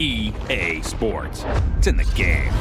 EA Sports. It's in the game.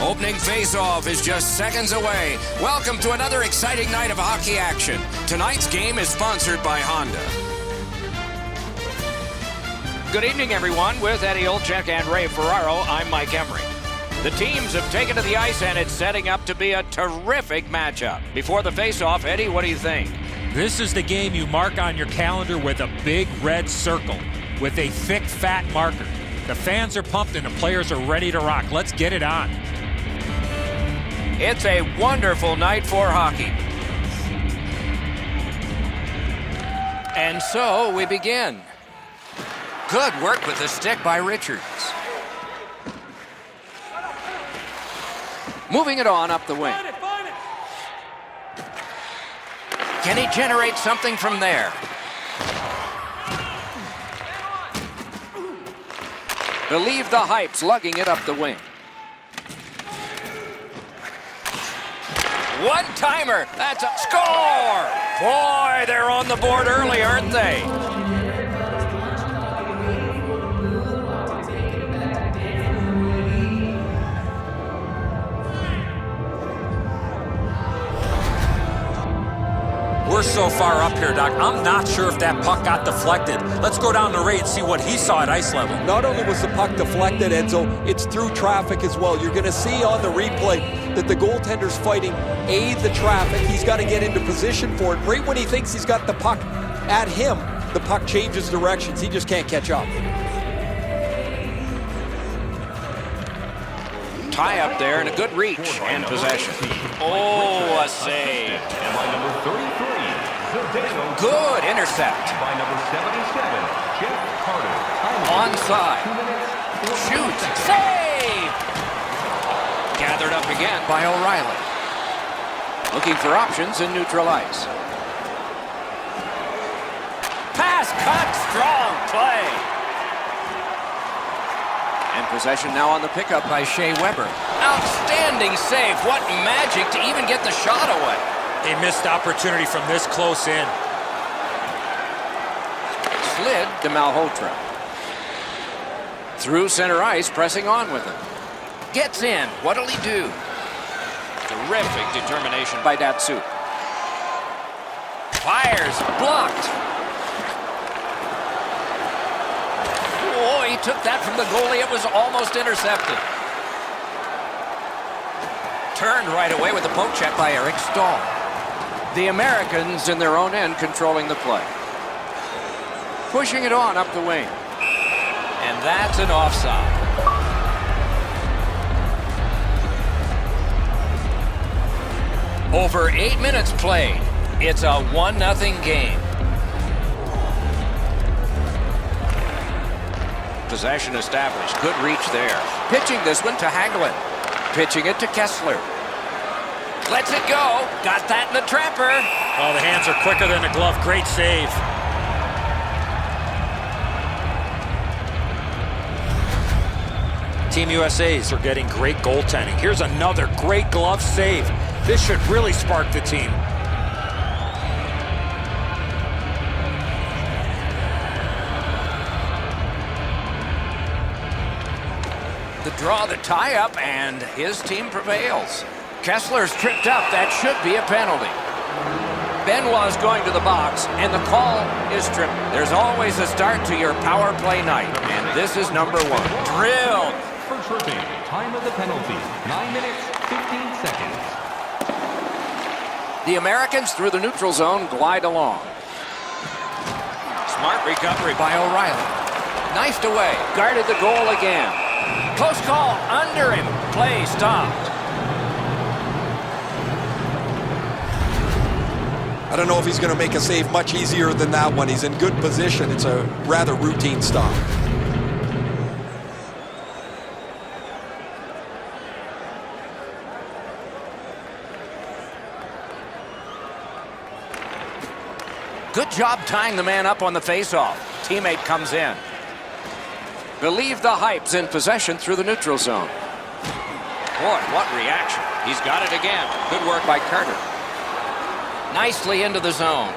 Opening face-off is just seconds away. Welcome to another exciting night of hockey action. Tonight's game is sponsored by Honda. Good evening, everyone. With Eddie Olczyk and Ray Ferraro, I'm Mike Emery. The teams have taken to the ice, and it's setting up to be a terrific matchup. Before the face-off, Eddie, what do you think? This is the game you mark on your calendar with a big red circle with a thick, fat marker. The fans are pumped and the players are ready to rock. Let's get it on. It's a wonderful night for hockey. And so we begin. Good work with the stick by Richards. Moving it on up the wing. Can he generate something from there? Believe the Hypes lugging it up the wing. One-timer. That's a score! Boy, they're on the board early, aren't they? We're so far up here, Doc. I'm not sure if that puck got deflected. Let's go down to Ray and see what he saw at ice level. Not only was the puck deflected, Enzo, it's through traffic as well. You're going to see on the replay that the goaltender's fighting the traffic. He's got to get into position for it. Right when he thinks he's got the puck at him, the puck changes directions. He just can't catch up. Tie up there and a good reach and possession. Oh, a save. And by number 33, Good intercept. by number 77, Jeff Carter. Onside. 2 minutes, 14 Shoots. seconds. Save! Gathered up again by O'Reilly. Looking for options in neutral ice. Pass cut. Strong play. And possession now on the pickup by Shea Weber. Outstanding save. What magic to even get the shot away. A missed opportunity from this close in. Slid to Malhotra. Through center ice, pressing on with him. Gets in. What'll he do? Terrific determination by Datsyuk. Fires. Blocked. Oh, he took that from the goalie. It was almost intercepted. Turned right away with a poke check by Eric Stahl. The Americans in their own end controlling the play. Pushing it on up the wing. And that's an offside. Over 8 minutes played. It's a 1-0 game. Possession established. Good reach there. Pitching this one to Hagelin. Pitching it to Kessler. Lets it go. Got that in the trapper. Oh, the hands are quicker than the glove. Great save. Team USA's are getting great goaltending. Here's another great glove save. This should really spark the team. The draw, the tie-up, and his team prevails. Kessler's tripped up. That should be a penalty. Benoit's going to the box, and the call is tripped. There's always a start to your power play night, and this is number 1. Drilled. For tripping, time of the penalty, 9 minutes, 15 seconds. The Americans through the neutral zone glide along. Smart recovery by O'Reilly. Knifed away. Guarded the goal again. Close call. Under him. Play stopped. I don't know if he's going to make a save much easier than that one. He's in good position. It's a rather routine stop. Good job tying the man up on the faceoff. Teammate comes in. Believe the Hypes in possession through the neutral zone. Boy, what reaction. He's got it again. Good work by Carter. Nicely into the zone.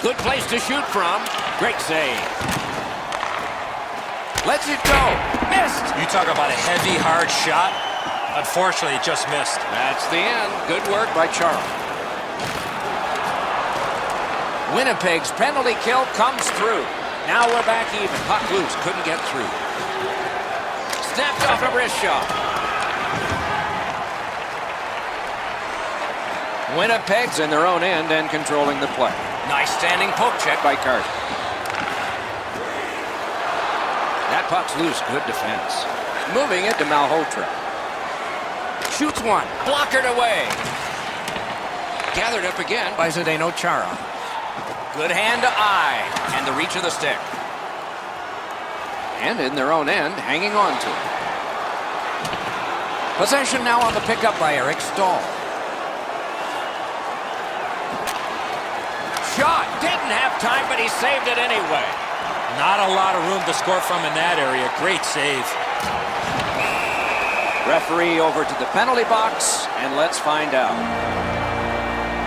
Good place to shoot from. Great save. Lets it go. Missed. You talk about a heavy, hard shot. Unfortunately, it just missed. That's the end. Good work by Chara. Winnipeg's penalty kill comes through. Now we're back even. Puck loose. Couldn't get through. Snapped off a wrist shot. Winnipeg's in their own end and controlling the play. Nice standing poke check by Carter. That puck's loose. Good defense. Moving it to Malhotra. Shoots one. Blockered away. Gathered up again by Zdeno Chara. Good hand to eye. And the reach of the stick. And in their own end, hanging on to it. Possession now on the pickup by Eric Stahl. Shot. Didn't have time, but he saved it anyway. Not a lot of room to score from in that area. Great save. Referee over to the penalty box, and let's find out.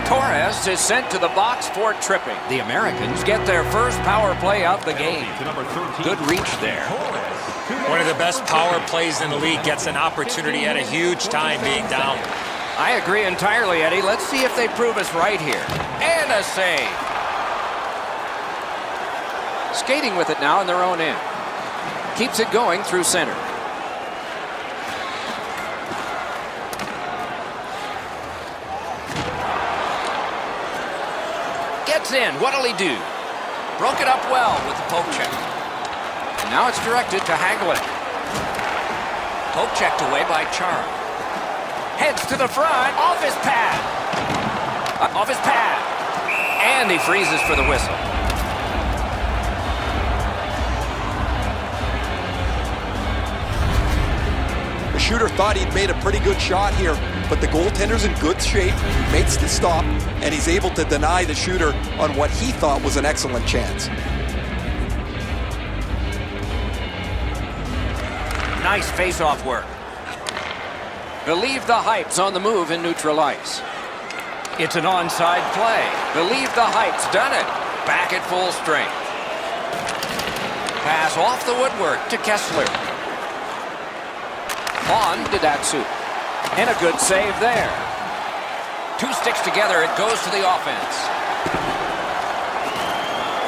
Torres is sent to the box for tripping. The Americans get their first power play of the game. Good reach there. One of the best power plays in the league, gets an opportunity at a huge time being down. I agree entirely, Eddie. Let's see if they prove us right here. And a save. Skating with it now in their own end. Keeps it going through center. Gets in. What'll he do? Broke it up well with the poke check. And now it's directed to Hagelin. Poke checked away by Chara. Heads to the front. Off his pad. Off his pad. And he freezes for the whistle. The shooter thought he'd made a pretty good shot here, but the goaltender's in good shape, makes the stop, and he's able to deny the shooter on what he thought was an excellent chance. Nice face-off work. Believe the Hype's on the move in neutral ice. It's an onside play. Believe the Hype's done it. Back at full strength. Pass off the woodwork to Kessler. On to Datsyuk. And a good save there. Two sticks together, it goes to the offense.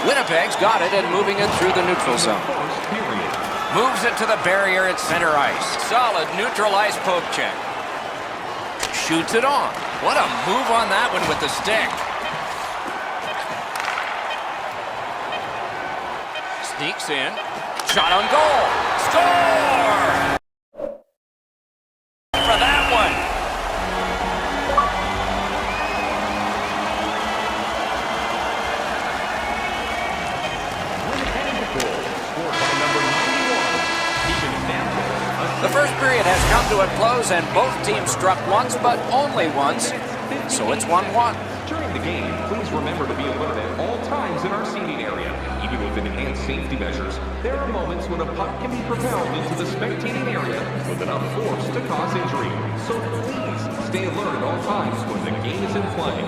Winnipeg's got it and moving it through the neutral zone. Moves it to the barrier at center ice. Solid neutral ice poke check. Shoots it on. What a move on that one with the stick. Sneaks in. Shot on goal. Score! For that one. The first period has come to a close and both teams struck once, but only once, so it's 1-1. During the game, please remember to be alert at all times in our seating area. Even with enhanced safety measures, there are moments when a puck can be propelled into the spectating area with enough force to cause injury. So please stay alert at all times when the game is in play.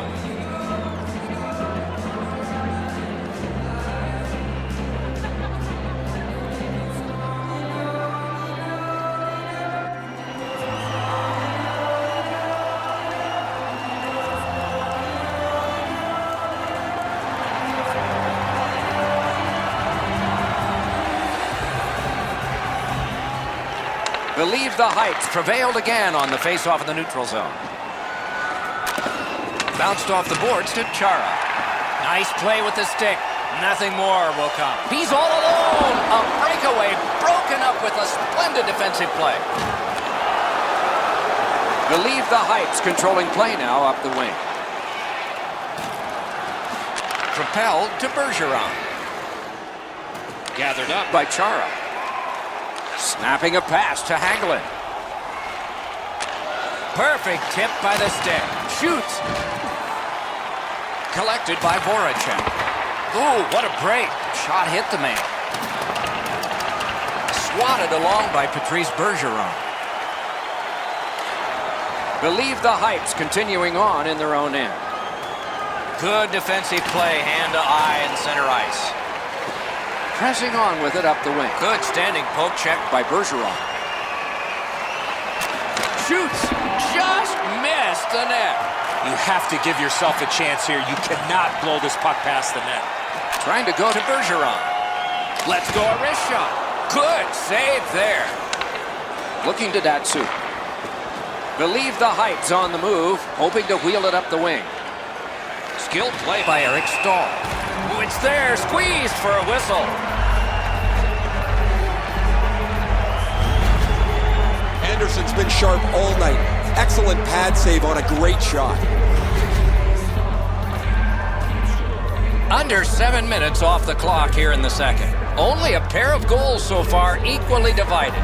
Believe the Hypes prevailed again on the face-off in the neutral zone. Bounced off the boards to Chara. Nice play with the stick. Nothing more will come. He's all alone. A breakaway broken up with a splendid defensive play. Believe the Hypes controlling play now up the wing. Propelled to Bergeron. Gathered up by Chara. Snapping a pass to Hagelin. Perfect tip by the stick. Shoots. Collected by Voracek. Ooh, what a break. Shot hit the man. Swatted along by Patrice Bergeron. Believe the Hypes continuing on in their own end. Good defensive play, hand to eye in center ice. Pressing on with it up the wing. Good standing poke check by Bergeron. shoots. Just missed the net. You have to give yourself a chance here. You cannot blow this puck past the net. Trying to go to Bergeron. Let's go a wrist shot. Good save there. Looking to Datsyuk. Believe the Hype's on the move, hoping to wheel it up the wing. Skilled play by Eric Stahl. Oh, it's there, squeezed for a whistle. Anderson's been sharp all night. Excellent pad save on a great shot. Under 7 minutes off the clock here in the second. Only a pair of goals so far, equally divided.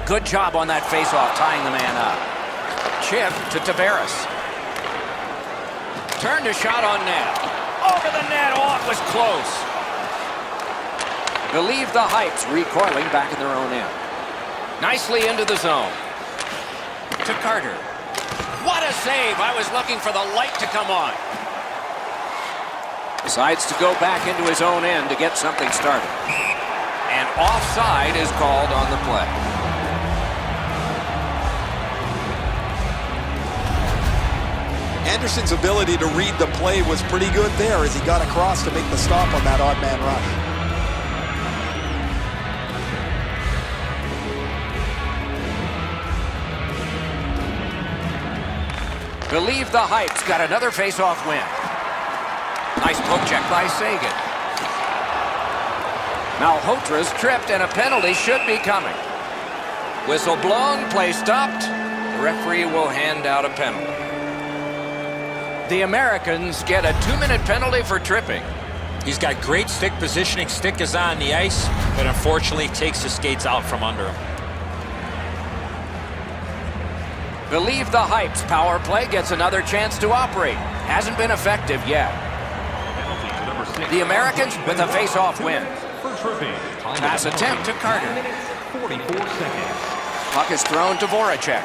Good job on that faceoff, tying the man up. Chip to Tavares. Turned a shot on net. Over the net, oh, it was close. Believe the Hypes recoiling back in their own end. Nicely into the zone. To Carter. What a save! I was looking for the light to come on. Decides to go back into his own end to get something started. And offside is called on the play. Anderson's ability to read the play was pretty good there as he got across to make the stop on that odd man rush. Believe the Hype's got another face-off win. Nice poke check by Sagan. Malhotra's tripped and a penalty should be coming. Whistle blown, play stopped. The referee will hand out a penalty. The Americans get a 2-minute penalty for tripping. He's got great stick positioning. Stick is on the ice, but unfortunately takes his skates out from under him. Believe the Hype's power play gets another chance to operate. Hasn't been effective yet. The Americans with a face-off win. Pass attempt to Carter. 44 seconds. Puck is thrown to Voracek.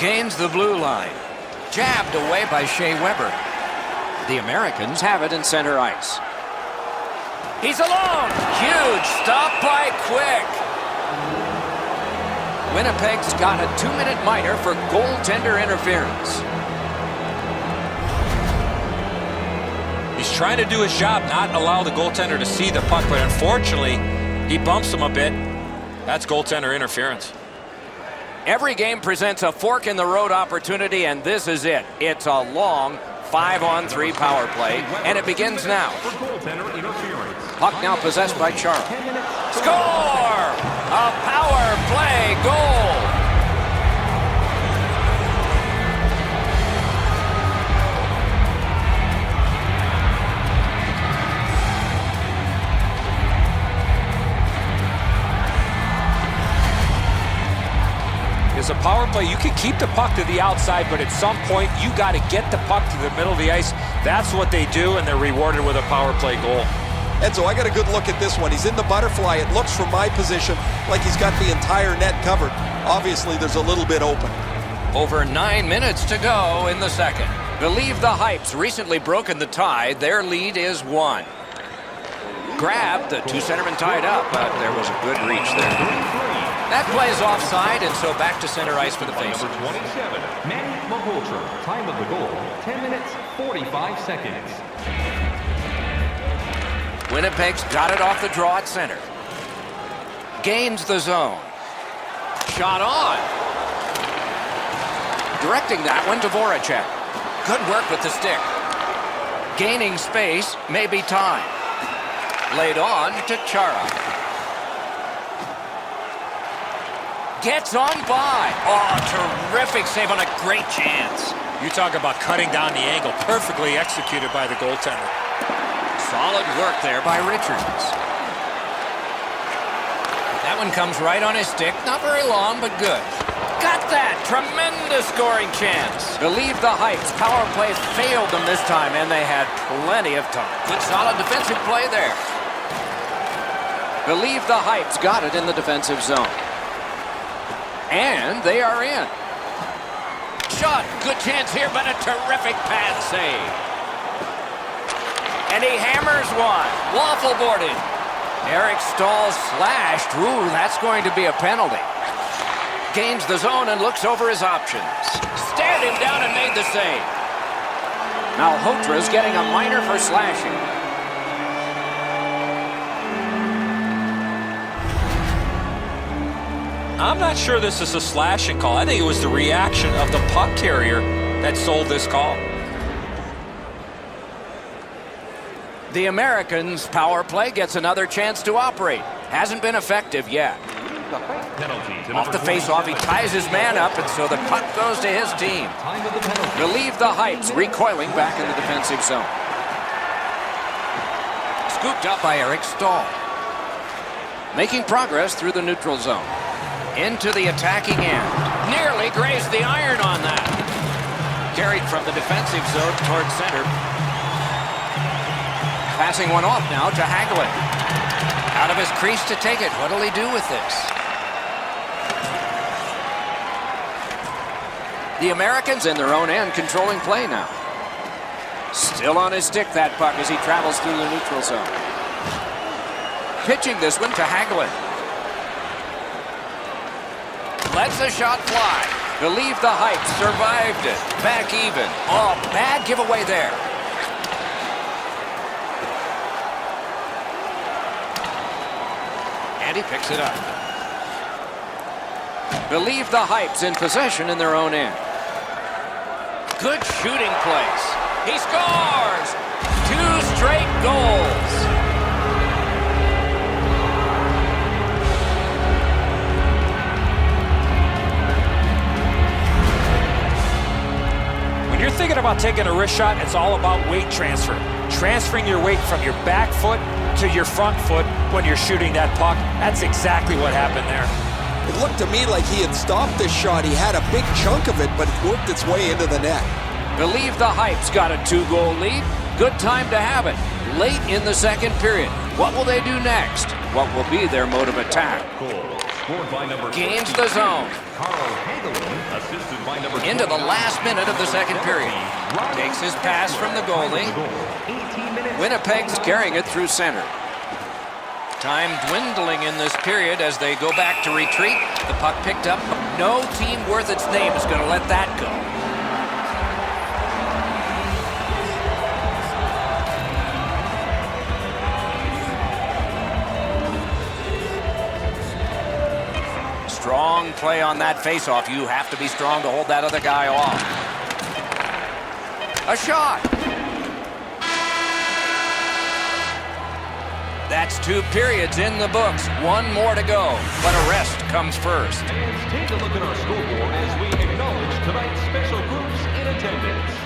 Gains the blue line. Jabbed away by Shea Weber. The Americans have it in center ice. He's alone. Huge stop by Quick. Winnipeg's got a 2-minute minor for goaltender interference. He's trying to do his job, not allow the goaltender to see the puck, but unfortunately, he bumps him a bit. That's goaltender interference. Every game presents a fork-in-the-road opportunity, and this is it. It's a long 5-on-3 power play, and it begins now. Puck now possessed by Chara. Score! A power play goal! It's a power play. You can keep the puck to the outside, but at some point, you got to get the puck to the middle of the ice. That's what they do, and they're rewarded with a power play goal. Enzo, I got a good look at this one. He's in the butterfly. It looks from my position like he's got the entire net covered. Obviously, there's a little bit open. Over 9 minutes to go in the second. Believe the Hype's recently broken the tie. Their lead is 1. Grabbed, the two centermen tied up, but there was a good reach there. That play is offside, and so back to center ice for the face. Number 27, Manny Malhotra. Time of the goal, 10 minutes, 45 seconds. Winnipeg's got it off the draw at center. Gains the zone. Shot on. Directing that one to Voracek. Good work with the stick. Gaining space, maybe time. Laid on to Chara. Gets on by. Oh, terrific save on a great chance. You talk about cutting down the angle. Perfectly executed by the goaltender. Solid work there by Richards. That one comes right on his stick. Not very long, but good. Got that. Tremendous scoring chance. Believe the Hype's power play failed them this time, and they had plenty of time. Good solid defensive play there. Believe the Hype's got it in the defensive zone. And they are in. Shot. Good chance here, but a terrific pad save. And he hammers one. Waffle boarded. Eric Stahl slashed. Ooh, that's going to be a penalty. Gains the zone and looks over his options. Stared him down and made the save. Malhotra's getting a minor for slashing. I'm not sure this is a slashing call. I think it was the reaction of the puck carrier that sold this call. The Americans' power play gets another chance to operate. Hasn't been effective yet. Off the face-off, he ties his man up, and so the puck goes to his team. Relieve the Hypes, recoiling back in the defensive zone. Scooped up by Eric Stahl. Making progress through the neutral zone. Into the attacking end. Nearly grazed the iron on that. Carried from the defensive zone towards center. Passing one off now to Hagelin. Out of his crease to take it. What'll he do with this? The Americans in their own end controlling play now. Still on his stick, that puck, as he travels through the neutral zone. Pitching this one to Hagelin. Lets the shot fly. Believe the Hype survived it. Back even. Oh, bad giveaway there. And he picks it up. Believe the Hypes in possession in their own end. Good shooting place. He scores! 2 straight goals. When you're thinking about taking a wrist shot, it's all about weight transfer. Transferring your weight from your back foot to your front foot when you're shooting that puck. That's exactly what happened there. It looked to me like he had stopped this shot. He had a big chunk of it, but it worked its way into the net. Believe the Hypes got a 2-goal lead. Good time to have it. Late in the second period. What will they do next? What will be their mode of attack? Gains the zone. Into the last minute of the second period. Takes his pass from the goalie. Winnipeg's carrying it through center. Time dwindling in this period as they go back to retreat. The puck picked up. No team worth its name is going to let that go. Strong play on that faceoff. You have to be strong to hold that other guy off. A shot. That's 2 periods in the books. 1 more to go, but a rest comes first. Fans, take a look at our scoreboard as we acknowledge tonight's special groups in attendance.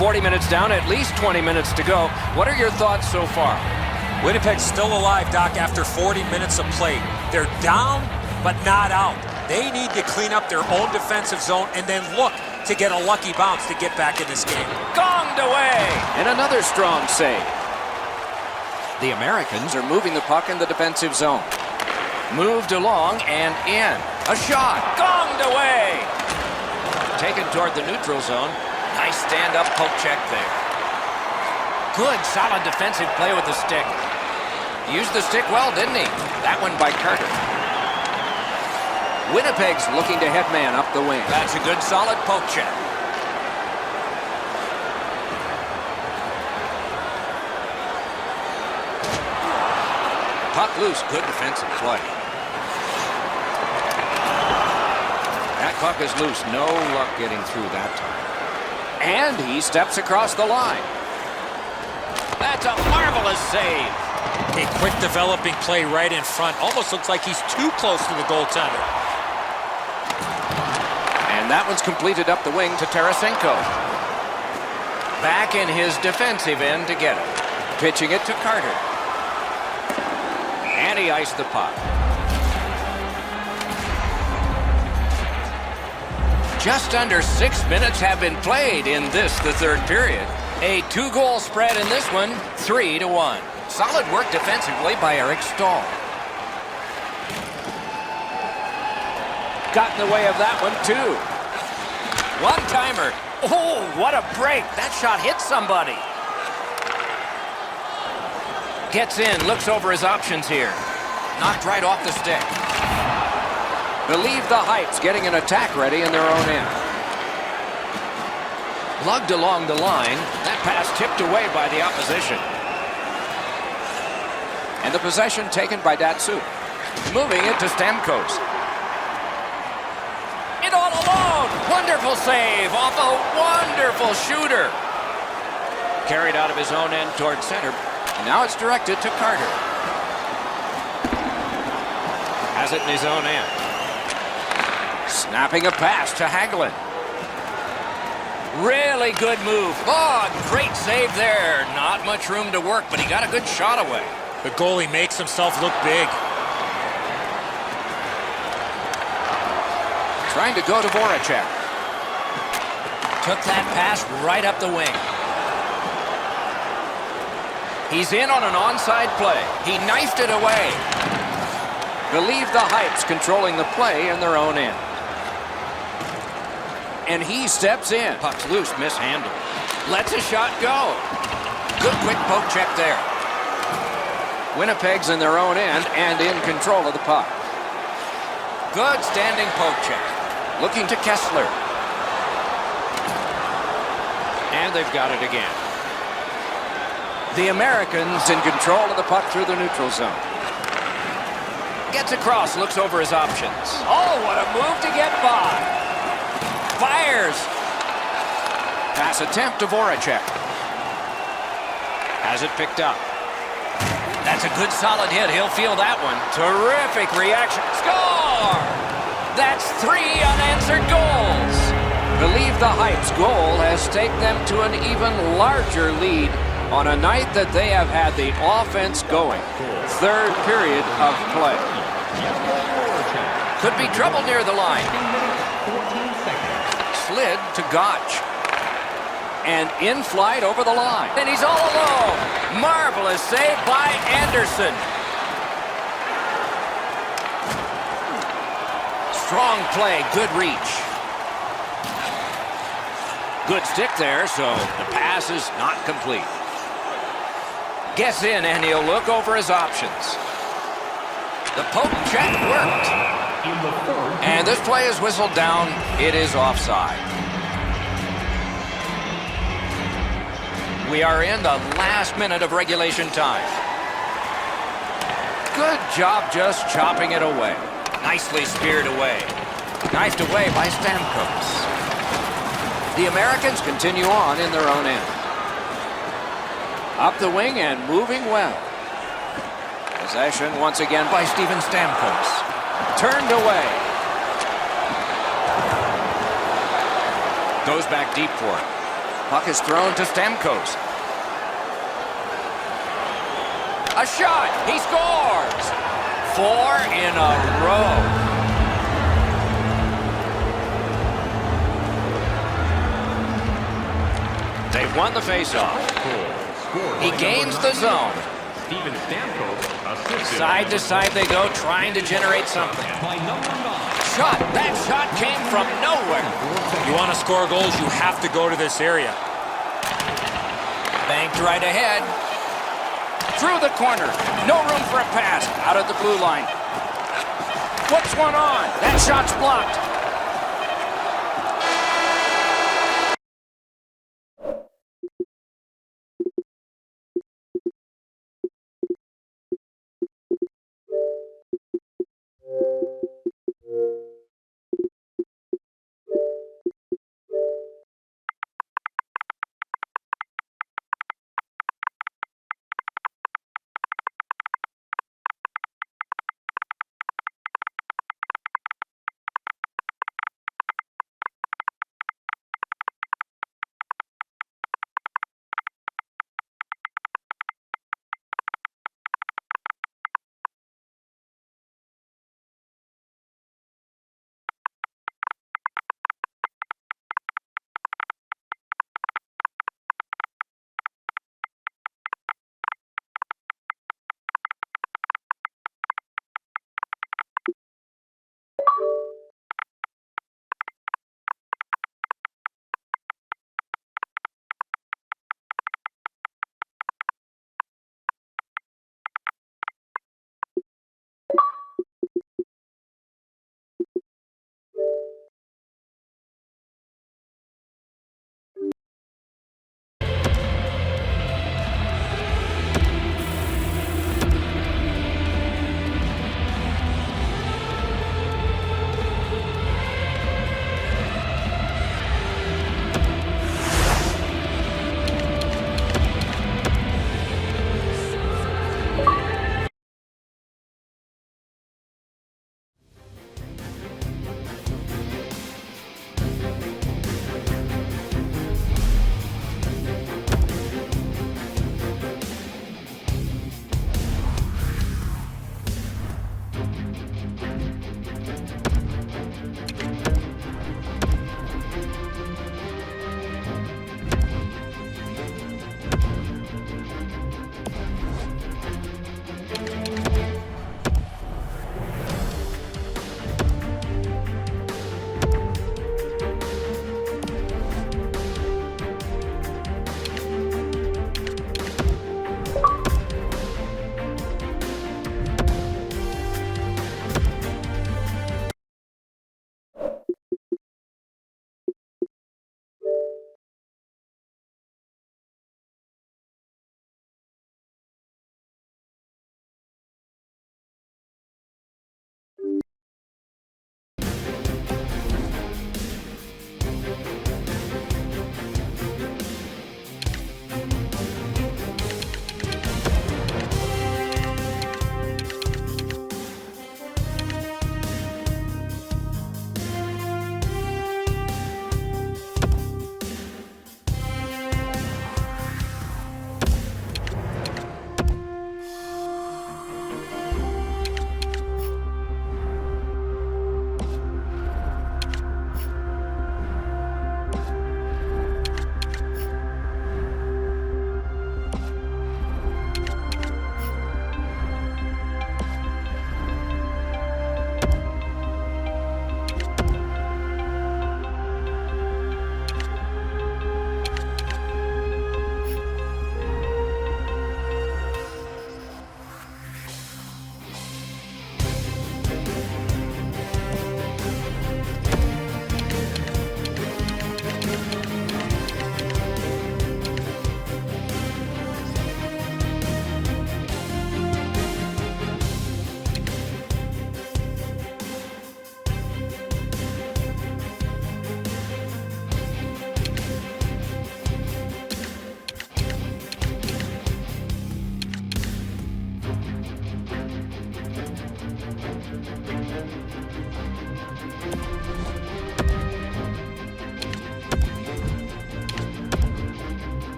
.40 minutes down, at least 20 minutes to go. What are your thoughts so far? Winnipeg's still alive, Doc, after 40 minutes of play. They're down, but not out. They need to clean up their own defensive zone and then look to get a lucky bounce to get back in this game. Gonged away! And another strong save. The Americans are moving the puck in the defensive zone. Moved along and in. A shot. Gonged away! Taken toward the neutral zone. Nice stand-up poke check there. Good, solid defensive play with the stick. Used the stick well, didn't he? That one by Carter. Winnipeg's looking to head man up the wing. That's a good, solid poke check. Puck loose, good defensive play. That puck is loose. No luck getting through that time. And he steps across the line. That's a marvelous save. A quick developing play right in front. Almost looks like he's too close to the goaltender. And that one's completed up the wing to Tarasenko. Back in his defensive end to get it. Pitching it to Carter. And he iced the puck. Just under 6 minutes have been played in this, the third period. A 2-goal spread in this one, 3-1. Solid work defensively by Eric Stahl. Got in the way of that one, too. One-timer. Oh, what a break. That shot hit somebody. Gets in, looks over his options here. Knocked right off the stick. Believe the Hypes getting an attack ready in their own end. Lugged along the line. That pass tipped away by the opposition. And the possession taken by Datsyuk. Moving it to Stamkos. It all alone. Wonderful save off a wonderful shooter. Carried out of his own end toward center. And now it's directed to Carter. Has it in his own end. Snapping a pass to Hagelin. Really good move. Oh, great save there. Not much room to work, but he got a good shot away. The goalie makes himself look big. Trying to go to Voracek. Took that pass right up the wing. He's in on an onside play. He knifed it away. Believe the Hypes controlling the play in their own end. And he steps in. Puck's loose, mishandled. Lets a shot go. Good quick poke check there. Winnipeg's in their own end and in control of the puck. Good standing poke check. Looking to Kessler. And they've got it again. The Americans in control of the puck through the neutral zone. Gets across, looks over his options. Oh, what a move to get by. Fires. Pass attempt to Voracek. Has it picked up. That's a good solid hit. He'll feel that one. Terrific reaction. Score! That's 3 unanswered goals. Believe the Hypes goal has taken them to an even larger lead on a night that they have had the offense going. Third period of play. Could be trouble near the line. Slid to Gotch. And in flight over the line. And he's all alone. Marvelous save by Anderson. Strong play, good reach. Good stick there, so the pass is not complete. Gets in, and he'll look over his options. The poke check worked. And this play is whistled down. It is offside. We are in the last minute of regulation time. Good job just chopping it away. Nicely speared away. Knifed away by Stamkos. The Americans continue on in their own end. Up the wing and moving well. Possession once again by Steven Stamkos. Turned away. Goes back deep for it. Puck is thrown to Stamkos. A shot. He scores. 4 in a row. They've won the faceoff. He gains the zone. Steven Stamkos assisted. Side to side they go, trying to generate something. Shot. That shot came from nowhere. You want to score goals, you have to go to this area. Banked right ahead. Through the corner. No room for a pass. Out of the blue line. Puts one on. That shot's blocked.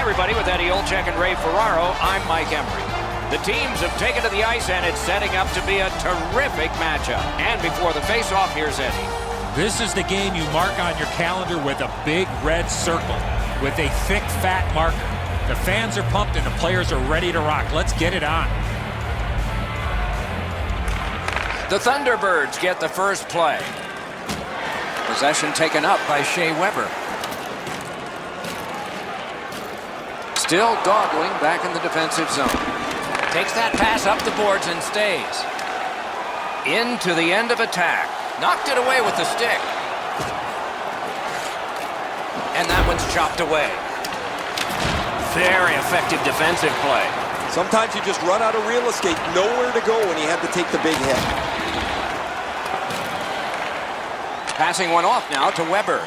everybody, with Eddie Olczyk and Ray Ferraro, I'm Mike Emery. The teams have taken to the ice, and it's setting up to be a terrific matchup. And before the face-off, here's Eddie. This is the game you mark on your calendar with a big red circle with a thick, fat marker. The fans are pumped and the players are ready to rock. Let's get it on. The Thunderbirds get the first play. Possession taken up by Shea Weber. Still dawdling back in the defensive zone. Takes that pass up the boards and stays. Into the end of attack. Knocked it away with the stick. And that one's chopped away. Very effective defensive play. Sometimes you just run out of real estate, nowhere to go when you had to take the big hit. Passing one off now to Weber.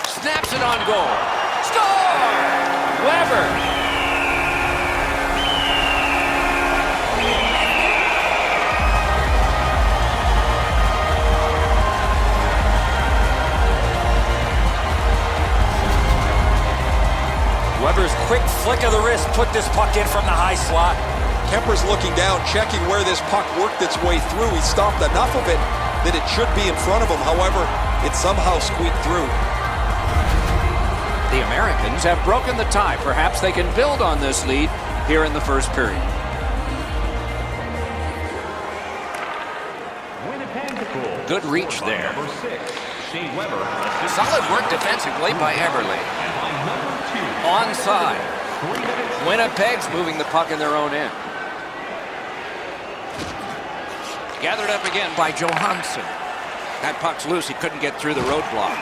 Snaps it on goal. Score! Weber. Weber's quick flick of the wrist put this puck in from the high slot. Kemper's looking down, checking where this puck worked its way through. He stopped enough of it that it should be in front of him. However, it somehow squeaked through. The Americans have broken the tie. Perhaps they can build on this lead here in the first period. Good reach there. Solid work defensively by Eberle. Onside. Winnipeg's moving the puck in their own end. Gathered up again by Johansson. That puck's loose. He couldn't get through the roadblock.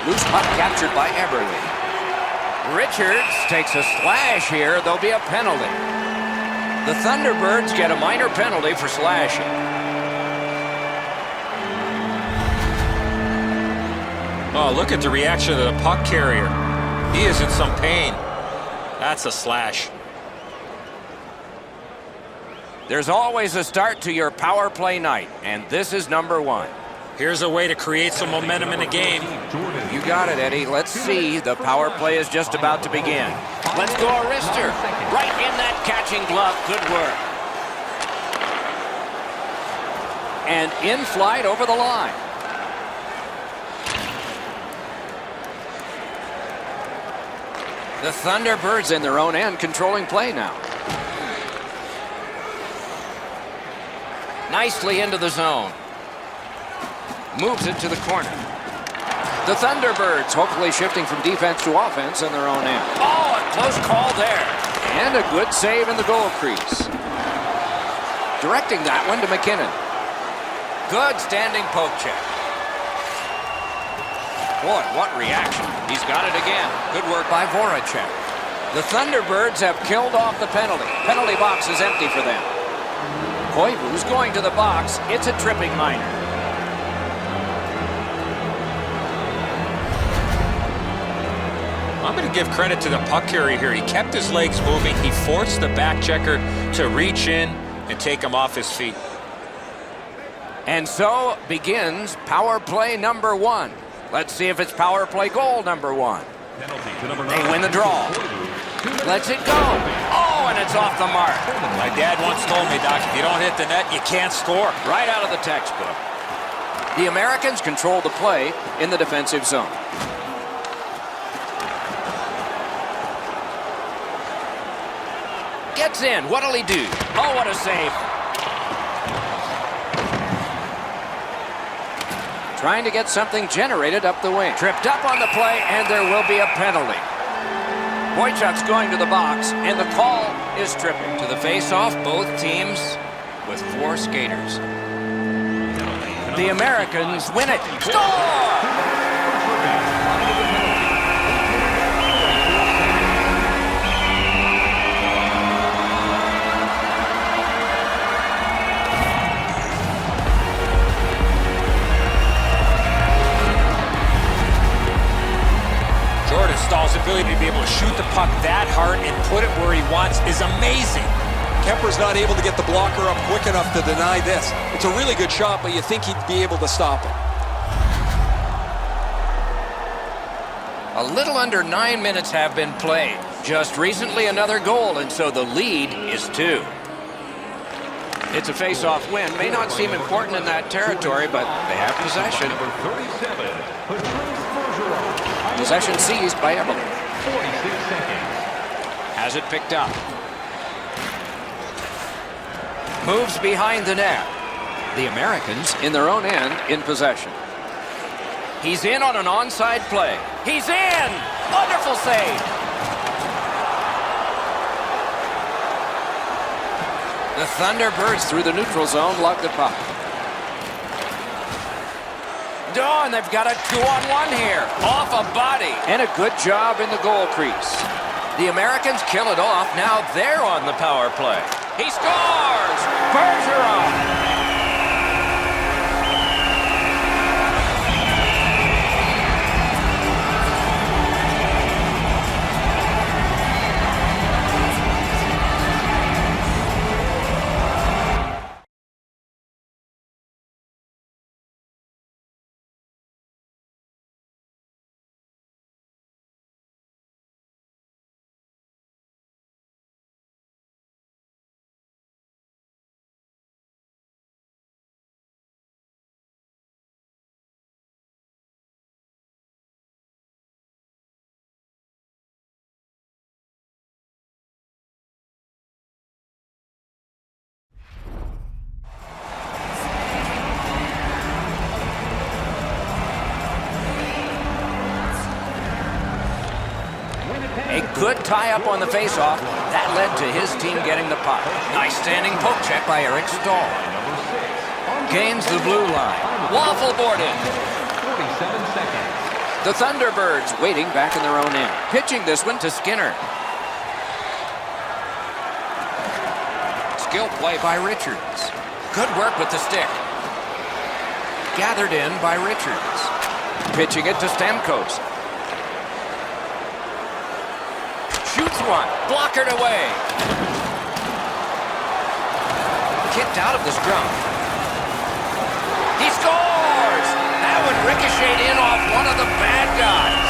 Loose puck captured by Eberle. Richards takes a slash here. There'll be a penalty. The Thunderbirds get a minor penalty for slashing. Oh, look at the reaction of the puck carrier. He is in some pain. That's a slash. There's always a start to your power play night, and this is number one. Here's a way to create some momentum in the game. You got it, Eddie. Let's see. The power play is just about to begin. Let's go, Arister. Right in that catching glove. Good work. And in flight over the line. The Thunderbirds in their own end controlling play now. Nicely into the zone. Moves it to the corner. The Thunderbirds hopefully shifting from defense to offense in their own end. Oh, a close call there. And a good save in the goal crease. Directing that one to McKinnon. Good standing poke check. Boy, what reaction. He's got it again. Good work by Voracek. The Thunderbirds have killed off the penalty. Penalty box is empty for them. Koivu's going to the box. It's a tripping minor. I'm going to give credit to the puck carrier here. He kept his legs moving. He forced the back checker to reach in and take him off his feet. And so begins power play number one. Let's see if it's power play goal number one. They win the draw. Lets it go. Oh, and it's off the mark. My dad once told me, Doc, if you don't hit the net, you can't score. Right out of the textbook. The Americans control the play in the defensive zone. Gets in. What'll he do? Oh, what a save. Trying to get something generated up the wing. Tripped up on the play, and there will be a penalty. Boychuk's going to the box, and the call is tripping. To the face-off, both teams with 4 skaters. The Americans win it. Score! Jordan Staal's ability to be able to shoot the puck that hard and put it where he wants is amazing. Kemper's not able to get the blocker up quick enough to deny this. It's a really good shot, but you think he'd be able to stop it. A little under 9 minutes have been played. Just recently another goal, and so the lead is 2. It's a face-off win. May not seem important in that territory, but they have possession. Number 37, Patrice Bergeron. Possession seized by Eberle. 46 seconds. Has it picked up. Moves behind the net. The Americans in their own end in possession. He's in on an onside play. He's in! Wonderful save! The Thunderbirds through the neutral zone lug the puck. And they've got a 2-on-1 here. Off a body. And a good job in the goal crease. The Americans kill it off. Now they're on the power play. He scores! Bergeron! A good tie-up on the face-off. That led to his team getting the puck. Nice standing poke check by Eric Stahl. Gains the blue line. Waffle boarded. 47 seconds. The Thunderbirds waiting back in their own end. Pitching this one to Skinner. Skill play by Richards. Good work with the stick. Gathered in by Richards. Pitching it to Stamkos. Shoots one. Blockered away. Kicked out of the scrum. He scores! That would ricochet in off one of the bad guys.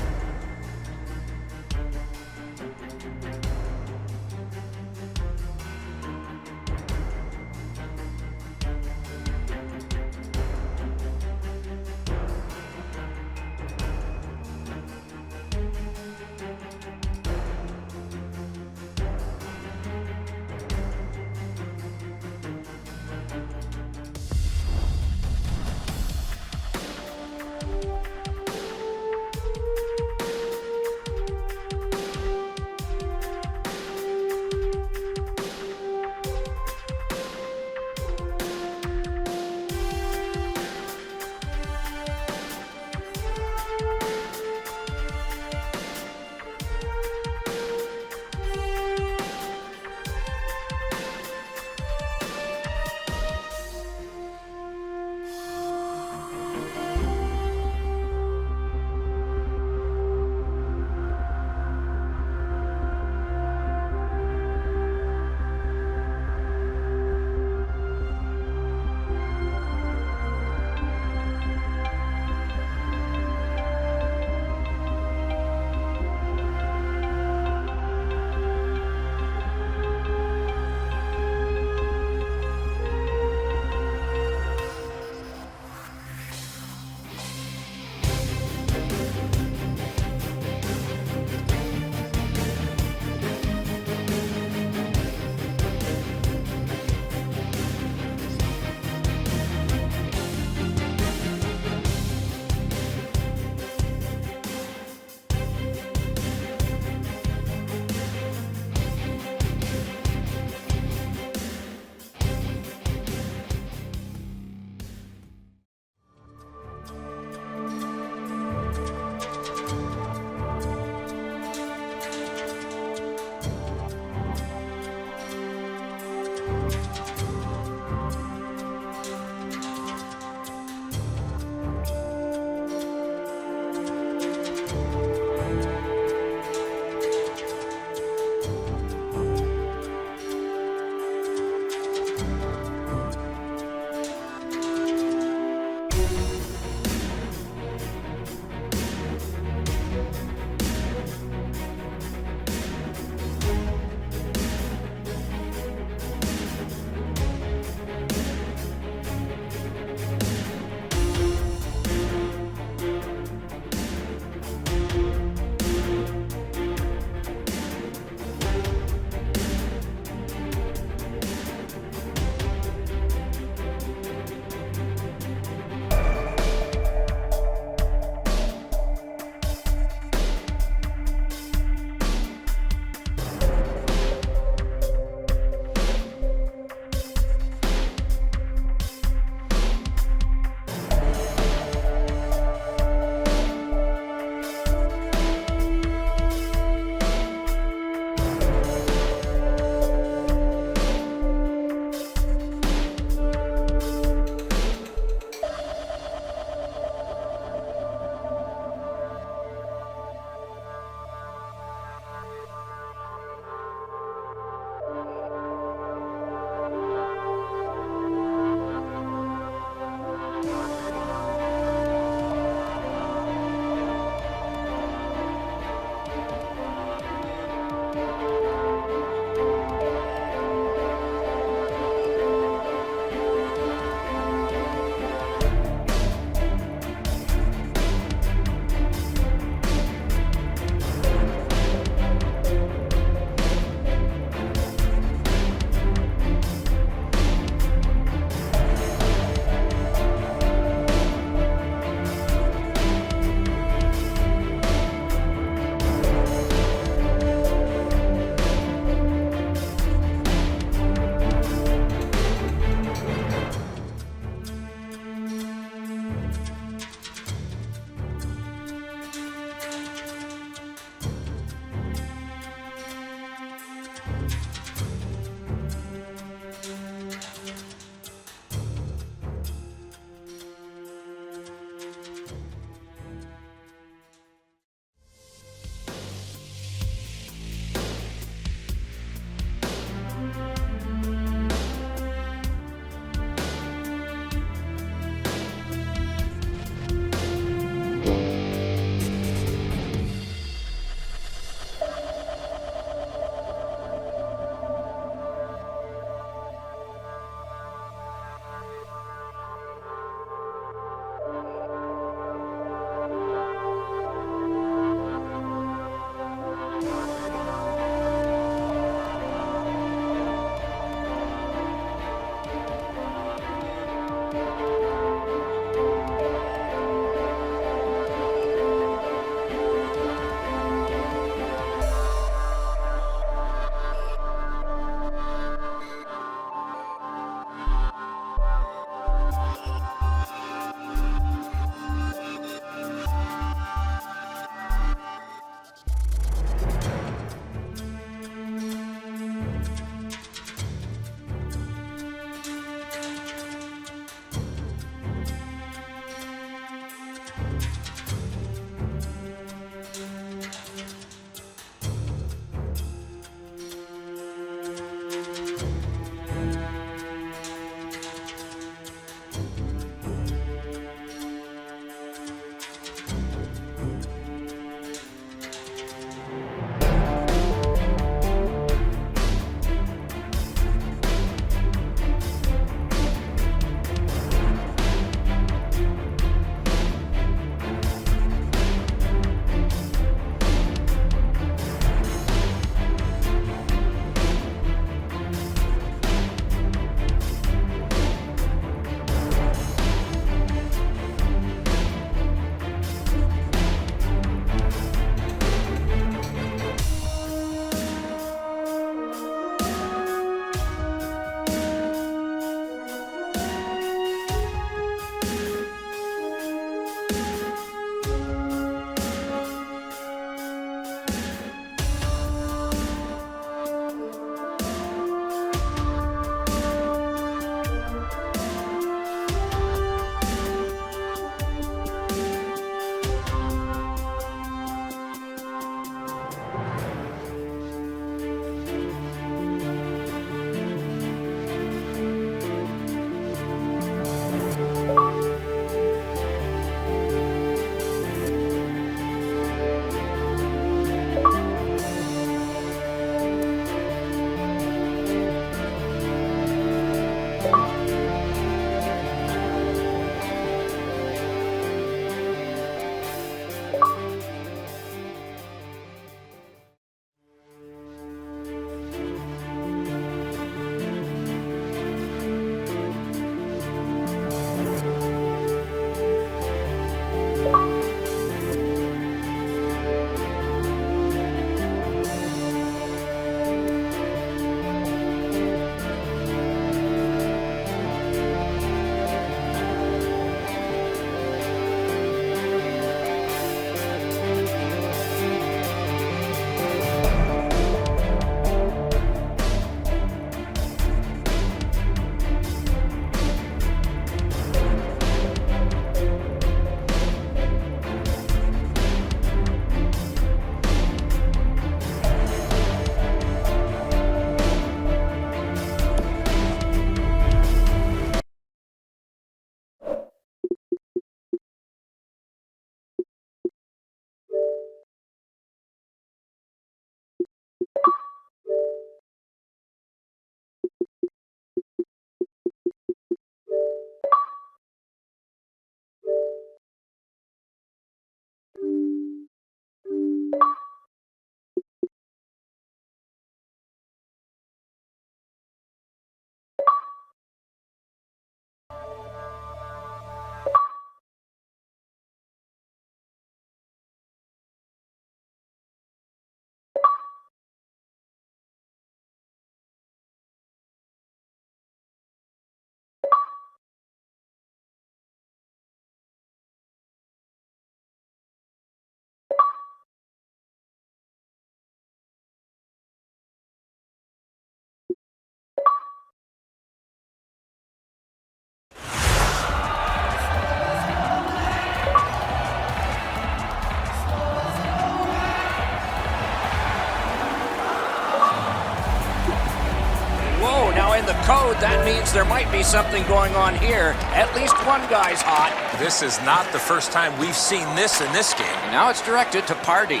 in the code, that means there might be something going on here. At least one guy's hot. This is not the first time we've seen this in this game. And now it's directed to Pardy.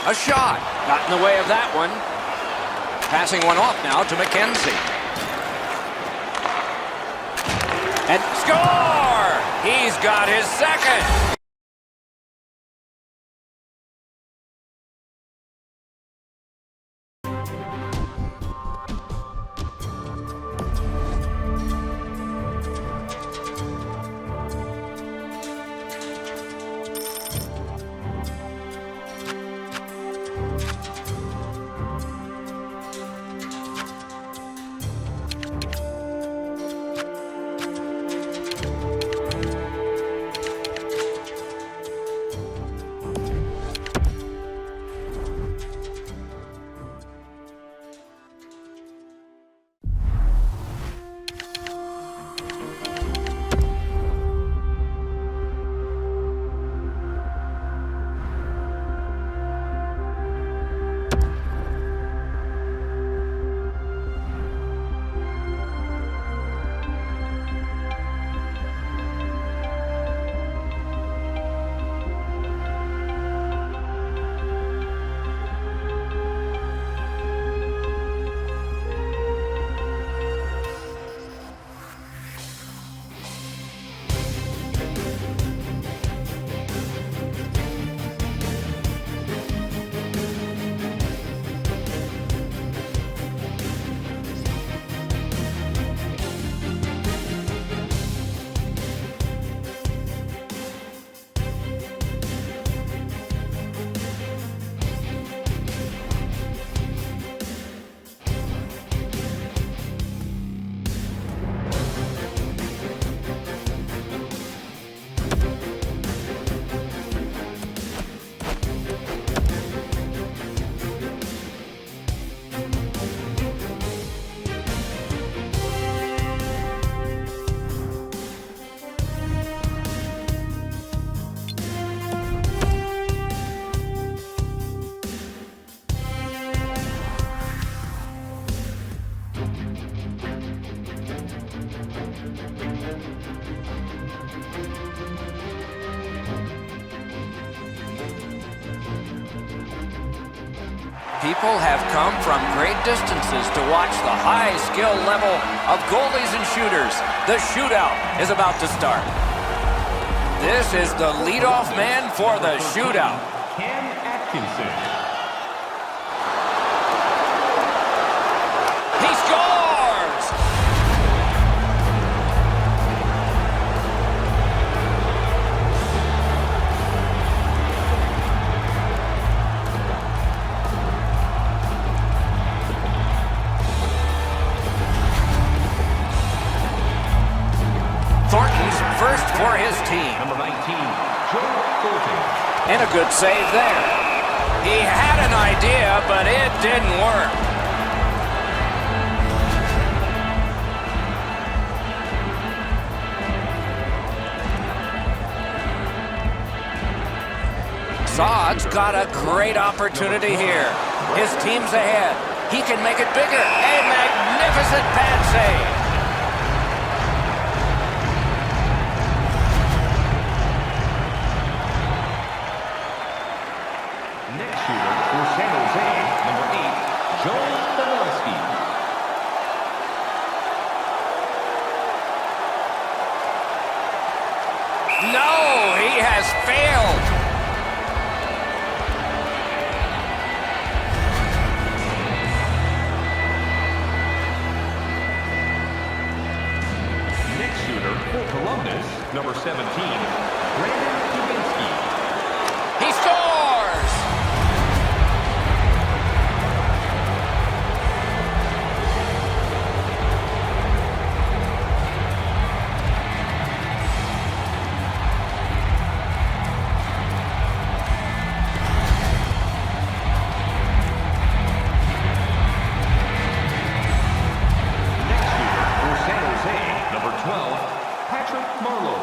A shot. Got in the way of that one. Passing one off now to McKenzie. And score! He's got his second. People have come from great distances to watch the high skill level of goalies and shooters. The shootout is about to start. This is the leadoff man for the shootout. Cam Atkinson. He scores! Thornton's first for his team. Number 19, Joe Thornton. And a good save there. He had an idea, but it didn't work. Saad's got a great opportunity here. His team's ahead. He can make it bigger. A magnificent pad save. Next shooter for San Jose, number 8, Joe Pavelski. No, he has failed. Next shooter for Columbus, number 17, Brandon Dubinsky. He scores! Next shooter for San Jose, number 12, Patrick Marleau.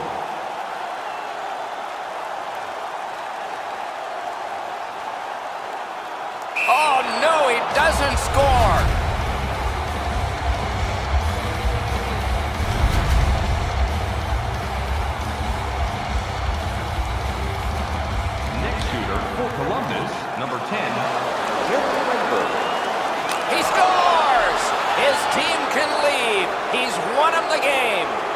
Oh, no, he doesn't score. 10, Dylan Lindbergh. He scores! His team can leave. He's won him the game.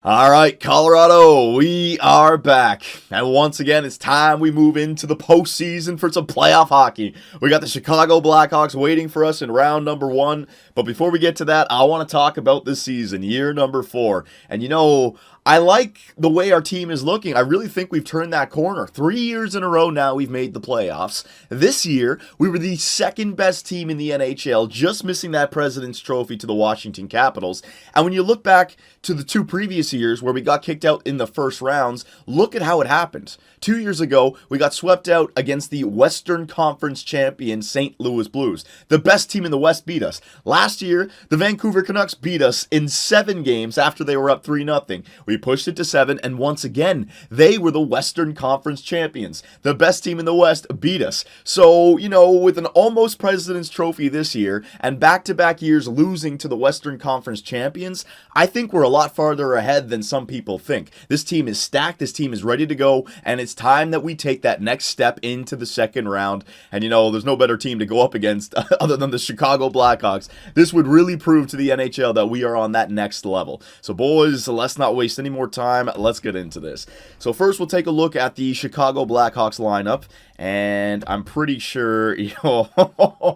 All right, Colorado, we are back. And once again, it's time we move into the postseason for some playoff hockey. We got the Chicago Blackhawks waiting for us in round number 1. But before we get to that, I want to talk about this season, year number 4. And you know, I like the way our team is looking. I really think we've turned that corner. 3 years in a row now we've made the playoffs. This year, we were the second best team in the NHL, just missing that President's Trophy to the Washington Capitals. And when you look back to the 2 previous years where we got kicked out in the first rounds, look at how it happened. 2 years ago, we got swept out against the Western Conference champion St. Louis Blues. The best team in the West beat us. Last year, the Vancouver Canucks beat us in 7 games after they were up 3-0. We pushed it to 7, and once again, they were the Western Conference champions. The best team in the West beat us. So, you know, with an almost President's Trophy this year, and back-to-back years losing to the Western Conference champions, I think we're a lot farther ahead than some people think. This team is stacked, this team is ready to go, and it's time that we take that next step into the second round. And, you know, there's no better team to go up against other than the Chicago Blackhawks. This would really prove to the NHL that we are on that next level. So, boys, let's not waste any more time. Let's get into this. So first we'll take a look at the Chicago Blackhawks lineup, and I'm pretty sure, you know,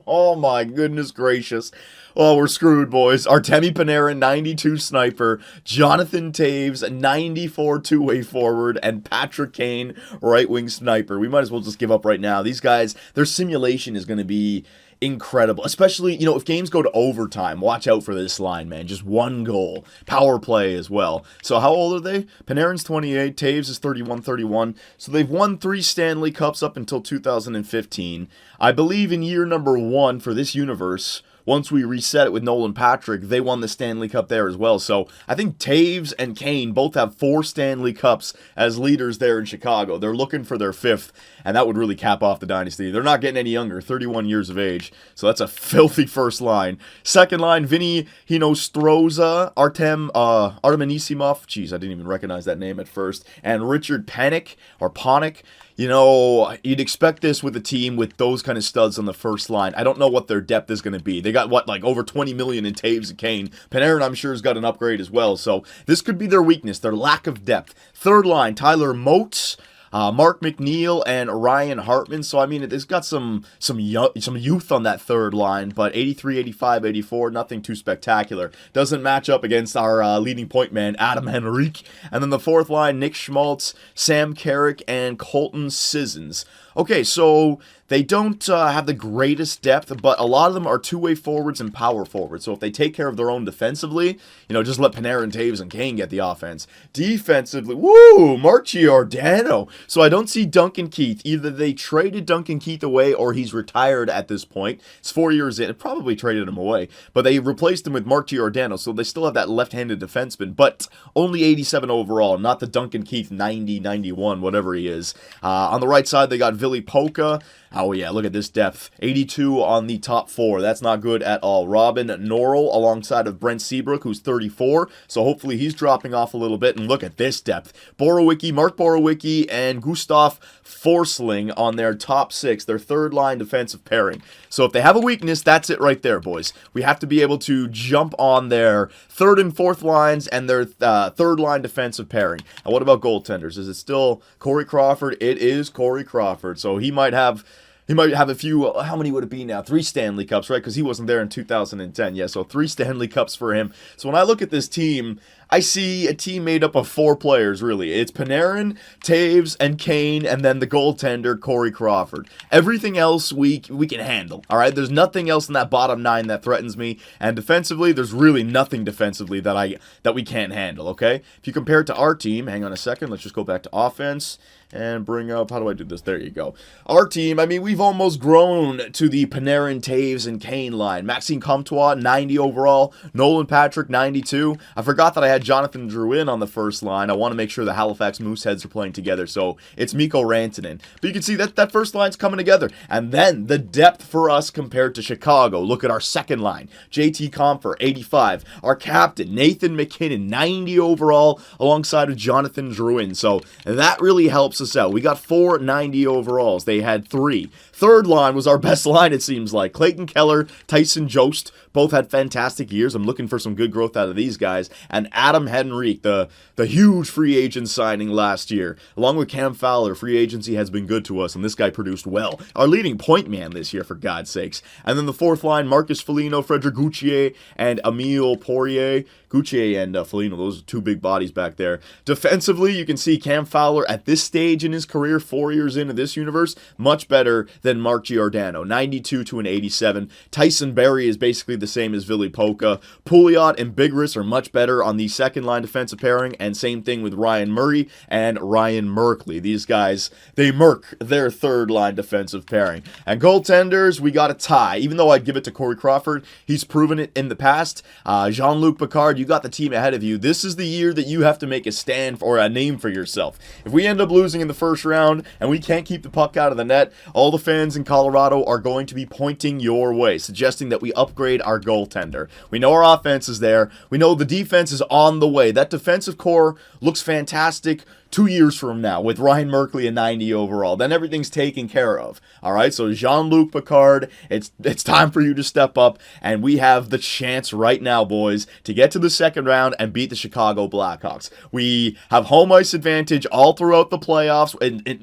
oh my goodness gracious. Oh, we're screwed, boys. Artemi Panarin, 92 sniper. Jonathan Toews, 94 two-way forward. And Patrick Kane, right-wing sniper. We might as well just give up right now. These guys, their simulation is going to be incredible. Especially, you know, if games go to overtime, watch out for this line, man. Just 1 goal. Power play as well. So how old are they? Panarin's 28. Toews is 31. So they've won 3 Stanley Cups up until 2015. I believe in year number 1 for this universe, once we reset it with Nolan Patrick, they won the Stanley Cup there as well. So I think Toews and Kane both have 4 Stanley Cups as leaders there in Chicago. They're looking for their 5th, and that would really cap off the dynasty. They're not getting any younger, 31 years of age. So that's a filthy first line. Second line, Vinny Hinostroza, Artem Anisimov. Jeez, I didn't even recognize that name at first. And Richard Panik, or Panik. You know, you'd expect this with a team with those kind of studs on the first line. I don't know what their depth is going to be. They got, what, like over 20 million in Toews and Kane. Panarin, I'm sure, has got an upgrade as well. So this could be their weakness, their lack of depth. Third line, Tyler Moats, Mark McNeil, and Ryan Hartman. So, I mean, it's got some youth on that third line, but 83, 85, 84, nothing too spectacular. Doesn't match up against our leading point man, Adam Henrique. And then the fourth line, Nick Schmaltz, Sam Carrick, and Colton Sissons. Okay, so they don't have the greatest depth, but a lot of them are two-way forwards and power forwards. So if they take care of their own defensively, you know, just let Panarin, Toews, and Kane get the offense. Defensively, woo, Marchiordano. So I don't see Duncan Keith. Either they traded Duncan Keith away or he's retired at this point. It's 4 years in. Probably traded him away. But they replaced him with Marchiordano, so they still have that left-handed defenseman, but only 87 overall, not the Duncan Keith 90, 91, whatever he is. On the right side, they got Ville Polka. Oh yeah, look at this depth. 82 on the top 4. That's not good at all. Robin Norrell alongside of Brent Seabrook, who's 34. So hopefully he's dropping off a little bit. And look at this depth. Mark Borowicki, and Gustav Forsling on their top 6, their third line defensive pairing. So if they have a weakness, that's it right there, boys. We have to be able to jump on their third and fourth lines and their third line defensive pairing. And what about goaltenders? Is it still Corey Crawford? It is Corey Crawford. So he might have a few, how many would it be now? 3 Stanley Cups, right? Because he wasn't there in 2010. Yeah, so 3 Stanley Cups for him. So when I look at this team, I see a team made up of 4 players, really. It's Panarin, Toews, and Kane, and then the goaltender, Corey Crawford. Everything else we can handle, all right? There's nothing else in that bottom 9 that threatens me, and defensively, there's really nothing defensively that we can't handle, okay? If you compare it to our team, hang on a second, let's just go back to offense and bring up, how do I do this? There you go. Our team, I mean, we've almost grown to the Panarin, Toews, and Kane line. Maxime Comtois, 90 overall. Nolan Patrick, 92. I forgot that I had Jonathan Drouin on the first line. I want to make sure the Halifax Mooseheads are playing together, so it's Mikko Rantanen. But you can see that first line's coming together. And then the depth for us compared to Chicago. Look at our second line. JT Compher, 85. Our captain, Nathan McKinnon, 90 overall, alongside of Jonathan Drouin. So that really helps us out. We got 4 90 overalls. They had 3. Third line was our best line, it seems like. Clayton Keller, Tyson Jost, both had fantastic years. I'm looking for some good growth out of these guys. And Adam Henrique, the huge free agent signing last year. Along with Cam Fowler, free agency has been good to us, and this guy produced well. Our leading point man this year, for God's sakes. And then the fourth line, Marcus Foligno, Frederic Gauthier, and Emile Poirier. Gauthier and Foligno, those are two big bodies back there. Defensively, you can see Cam Fowler at this stage in his career, 4 years into this universe, much better than Mark Giordano, 92 to an 87. Tyson Berry is basically the same as Ville Polka. Pouliot and Bigris are much better on the second line defensive pairing, and same thing with Ryan Murray and Ryan Merkley. These guys, they murk their third line defensive pairing. And goaltenders, we got a tie. Even though I'd give it to Corey Crawford, he's proven it in the past. Jean-Luc Picard, you got the team ahead of you. This is the year that you have to make a stand or a name for yourself. If we end up losing in the first round and we can't keep the puck out of the net, all the fans in Colorado are going to be pointing your way, suggesting that we upgrade our goaltender. We know our offense is there. We know the defense is on the way. That defensive core looks fantastic 2 years from now with Ryan Merkley and 90 overall. Then everything's taken care of. All right, so Jean-Luc Picard, it's time for you to step up, and we have the chance right now, boys, to get to the second round and beat the Chicago Blackhawks. We have home ice advantage all throughout the playoffs,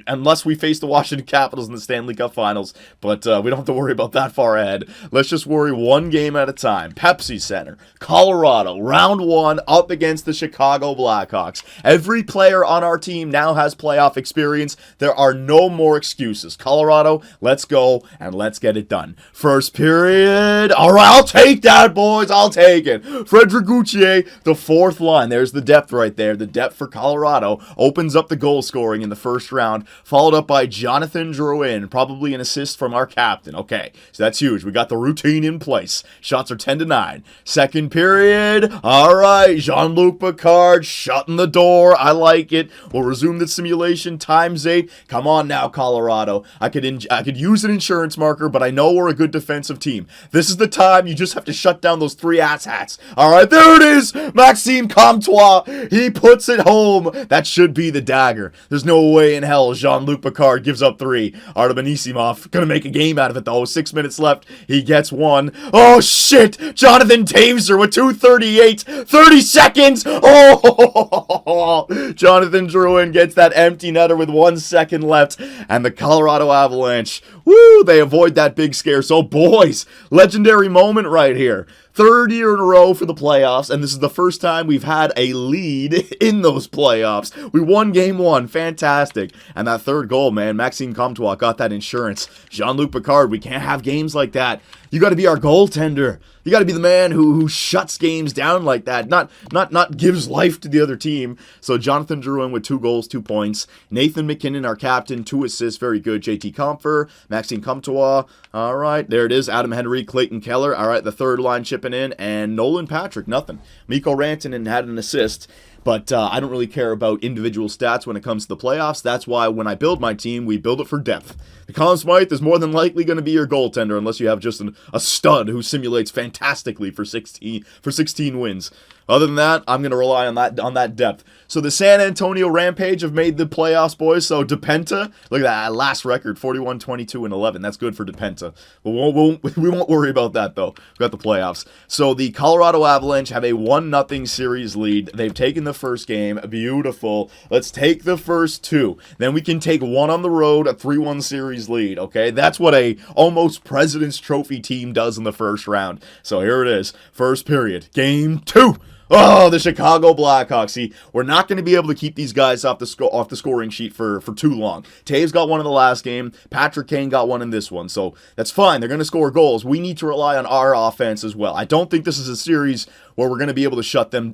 unless we face the Washington Capitals in the Stanley Cup Finals, but we don't have to worry about that far ahead. Let's just worry one game at a time. Pepsi Center, Colorado, round one, up against the Chicago Blackhawks. Every player on our team now has playoff experience. There are no more excuses. Colorado, let's go and let's get it done. First period. All right, I'll take that, boys. I'll take it. Frederic Gauthier, the fourth line. There's the depth right there. The depth for Colorado opens up the goal scoring in the first round, followed up by Jonathan Drouin, probably an assist from our captain. Okay, so that's huge. We got the routine in place. Shots are 10-9. Second period. All right, Jean-Luc Picard shutting the door. I like it. We'll resume the simulation, times 8. Come on now, Colorado. I could use an insurance marker, but I know we're a good defensive team. This is the time. You just have to shut down those 3 asshats. All right, there it is. Maxime Comtois. He puts it home. That should be the dagger. There's no way in hell Jean-Luc Picard gives up 3. Artem Anisimov gonna make a game out of it, though. 6 minutes left. He gets 1. Oh, shit. Jonathan Taveser with 2:38. 30 seconds. Oh, Jonathan Drouin gets that empty netter with 1 second left, and the Colorado Avalanche, woo, they avoid that big scare. So, boys, legendary moment right here. 3rd year in a row for the playoffs, and this is the first time we've had a lead in those playoffs. We won game 1. Fantastic. And that third goal, man, Maxime Comtois got that insurance. Jean-Luc Picard, we can't have games like that. You got to be our goaltender. You got to be the man who shuts games down like that, not gives life to the other team. So Jonathan Drouin with 2 goals, 2 points. Nathan McKinnon, our captain, 2 assists, very good. JT Compher, Maxime Comtois. All right, there it is. Adam Henrique, Clayton Keller. All right, the third line chipping in, and Nolan Patrick, nothing. Mikko Rantanen had an assist. But I don't really care about individual stats when it comes to the playoffs. That's why when I build my team, we build it for depth. Conn Smythe is more than likely going to be your goaltender unless you have just a stud who simulates fantastically for 16 wins. Other than that, I'm going to rely on that depth. So the San Antonio Rampage have made the playoffs, boys. So DePenta, look at that last record, 41, 22, and 11. That's good for DePenta. We won't worry about that, though. We've got the playoffs. So the Colorado Avalanche have a 1-0 series lead. They've taken the first game. Beautiful. Let's take the first 2. Then we can take 1 on the road, a 3-1 series lead, okay? That's what a almost President's Trophy team does in the first round. So here it is. First period. Game 2. Oh, the Chicago Blackhawks. See, we're not going to be able to keep these guys off the scoring sheet for too long. Taves got 1 in the last game. Patrick Kane got 1 in this one. So that's fine. They're going to score goals. We need to rely on our offense as well. I don't think this is a series where we're going to be able to shut them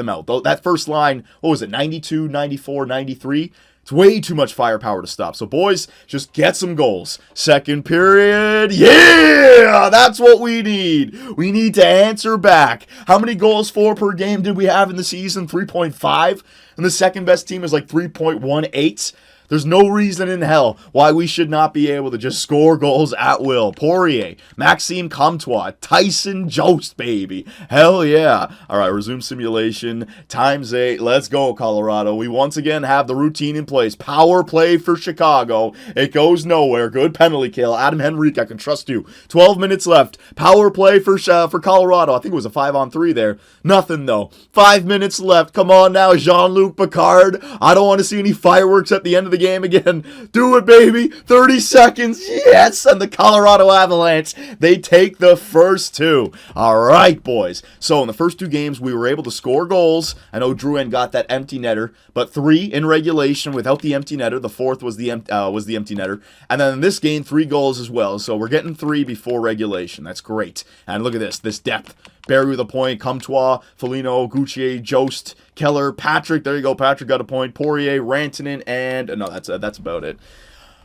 out. Though that first line, what was it, 92, 94, 93? It's way too much firepower to stop. So, boys, just get some goals. Second period. Yeah! That's what we need. We need to answer back. How many goals for per game did we have in the season? 3.5? And the second best team is like 3.18. There's no reason in hell why we should not be able to just score goals at will. Poirier, Maxime Comtois, Tyson Jost, baby. Hell yeah. All right, resume simulation. Times 8. Let's go, Colorado. We once again have the routine in place. Power play for Chicago. It goes nowhere. Good penalty kill. Adam Henrique, I can trust you. 12 minutes left. Power play for Colorado. I think it was a 5-on-3 there. Nothing, though. 5 minutes left. Come on now, Jean-Luc Picard. I don't want to see any fireworks at the end of the game again. Do it, baby. 30 seconds. Yes, and the Colorado Avalanche, they take the first 2. All right, boys. So in the first 2 games, we were able to score goals. I know Drouin got that empty netter, but 3 in regulation without the empty netter. The 4th was the empty netter. And then in this game, 3 goals as well. So we're getting 3 before regulation. That's great. And look at this depth. Barry with a point, Comtois, Foligno, Gauthier, Jost, Keller, Patrick. There you go. Patrick got a point. Poirier, Rantanen, and no, that's about it.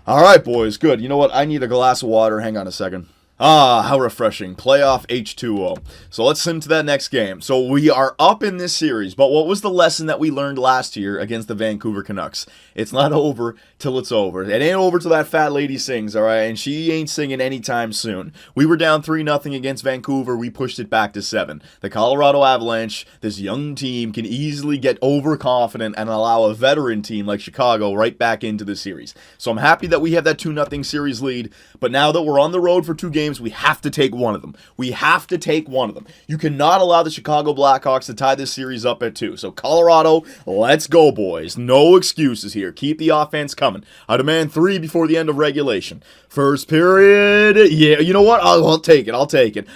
All right, boys. Good. You know what? I need a glass of water. Hang on a second. Ah, how refreshing. Playoff H2O. So let's sim to that next game. So we are up in this series, but what was the lesson that we learned last year against the Vancouver Canucks? It's not over till it's over. It ain't over till that fat lady sings, all right? And she ain't singing anytime soon. We were down 3-0 against Vancouver. We pushed it back to 7. The Colorado Avalanche, this young team, can easily get overconfident and allow a veteran team like Chicago right back into the series. So I'm happy that we have that 2-0 series lead, but now that we're on the road for 2 games, we have to take one of them. We have to take one of them. You cannot allow the Chicago Blackhawks to tie this series up at 2. So Colorado, let's go, boys. No excuses here. Keep the offense coming. I demand 3 before the end of regulation. First period. Yeah, you know what? I'll take it. I'll take it.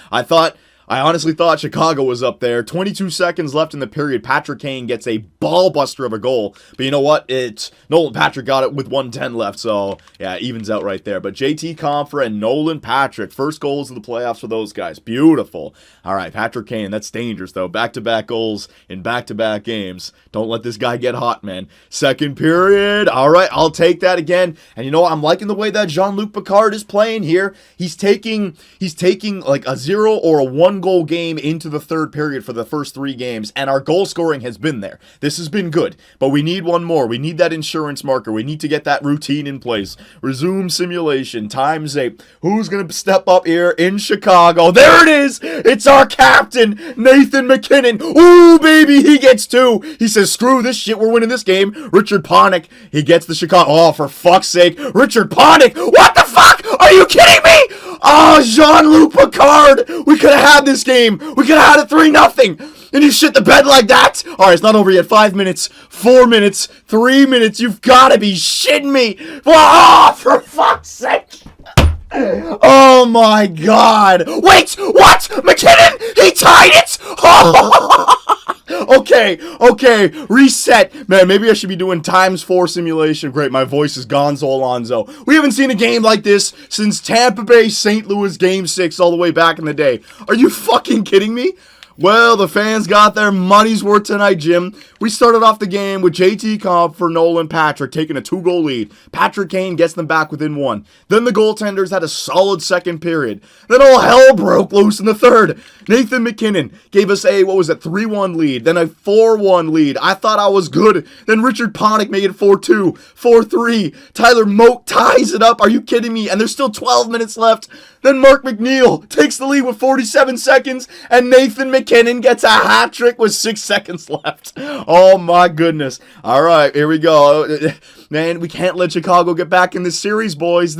I honestly thought Chicago was up there. 22 seconds left in the period. Patrick Kane gets a ball buster of a goal. But you know what? It's Nolan Patrick got it with 1:10 left. So, yeah, evens out right there. But JT Compher and Nolan Patrick, first goals of the playoffs for those guys. Beautiful. All right, Patrick Kane, that's dangerous, though. Back-to-back goals in back-to-back games. Don't let this guy get hot, man. Second period. All right, I'll take that again. And you know what? I'm liking the way that Jean-Luc Picard is playing here. He's taking like a 0 or a 1-goal game into the third period for the first 3 games, and our goal scoring has been there. This has been good, but we need one more. We need that insurance marker. We need to get that routine in place. Resume simulation. Times 8. Who's going to step up here in Chicago? There it is! It's our captain, Nathan MacKinnon. Ooh, baby, he gets 2. He says, screw this shit, we're winning this game. Richard Panik, he gets the Chicago. Oh, for fuck's sake. Richard Panik! What the fuck? Are you kidding me? Oh, Jean-Luc Picard! We could have had this game. We could have had it 3-0. And you shit the bed like that? Alright, it's not over yet. 5 minutes, 4 minutes, 3 minutes. You've got to be shitting me. Oh, for fuck's sake. Oh my god. Wait, what? MacKinnon? He tied it? Okay, reset. Man, maybe I should be doing ×4 simulation. Great, my voice is Gonzo Alonzo. We haven't seen a game like this since Tampa Bay St. Louis Game 6 all the way back in the day. Are you fucking kidding me? Well, the fans got their money's worth tonight, Jim. We started off the game with JT Comp for Nolan Patrick taking a 2-goal lead. Patrick Kane gets them back within 1. Then the goaltenders had a solid second period. Then all hell broke loose in the third. Nathan MacKinnon gave us a, 3-1 lead. Then a 4-1 lead. I thought I was good. Then Richard Panik made it 4-2, 4-3. Tyler Moak ties it up. Are you kidding me? And there's still 12 minutes left. Then Mark McNeil takes the lead with 47 seconds. And Nathan MacKinnon gets a hat trick with 6 seconds left. Oh my goodness. All right, here we go. Man, we can't let Chicago get back in this series, boys.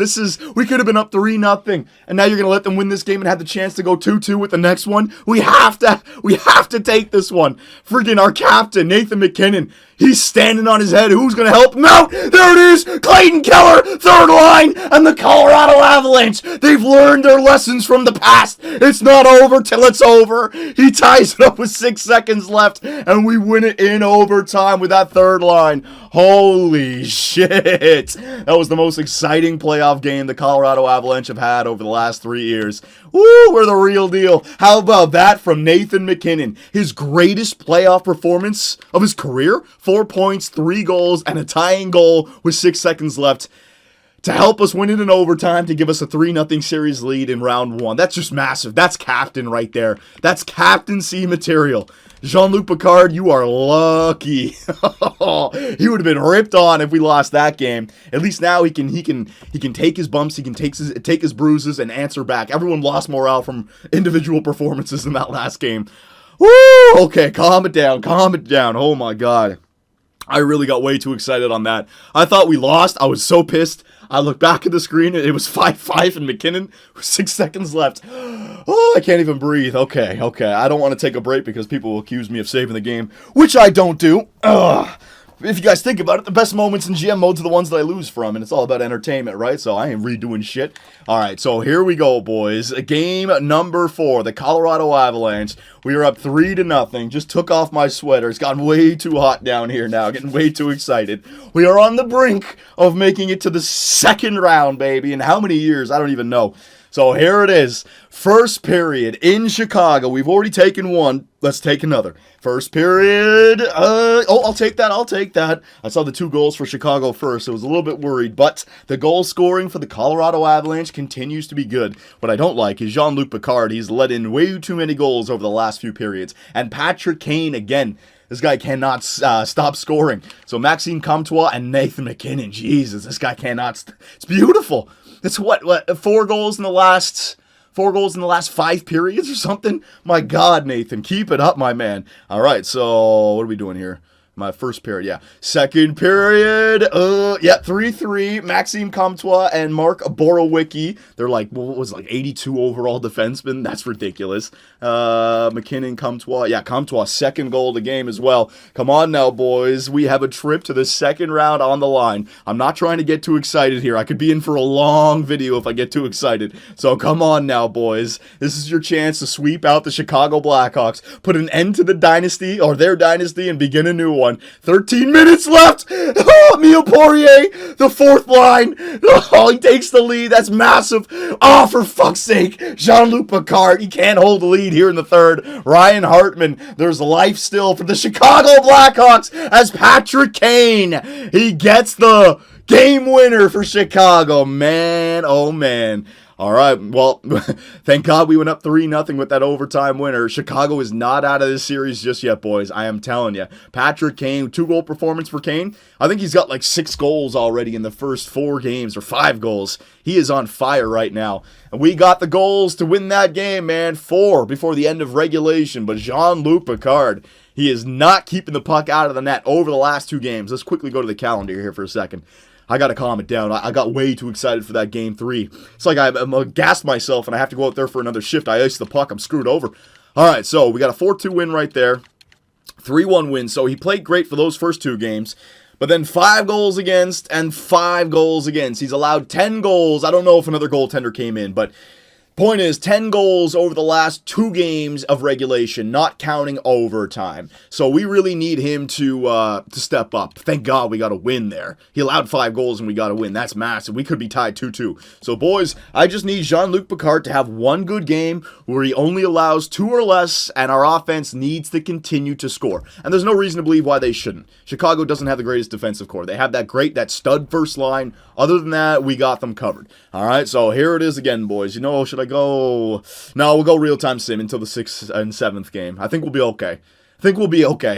We could have been up 3-0, and now you're going to let them win this game and have the chance to go 2-2 with the next one? We have to take this one. Freaking our captain, Nathan MacKinnon. He's standing on his head. Who's going to help him out? There it is. Clayton Keller, third line, and the Colorado Avalanche. They've learned their lessons from the past. It's not over till it's over. He ties it up with 6 seconds left, and we win it in overtime with that third line. Holy shit. That was the most exciting playoff game the Colorado Avalanche have had over the last 3 years. Woo, we're the real deal. How about that from Nathan MacKinnon? His greatest playoff performance of his career? 4 points, 3 goals, and a tying goal with 6 seconds left. to help us win it in overtime to give us a 3-0 series lead in round 1. That's just massive. That's captain right there. That's captaincy material. Jean-Luc Picard, you are lucky. He would have been ripped on if we lost that game. At least now he can take his bumps, he can take his bruises and answer back. Everyone lost morale from individual performances in that last game. Woo! Okay, calm it down. Oh my god. I really got way too excited on that. I thought we lost. I was so pissed. I looked back at the screen and it was 5-5 and McKinnon with 6 seconds left. Oh, I can't even breathe. Okay. I don't want to take a break because people will accuse me of saving the game, which I don't do. Ugh. If you guys think about it, the best moments in GM modes are the ones that I lose from, and it's all about entertainment, right? So I ain't redoing shit. All right, so here we go, boys. Game number 4, the Colorado Avalanche. We are up 3-0. Just took off my sweater. It's gotten way too hot down here now. Getting way too excited. We are on the brink of making it to the second round, baby. In how many years? I don't even know. So here it is. First period in Chicago. We've already taken one. Let's take another. First period. I'll take that. I saw the 2 goals for Chicago first. So I was a little bit worried. But the goal scoring for the Colorado Avalanche continues to be good. What I don't like is Jean-Luc Picard. He's let in way too many goals over the last few periods. And Patrick Kane, again. This guy cannot stop scoring. So Maxime Comtois and Nathan McKinnon. Jesus, this guy cannot. It's beautiful. It's what 4 goals in the last 5 periods or something? My God, Nathan, keep it up, my man. All right, so what are we doing here? My first period, yeah. Second period, 3-3. Maxime Comtois and Mark Borowicki. They're like, 82 overall defensemen. That's ridiculous. McKinnon, Comtois. Yeah, Comtois, second goal of the game as well. Come on now, boys. We have a trip to the second round on the line. I'm not trying to get too excited here. I could be in for a long video if I get too excited. So come on now, boys. This is your chance to sweep out the Chicago Blackhawks, put an end to the dynasty, or their dynasty, and begin a new one. 13 minutes left. Oh, Emile Poirier, the 4th line. Oh, he takes the lead. That's massive. Oh, for fuck's sake. Jean-Luc Picard, he can't hold the lead here in the 3rd. Ryan Hartman, there's life still for the Chicago Blackhawks as Patrick Kane. He gets the game winner for Chicago. Man, oh man. All right, well, thank God we went up 3-0 with that overtime winner. Chicago is not out of this series just yet, boys. I am telling you. Patrick Kane, 2-goal performance for Kane. I think he's got like 6 goals already in the first 4 games, or 5 goals. He is on fire right now. And we got the goals to win that game, man. 4 before the end of regulation. But Jean-Luc Picard, he is not keeping the puck out of the net over the last 2 games. Let's quickly go to the calendar here for a second. I got to calm it down. I got way too excited for that game 3. It's like I'm gassed myself and I have to go out there for another shift. I ice the puck. I'm screwed over. All right, so we got a 4-2 win right there. 3-1 win. So he played great for those first 2 games. But then 5 goals against and 5 goals against. He's allowed 10 goals. I don't know if another goaltender came in, but point is, 10 goals over the last 2 games of regulation, not counting overtime. So we really need him to step up. Thank God we got a win there. He allowed 5 goals and we got a win. That's massive. We could be tied 2-2. So boys, I just need Jean-Luc Picard to have 1 good game where he only allows 2 or less, and our offense needs to continue to score. And there's no reason to believe why they shouldn't. Chicago doesn't have the greatest defensive core. They have that stud first line. Other than that, we got them covered. All right, so here it is again, boys. You know, should I go? No, we'll go real-time sim until the 6th and 7th game. I think we'll be okay.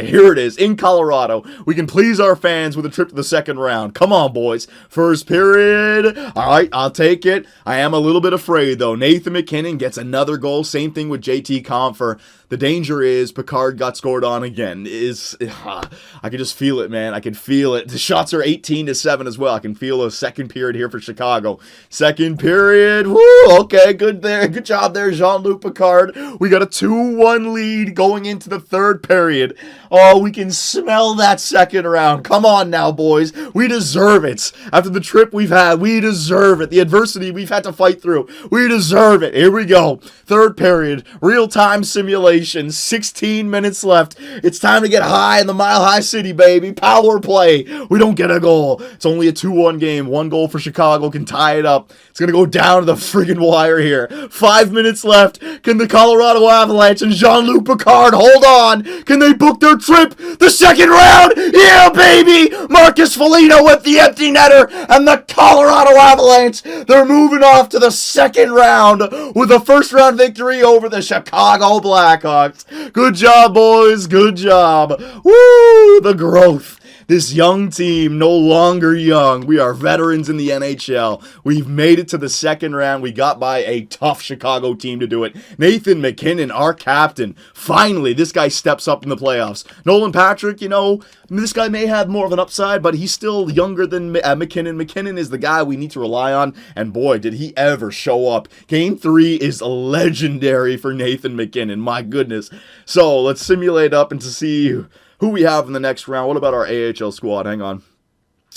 Here it is, in Colorado. We can please our fans with a trip to the second round. Come on, boys. First period. All right, I'll take it. I am a little bit afraid, though. Nathan McKinnon gets another goal. Same thing with JT Compher. The danger is Picard got scored on again. I can just feel it, man. I can feel it. The shots are 18-7 as well. I can feel a second period here for Chicago. Second period. Woo, okay, good there. Good job there, Jean-Luc Picard. We got a 2-1 lead going into the 3rd period. Oh, we can smell that second round. Come on now, boys. We deserve it. After the trip we've had, we deserve it. The adversity we've had to fight through, we deserve it. Here we go. 3rd period. Real-time simulation. 16 minutes left. It's time to get high in the Mile High City, baby. Power play. We don't get a goal. It's only a 2-1 game. 1 goal for Chicago can tie it up. It's going to go down to the friggin' wire here. 5 minutes left. Can the Colorado Avalanche and Jean-Luc Picard hold on Can they book their trip? The second round? Yeah, baby! Marcus Foligno with the empty netter, and the Colorado Avalanche, they're moving off to the second round with a first-round victory over the Chicago Blackhawks. Good job, boys. Good job. Woo! The growth. This young team, no longer young. We are veterans in the NHL. We've made it to the second round. We got by a tough Chicago team to do it. Nathan MacKinnon, our captain. Finally, this guy steps up in the playoffs. Nolan Patrick, you know, this guy may have more of an upside, but he's still younger than MacKinnon. MacKinnon is the guy we need to rely on, and boy, did he ever show up. Game 3 is legendary for Nathan MacKinnon. My goodness. So, let's simulate up and to see who we have in the next round. What about our AHL squad? Hang on.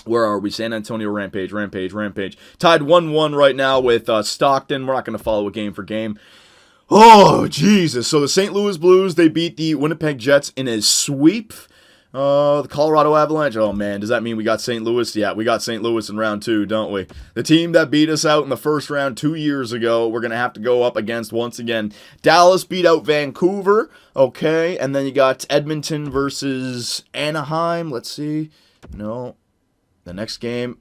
Where are we? San Antonio Rampage. Tied 1-1 right now with Stockton. We're not going to follow it game for game. Oh, Jesus. So the St. Louis Blues, they beat the Winnipeg Jets in a sweep. The Colorado Avalanche. Oh, man. Does that mean we got St. Louis? Yeah, we got St. Louis in round 2, don't we? The team that beat us out in the first round 2 years ago, we're going to have to go up against once again. Dallas beat out Vancouver. Okay, and then you got Edmonton versus Anaheim. Let's see. No. The next game.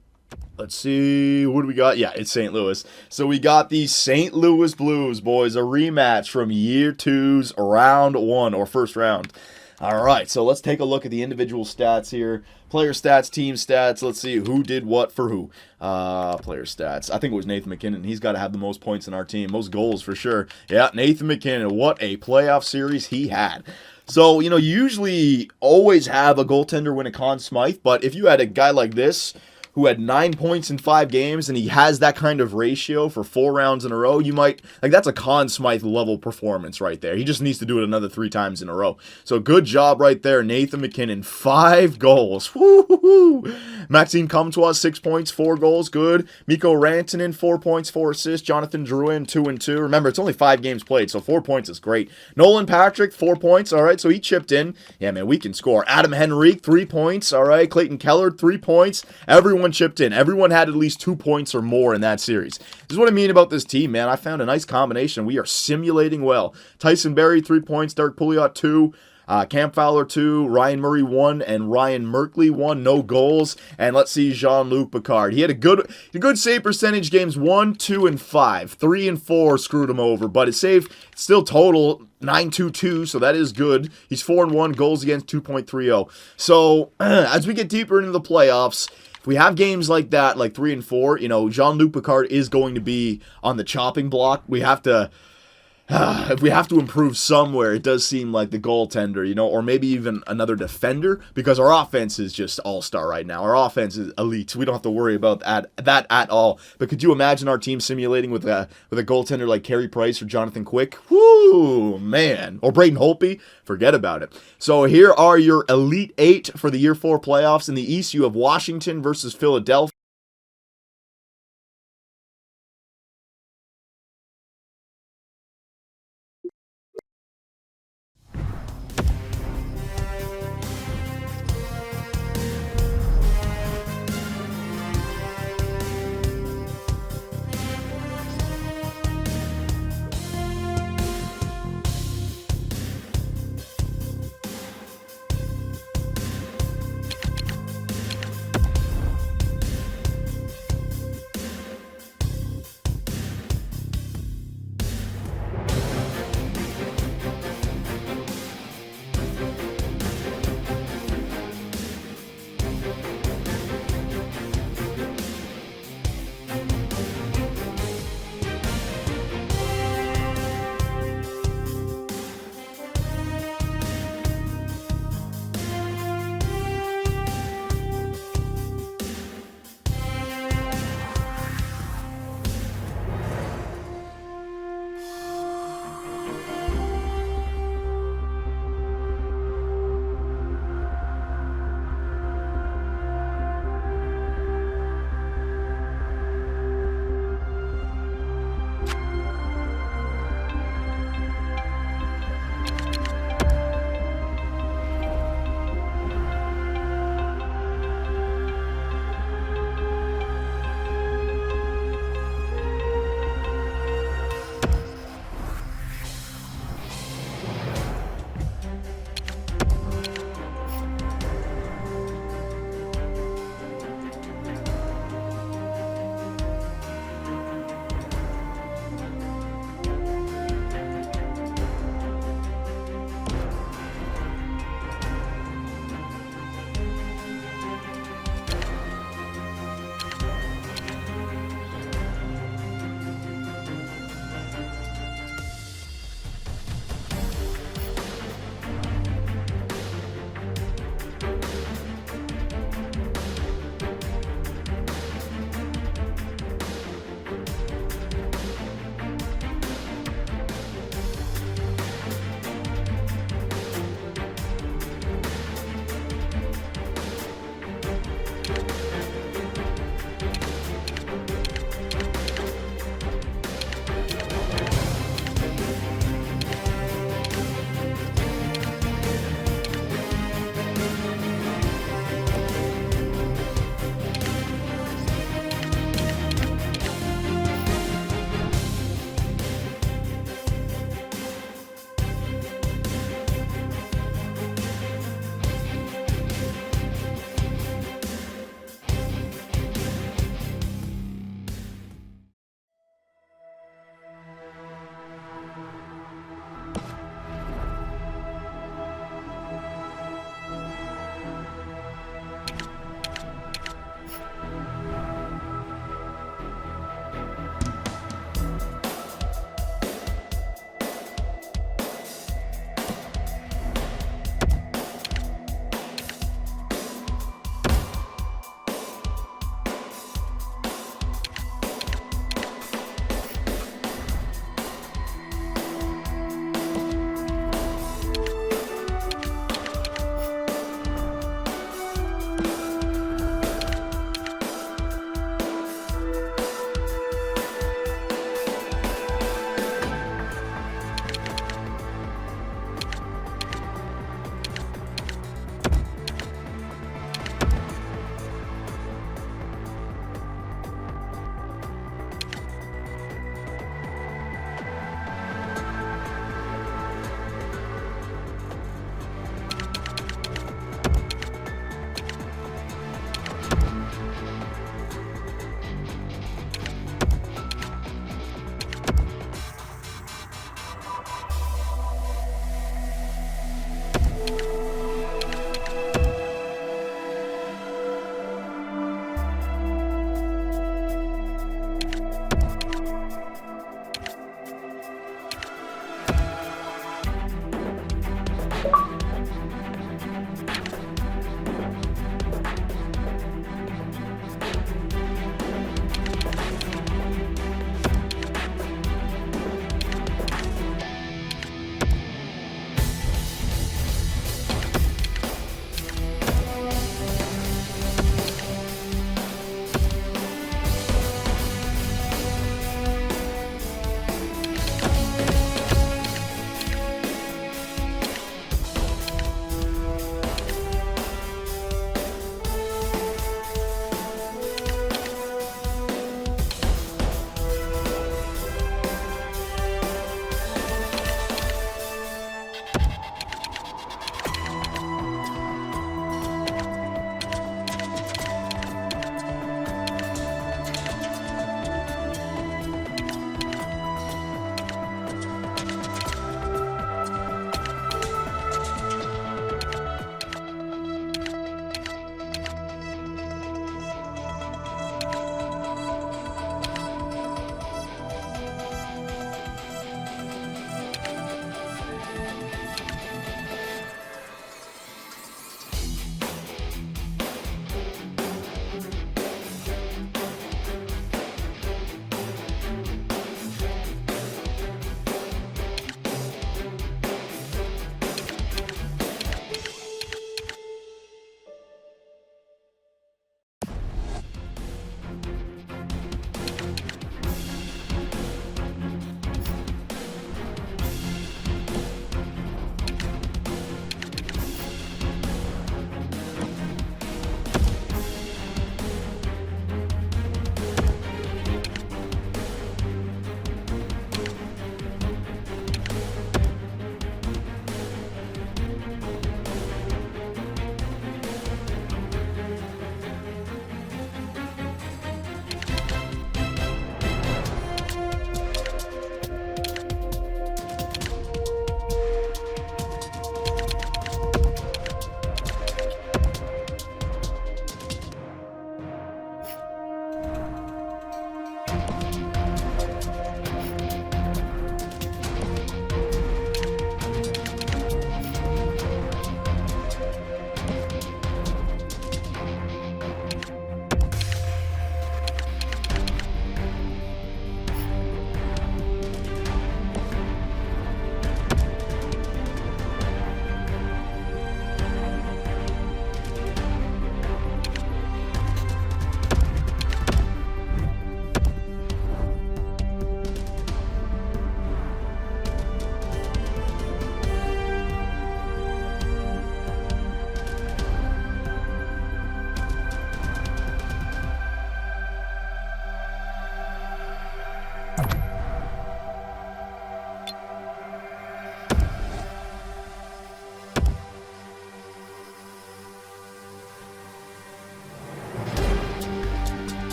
Let's see. What do we got? Yeah, it's St. Louis. So we got the St. Louis Blues, boys. A rematch from year 2's round 1, or first round. All right, so let's take a look at the individual stats here. Player stats, team stats. Let's see who did what for who. Player stats. I think it was Nathan MacKinnon. He's got to have the most points in our team. Most goals for sure. Yeah, Nathan MacKinnon. What a playoff series he had. So, you know, you usually always have a goaltender win a Conn Smythe, but if you had a guy like this who had 9 points in 5 games, and he has that kind of ratio for 4 rounds in a row, you might, like, that's a Conn Smythe level performance right there. He just needs to do it another 3 times in a row. So good job right there, Nathan MacKinnon. 5 goals. Woo-hoo-hoo. Maxime Comtois, 6 points, 4 goals. Good. Mikko Rantanen, 4 points, 4 assists. Jonathan Drouin, 2 and 2. Remember, it's only 5 games played, so 4 points is great. Nolan Patrick, 4 points. All right, so he chipped in. Yeah, man, we can score. Adam Henrique, 3 points. All right, Clayton Keller, 3 points. Everyone chipped in. Everyone had at least 2 points or more in that series. This is what I mean about this team, man. I found a nice combination. We are simulating well. Tyson Barrie, 3 points. Derek Pouliot, 2. Cam Fowler, 2. Ryan Murray, 1. And Ryan Merkley, 1. No goals. And let's see Jean-Luc Picard. He had a good save percentage games 1, 2, and 5. 3 and 4 screwed him over. But his save still total 9.22, so that is good. He's 4 and 1. Goals against 2.30. So as we get deeper into the playoffs, if we have games like that, like 3 and 4, you know, Jean-Luc Picard is going to be on the chopping block. We have to, if we have to improve somewhere, it does seem like the goaltender, you know, or maybe even another defender, because our offense is just all-star right now. Our offense is elite. We don't have to worry about that at all. But could you imagine our team simulating with a goaltender like Carey Price or Jonathan Quick? Whoo, man. Or Braden Holtby? Forget about it. So here are your Elite 8 for the Year 4 playoffs. In the East, you have Washington versus Philadelphia.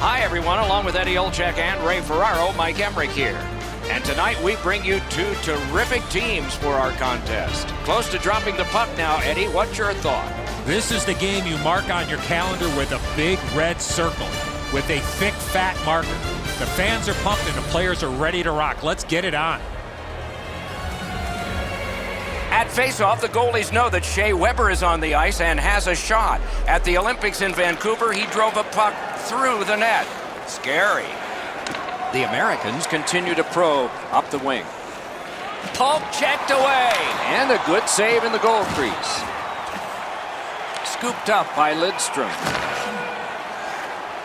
Hi, everyone. Along with Eddie Olczyk and Ray Ferraro, Mike Emmerich here. And tonight we bring you two terrific teams for our contest. Close to dropping the puck now, Eddie. What's your thought? This is the game you mark on your calendar with a big red circle with a thick, fat marker. The fans are pumped and the players are ready to rock. Let's get it on. At faceoff, the goalies know that Shea Weber is on the ice and has a shot. At the Olympics in Vancouver, he drove a puck through the net. Scary. The Americans continue to probe up the wing. Poke checked away. And a good save in the goal crease. Scooped up by Lidstrom.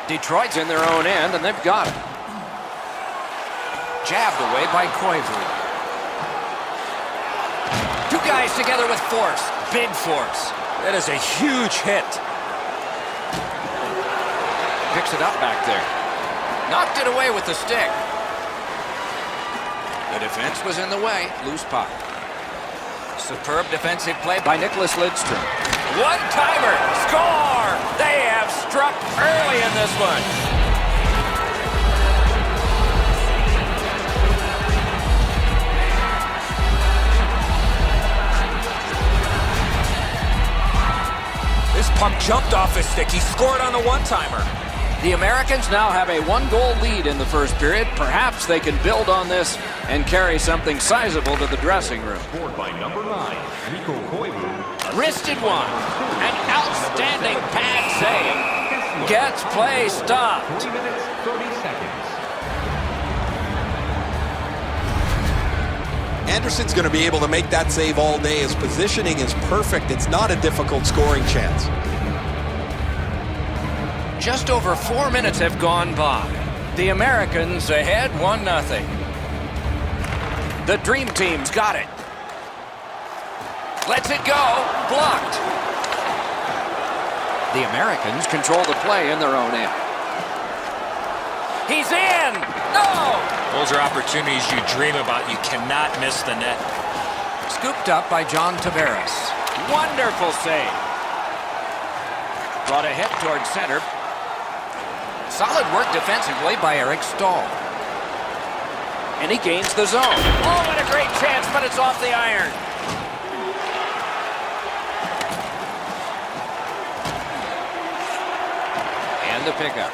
Detroit's in their own end, and they've got it. Jabbed away by Koivu. Two guys together with force. Big force. That is a huge hit. Picks it up back there. Knocked it away with the stick. The defense was in the way. Loose puck. Superb defensive play by Nicholas Lidstrom. One-timer. Score! They have struck early in this one. This puck jumped off his stick. He scored on the one-timer. The Americans now have a one-goal lead in the first period. Perhaps they can build on this and carry something sizable to the dressing room. Scored by number 9, Mikko Koivu. Wristed one. An outstanding pad save. Gets play stopped. 3 minutes, 30 seconds. Anderson's going to be able to make that save all day. His positioning is perfect. It's not a difficult scoring chance. Just over 4 minutes have gone by. The Americans ahead 1-0. The Dream Team's got it. Lets it go. Blocked. The Americans control the play in their own end. He's in! No! Those are opportunities you dream about. You cannot miss the net. Scooped up by John Tavares. Wonderful save. Brought a hit towards center. Solid work defensively by Eric Stahl. And he gains the zone. Oh, what a great chance, but it's off the iron. And the pickup.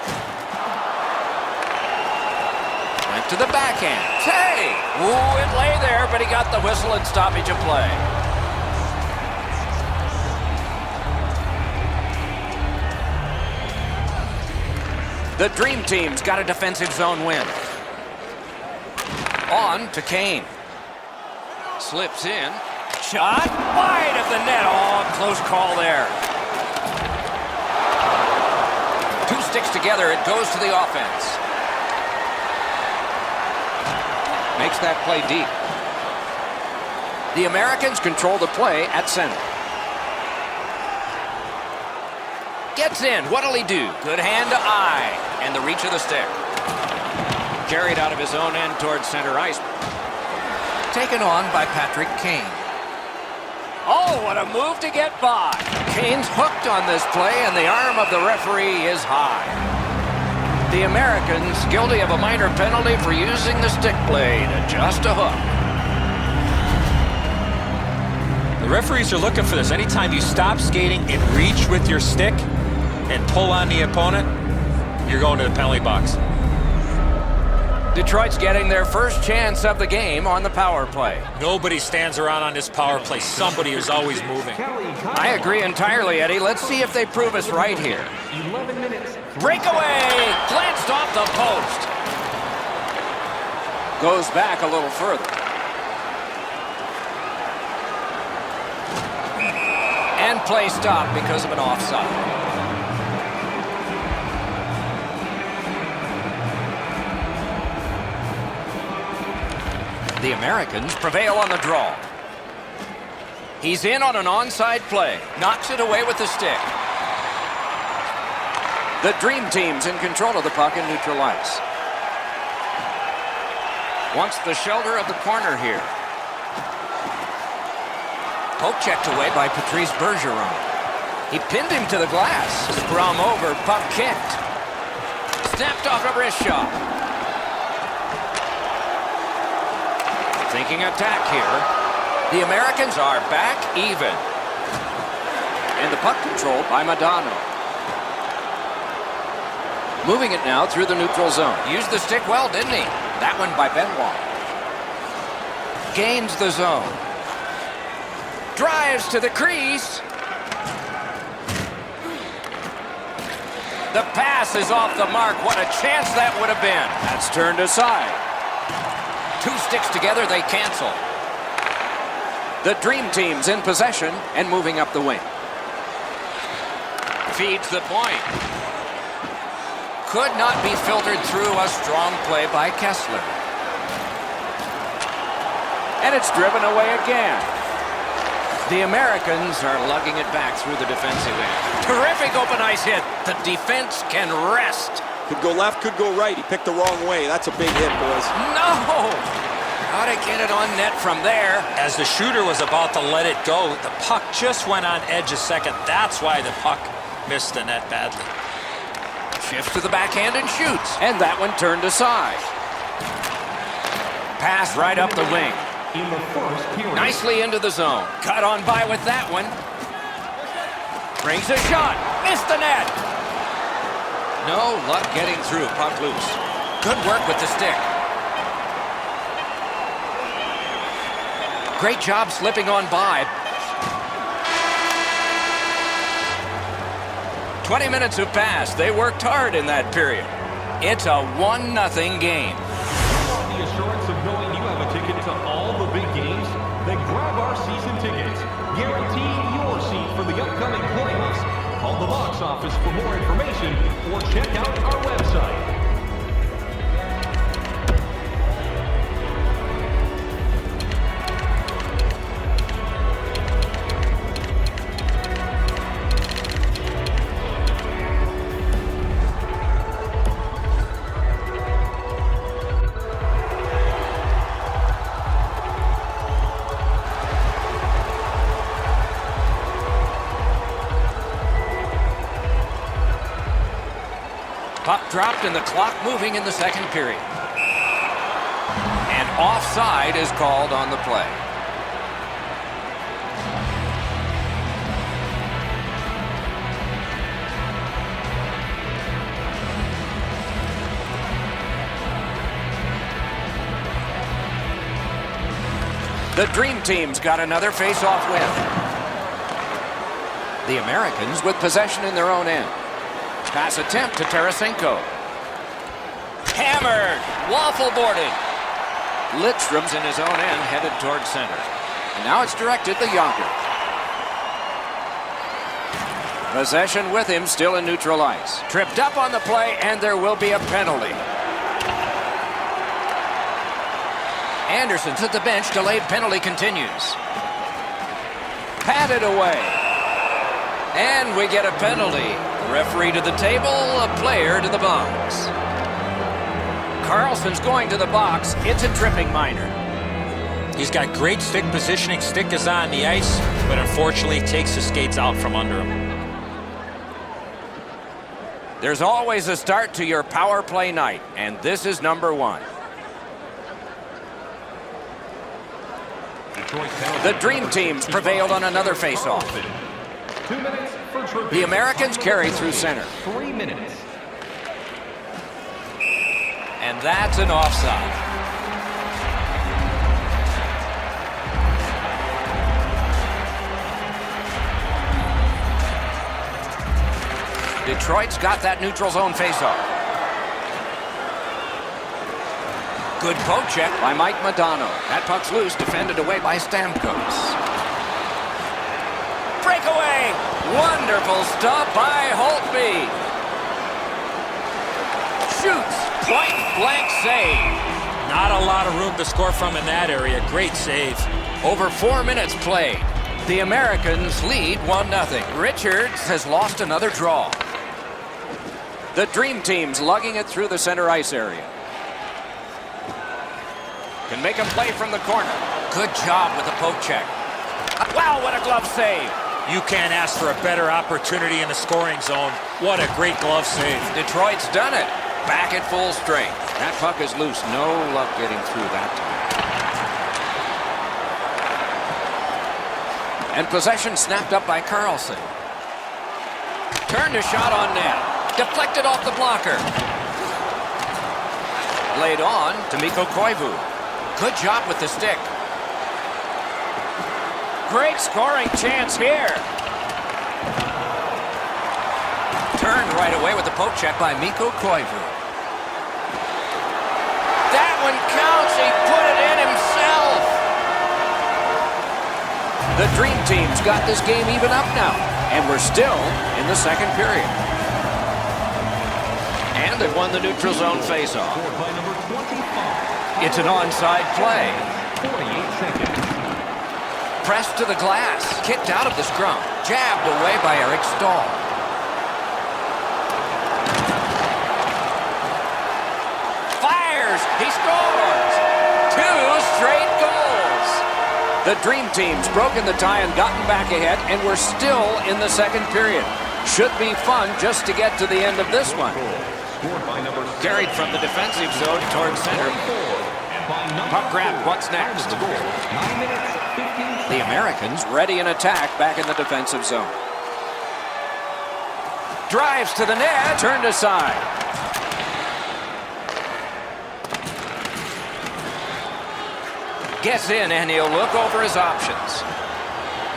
Went to the backhand. Hey! Ooh, it lay there, but he got the whistle and stoppage of play. The Dream Team's got a defensive zone win. On to Kane. Slips in. Shot wide of the net. Oh, close call there. Two sticks together. It goes to the offense. Makes that play deep. The Americans control the play at center. Gets in. What'll he do? Good hand to eye. And the reach of the stick. Carried out of his own end towards center ice. Taken on by Patrick Kane. Oh, what a move to get by. Kane's hooked on this play, and the arm of the referee is high. The Americans guilty of a minor penalty for using the stick blade. Just a hook. The referees are looking for this. Anytime you stop skating and reach with your stick and pull on the opponent, you're going to the penalty box. Detroit's getting their first chance of the game on the power play. Nobody stands around on this power play. Somebody is always moving. I agree entirely, Eddie. Let's see if they prove us right here. 11 minutes. Breakaway! Glanced off the post. Goes back a little further. And play stopped because of an offside. The Americans prevail on the draw. He's in on an onside play. Knocks it away with the stick. The Dream Team's in control of the puck in neutral ice. Wants the shelter of the corner here. Poke checked away by Patrice Bergeron. He pinned him to the glass. Scrum over, puck kicked. Snapped off a wrist shot. Thinking attack here. The Americans are back even. And the puck controlled by Modano. Moving it now through the neutral zone. Used the stick well, didn't he? That one by Benoit. Gains the zone. Drives to the crease. The pass is off the mark. What a chance that would have been. That's turned aside. Two sticks together, they cancel. The Dream Team's in possession and moving up the wing. Feeds the point. Could not be filtered through. A strong play by Kessler. And it's driven away again. The Americans are lugging it back through the defensive end. Terrific open ice hit. The defense can rest. Could go left, could go right. He picked the wrong way. That's a big hit, boys. No! How to get it on net from there. As the shooter was about to let it go, the puck just went on edge a second. That's why the puck missed the net badly. Shifts to the backhand and shoots. And that one turned aside. Pass right up the wing. In the first period. Nicely into the zone. Cut on by with that one. Brings a shot. Missed the net. No luck getting through. Puck loose. Good work with the stick. Great job slipping on by. 20 minutes have passed. They worked hard in that period. It's a 1-0 game. The assurance of knowing you have a ticket to all the big games? Then grab our season tickets. Guarantee your seat for the upcoming playoffs. Call the box office for more information or check out our website. Puck dropped and the clock moving in the second period. And offside is called on the play. The Dream Team's got another face-off win. The Americans with possession in their own end. Pass attempt to Tarasenko. Hammered. Waffle boarding. Lidstrom's in his own end, headed toward center. And now it's directed to Jonker. Possession with him, still in neutral ice. Tripped up on the play, and there will be a penalty. Anderson's at the bench. Delayed penalty continues. Patted away. And we get a penalty. Referee to the table, a player to the box. Carlson's going to the box. It's a tripping minor. He's got great stick positioning. Stick is on the ice, but unfortunately takes the skates out from under him. There's always a start to your power play night, and this is number one. The Dream Teams prevailed on another faceoff. 2 minutes for trivia. The Americans carry through center. 3 minutes. And that's an offside. Detroit's got that neutral zone faceoff. Good poke check by Mike Modano. That puck's loose, defended away by Stamkos. Breakaway! Wonderful stop by Holtby. Shoots. Point blank save. Not a lot of room to score from in that area. Great save. Over 4 minutes played. The Americans lead 1-0. Richards has lost another draw. The Dream Team's lugging it through the center ice area. Can make a play from the corner. Good job with the poke check. Wow, what a glove save. You can't ask for a better opportunity in the scoring zone. What a great glove save. Detroit's done it. Back at full strength. That puck is loose. No luck getting through that time. And possession snapped up by Carlson. Turned a shot on net. Deflected off the blocker. Laid on to Mikko Koivu. Good job with the stick. Great scoring chance here. Turned right away with the poke check by Mikko Koivu. That one counts. He put it in himself. The Dream Team's got this game even up now. And we're still in the second period. And they've won the neutral zone faceoff. Scored by number 25. It's an onside play. 48 seconds. Pressed to the glass. Kicked out of the scrum. Jabbed away by Eric Stahl. Fires. He scores. 2 straight goals. The Dream Team's broken the tie and gotten back ahead, and we're still in the second period. Should be fun just to get to the end of this one. Scored by number Carried from the defensive zone towards center. Puck grab. What's next? 9 minutes, 15 seconds. The Americans ready an attack back in the defensive zone. Drives to the net. Turned aside. Gets in, and he'll look over his options.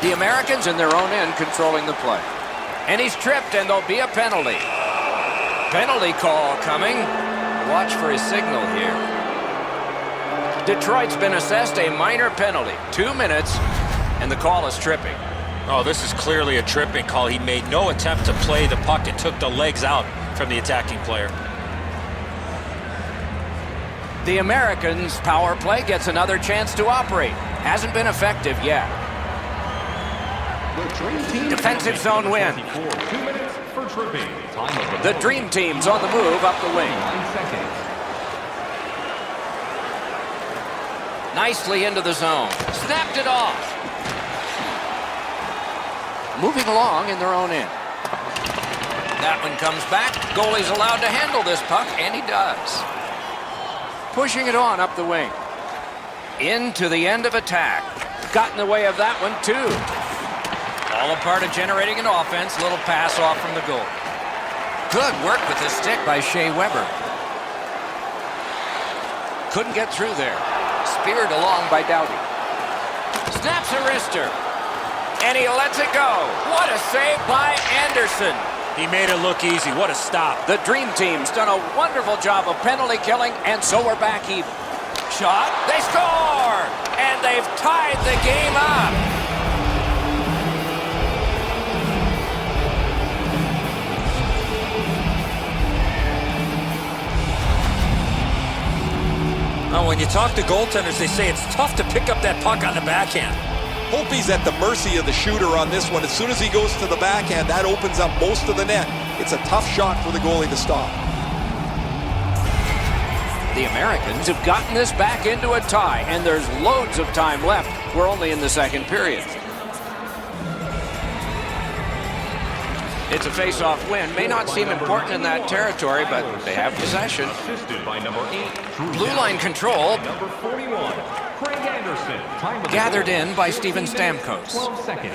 The Americans in their own end controlling the play. And he's tripped, and there'll be a penalty. Penalty call coming. Watch for his signal here. Detroit's been assessed a minor penalty. 2 minutes, and the call is tripping. Oh, this is clearly a tripping call. He made no attempt to play the puck and took the legs out from the attacking player. The Americans' power play gets another chance to operate. Hasn't been effective yet. The Dream Team Defensive zone win. 2 minutes for tripping. Time of The Dream Team's on the move up the wing. 9 seconds. Nicely into the zone. Snapped it off. Moving along in their own end. That one comes back. Goalie's allowed to handle this puck, and he does. Pushing it on up the wing. Into the end of attack. Got in the way of that one, too. All a part of generating an offense. Little pass off from the goal. Good work with the stick by Shea Weber. Couldn't get through there. Speared along by Doughty. Snaps a wrister. And he lets it go. What a save by Anderson. He made it look easy. What a stop. The Dream Team's done a wonderful job of penalty killing, and so we're back even. Shot. They score! And they've tied the game up. Now, when you talk to goaltenders, they say it's tough to pick up that puck on the backhand. Hope he's at the mercy of the shooter on this one. As soon as he goes to the backhand, that opens up most of the net. It's a tough shot for the goalie to stop. The Americans have gotten this back into a tie, and there's loads of time left. We're only in the second period. It's a face-off win. May not seem important in that territory, but they have possession. Assisted by number 8, Drew Blue line control. Number 41, Craig Anderson. Time of the Gathered goal, in by Steven 15 minutes, Stamkos. 12 seconds.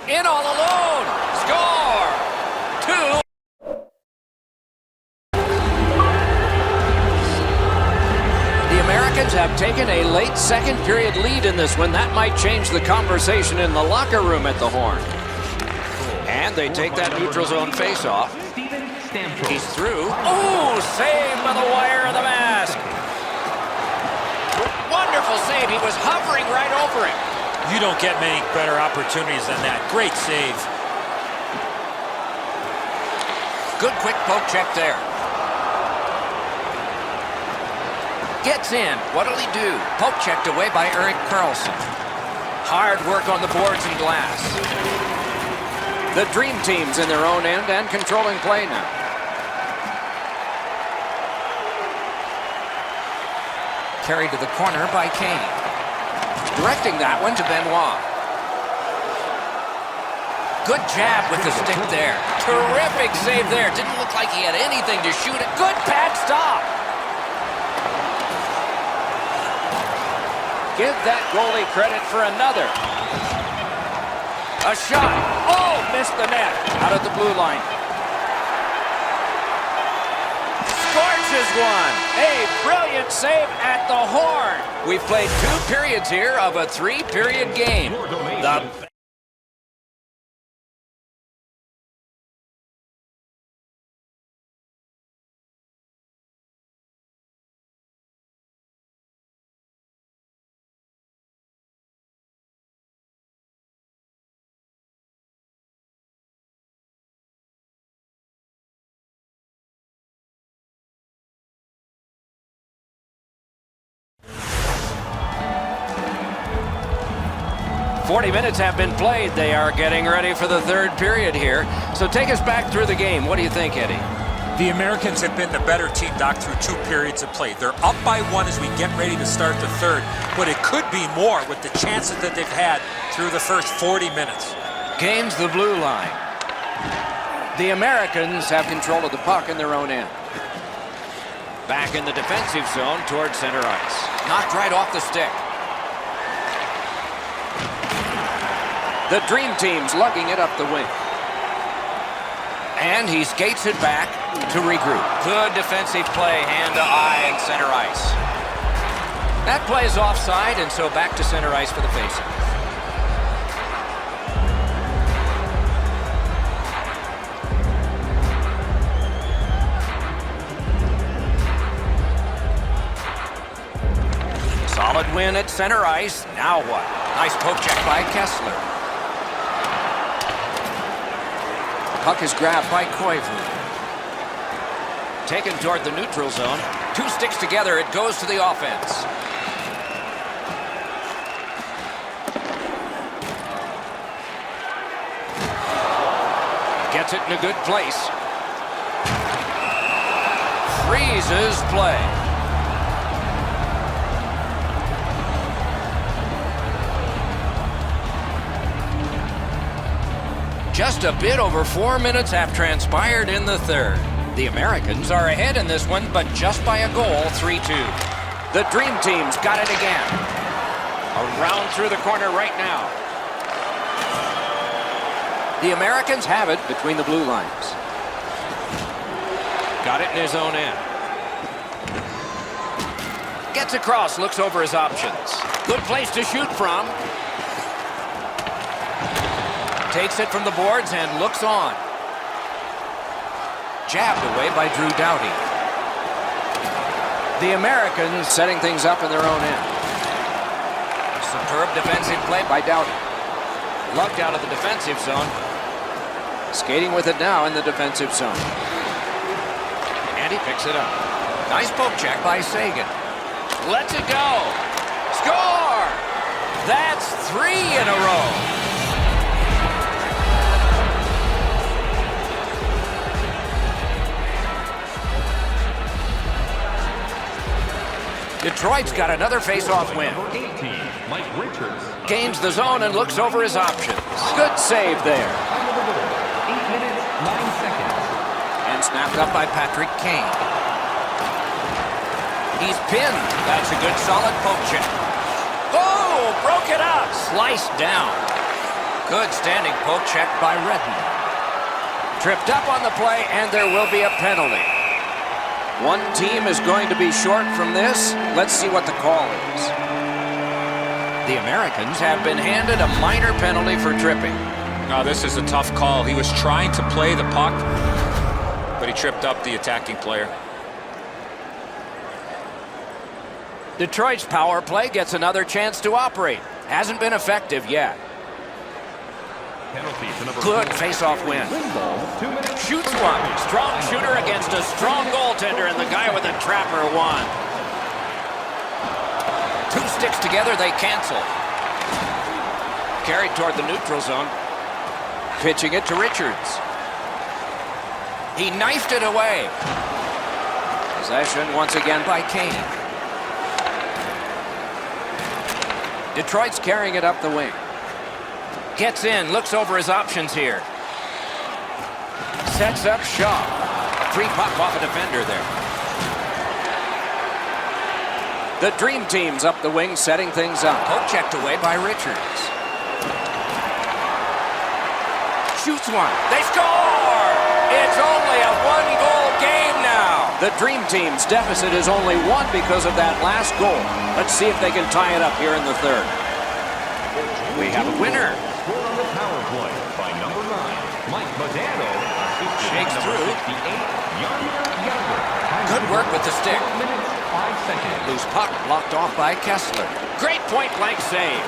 In all alone. Score. 2. The Americans have taken a late second period lead in this one. That might change the conversation in the locker room at the Horn. And they take that neutral zone face-off. Steven Stamkos. He's through. Oh, saved by the wire of the mask. Wonderful save. He was hovering right over him. You don't get many better opportunities than that. Great save. Good quick poke check there. Gets in. What'll he do? Poke checked away by Erik Karlsson. Hard work on the boards and glass. The Dream Team's in their own end and controlling play now. Carried to the corner by Kane. Directing that one to Benoit. Good jab with the stick there. Terrific save there. Didn't look like he had anything to shoot at. Good pad stop. Give that goalie credit for another. A shot. Oh, missed the net. Out of the blue line. Scorches one. A brilliant save at the horn. We've played 2 periods here of a 3-period game. The .40 minutes have been played. They are getting ready for the 3rd period here. So take us back through the game. What do you think, Eddie? The Americans have been the better team, Doc, through 2 periods of play. They're up by 1 as we get ready to start the 3rd, but it could be more with the chances that they've had through the first 40 minutes. Gains the blue line. The Americans have control of the puck in their own end. Back in the defensive zone towards center ice. Knocked right off the stick. The Dream Team's lugging it up the wing. And he skates it back to regroup. Good defensive play, hand to eye in center ice. That play is offside, and so back to center ice for the faceoff. Solid win at center ice. Now what? Nice poke check by Kessler. Puck is grabbed by Koivu. Taken toward the neutral zone. 2 sticks together. It goes to the offense. Gets it in a good place. Freezes play. Just a bit over 4 minutes have transpired in the 3rd. The Americans are ahead in this one, but just by a goal, 3-2. The Dream Team's got it again. Around through the corner right now. The Americans have it between the blue lines. Got it in his own end. Gets across, looks over his options. Good place to shoot from. Takes it from the boards and looks on. Jabbed away by Drew Doughty. The Americans setting things up in their own end. Superb defensive play by Doughty. Lugged out of the defensive zone. Skating with it now in the defensive zone. And he picks it up. Nice poke check by Sagan. Lets it go. Score! That's 3 in a row. Detroit's got another face-off win. Gains the zone and looks over his options. Good save there. 8 minutes, 9 seconds. And snapped up by Patrick Kane. He's pinned. That's a good solid poke check. Oh, broke it up. Sliced down. Good standing poke check by Redden. Tripped up on the play, and there will be a penalty. One team is going to be short from this. Let's see what the call is. The Americans have been handed a minor penalty for tripping. Now, this is a tough call. He was trying to play the puck, but he tripped up the attacking player. Detroit's power play gets another chance to operate. Hasn't been effective yet. Good face-off win. Shoots one. Strong shooter against a strong goaltender, and the guy with a trapper won. 2 sticks together, they cancel. Carried toward the neutral zone. Pitching it to Richards. He knifed it away. Possession once again by Kane. Detroit's carrying it up the wing. Gets in, looks over his options here. Sets up Shaw. Free puck off a defender there. The Dream Team's up the wing, setting things up. Poke checked away by Richards. Shoots one. They score! It's only a one-goal game now. The Dream Team's deficit is only one because of that last goal. Let's see if they can tie it up here in the third. We have a winner. Scored on the power play by number 9, Mike Modano. Shakes through. Younger. Good work with the stick. 4 minutes, 5 seconds. Loose puck blocked off by Kessler. Great point-blank save.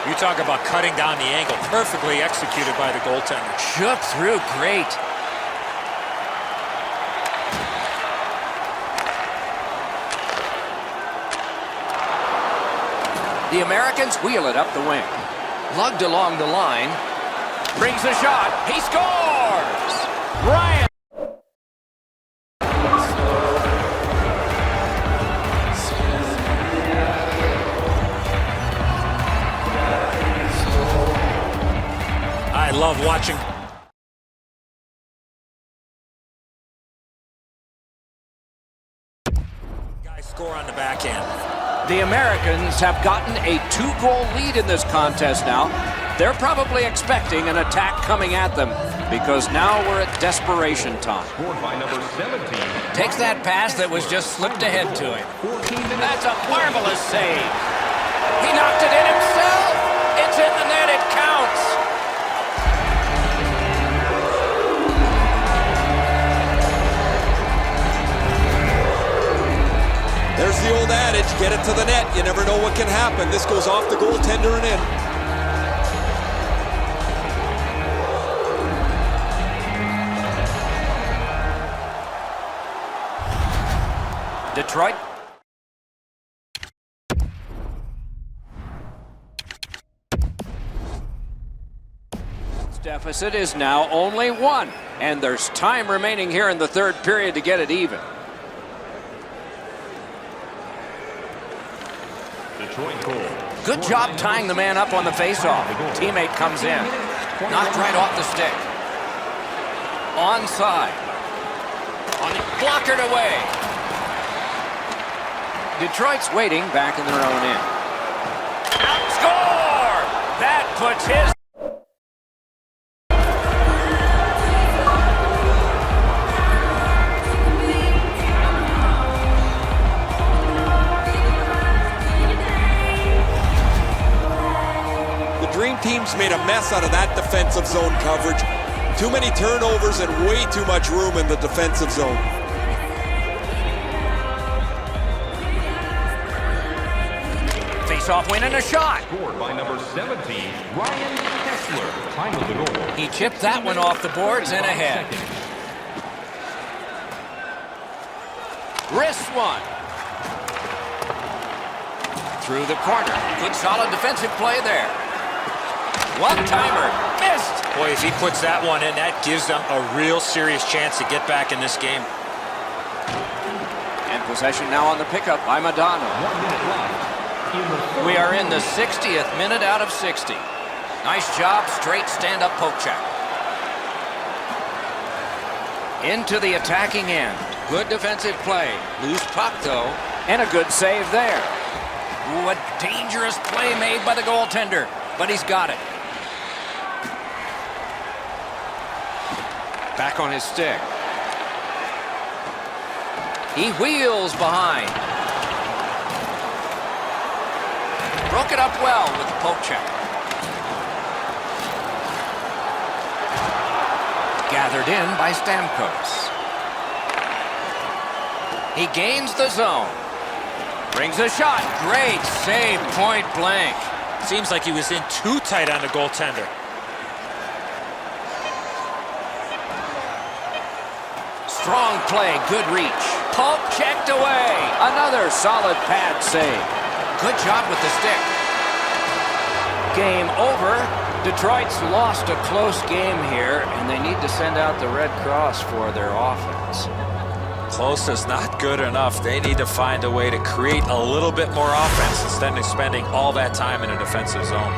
You talk about cutting down the angle. Perfectly executed by the goaltender. Shook through great. The Americans wheel it up the wing. Lugged along the line. Brings a shot. He scores! Ryan! I love watching. Guys score on the backhand. The Americans have gotten a 2-goal lead in this contest now. They're probably expecting an attack coming at them because now we're at desperation time. Scored by number 17. Takes that pass that was just slipped ahead to him. 14 minutes. That's a marvelous save. He knocked it in himself. It's in the net. It counts. There's the old adage, get it to the net. You never know what can happen. This goes off the goaltender and in. Detroit. Deficit is now only 1, and there's time remaining here in the third period to get it even. Detroit goal. Good job tying the man up on the faceoff. Teammate comes in. Knocked right off the stick. Onside. Blockered away. Detroit's waiting back in their own end. Score! That puts his... Dream Team's made a mess out of that defensive zone coverage. Too many turnovers and way too much room in the defensive zone. Face-off win and a shot. Scored by number 17, Ryan Kessler. Time of the goal. He chipped that one off the boards and ahead. Wrist one. Through the corner. Good solid defensive play there. One-timer. Missed. Boy, if he puts that one in, that gives them a real serious chance to get back in this game. And possession now on the pickup by Modano. 1 minute left. We are in the 60th minute out of 60. Nice job, straight stand-up poke check. Into the attacking end. Good defensive play. Loose puck, though. And a good save there. Ooh, a dangerous play made by the goaltender, but he's got it. Back on his stick. He wheels behind. Broke it up well with the poke check. Gathered in by Stamkos. He gains the zone. Brings a shot. Great save, point blank. Seems like he was in too tight on the goaltender. Strong play, good reach. Poke checked away. Another solid pad save. Good job with the stick. Game over. Detroit's lost a close game here, and they need to send out the Red Cross for their offense. Close is not good enough. They need to find a way to create a little bit more offense instead of spending all that time in a defensive zone.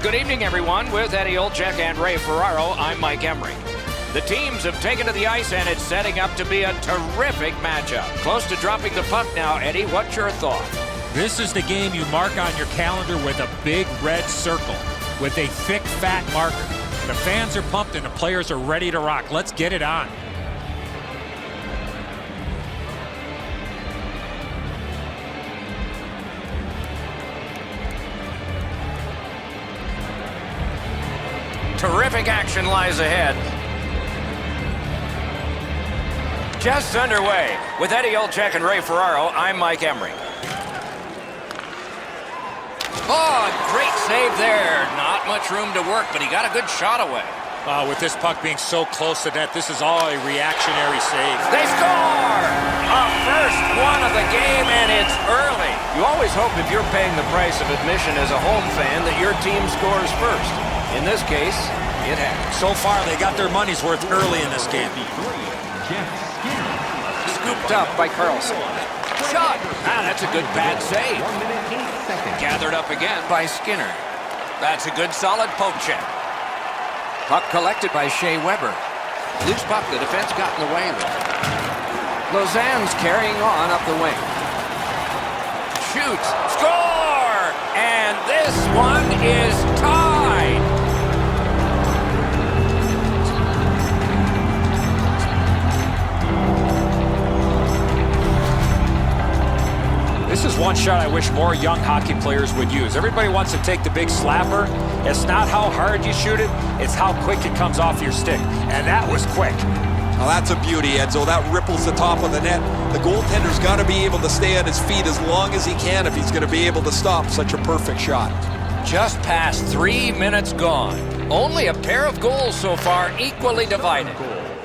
Good evening, everyone. With Eddie Olczyk and Ray Ferraro, I'm Mike Emery. The teams have taken to the ice, and it's setting up to be a terrific matchup. Close to dropping the puck now, Eddie. What's your thought? This is the game you mark on your calendar with a big red circle with a thick, fat marker. The fans are pumped and the players are ready to rock. Let's get it on. Terrific action lies ahead. Just underway. With Eddie Olczyk and Ray Ferraro, I'm Mike Emery. Oh, great save there. Not much room to work, but he got a good shot away. With this puck being so close to net, this is all a reactionary save. They score! A first one of the game, and it's early. You always hope if you're paying the price of admission as a home fan that your team scores first. In this case, it has. So far, they got their money's worth early in this game. Scooped up by Carlson. Shot! That's a good bad save. Gathered up again by Skinner. That's a good solid poke check. Puck collected by Shea Weber. Loose puck, the defense got in the way of it. Lausanne's carrying on up the wing. Shoots. Score! And this one is tied. This is one shot I wish more young hockey players would use. Everybody wants to take the big slapper. It's not how hard you shoot it, it's how quick it comes off your stick. And that was quick. Well, that's a beauty, Edzo. That ripples the top of the net. The goaltender's got to be able to stay on his feet as long as he can if he's going to be able to stop such a perfect shot. Just past 3 minutes gone. Only a pair of goals so far, equally divided.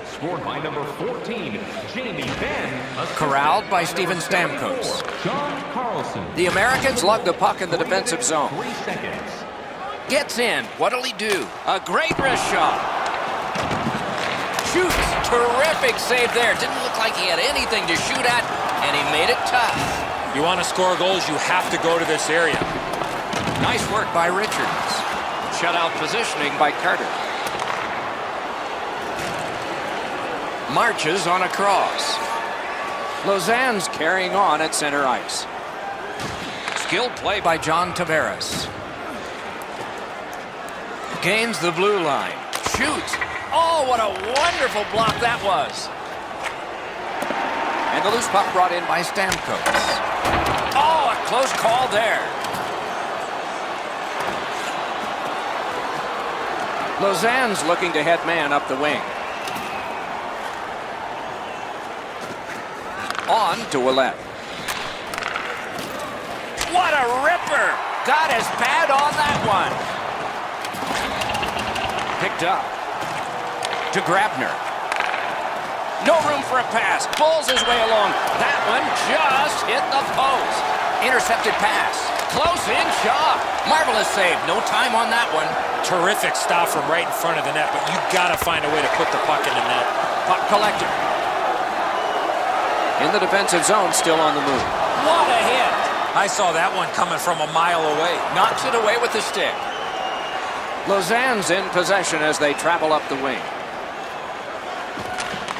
Scored by number 14, Jamie Benn. Corralled by Steven Stamkos. John Carlson. The Americans lug the puck in the defensive zone. 3 seconds. Gets in. What'll he do? A great wrist shot. Shoots. Terrific save there. Didn't look like he had anything to shoot at, and he made it tough. You want to score goals, you have to go to this area. Nice work by Richards. Shutout positioning by Carter. Marches on a cross. Lausanne's carrying on at center ice. Skilled play by John Tavares. Gains the blue line. Shoots. Oh, what a wonderful block that was. And the loose puck brought in by Stamkos. Oh, a close call there. Lausanne's looking to head man up the wing. On to Ouellette. What a ripper! Got his pad on that one. Picked up. To Grabner. No room for a pass. Pulls his way along. That one just hit the post. Intercepted pass. Close in shot. Marvelous save. No time on that one. Terrific stop from right in front of the net, but you got to find a way to put the puck in the net. Puck collected. In the defensive zone, still on the move. What a hit! I saw that one coming from a mile away. Knocks it away with the stick. Lausanne's in possession as they travel up the wing.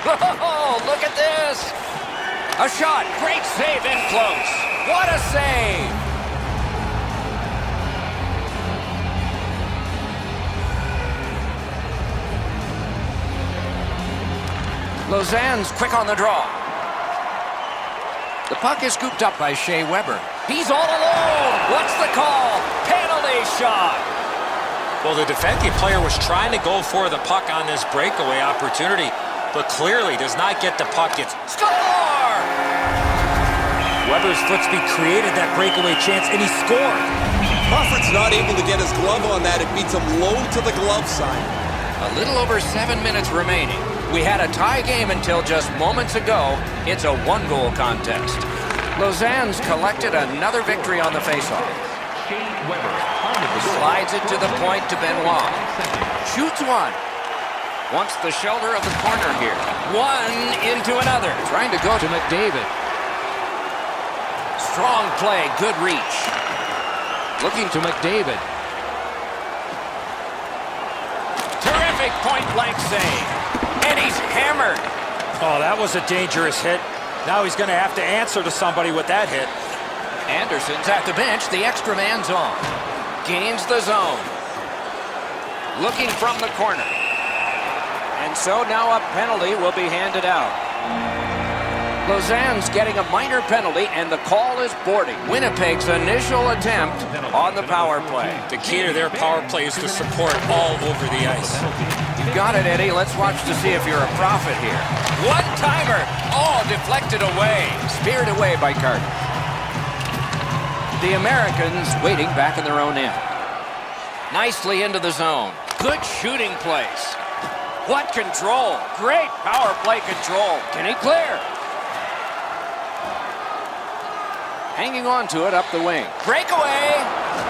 Oh, look at this! A shot. Great save in close. What a save! Lausanne's quick on the draw. The puck is scooped up by Shea Weber. He's all alone. What's the call? Penalty shot. Well, the defensive player was trying to go for the puck on this breakaway opportunity, but clearly does not get the puck. It's Score! Weber's foot speed created that breakaway chance, and he scored. Crawford's not able to get his glove on that. It beats him low to the glove side. A little over 7 minutes remaining. We had a tie game until just moments ago. It's a one-goal contest. Lausanne's collected another victory on the faceoff. Slides it to the point to Benoit. Shoots one. Wants the shoulder of the corner here. One into another. Trying to go to McDavid. Strong play, good reach. Looking to McDavid. terrific point-blank save. And he's hammered. Oh, that was a dangerous hit. Now he's going to have to answer to somebody with that hit. Anderson's at the bench. The extra man's on. Gains the zone. Looking from the corner. And so now a penalty will be handed out. Lausanne's getting a minor penalty, and the call is boarding. Winnipeg's initial attempt on the power play. The key to their power play is to support all over the ice. You got it, Eddie. Let's watch to see if you're a prophet here. One-timer. Oh, deflected away. Speared away by Carter. The Americans waiting back in their own end. Nicely into the zone. Good shooting place. What control. Great power play control. Can he clear? Hanging on to it up the wing. Breakaway.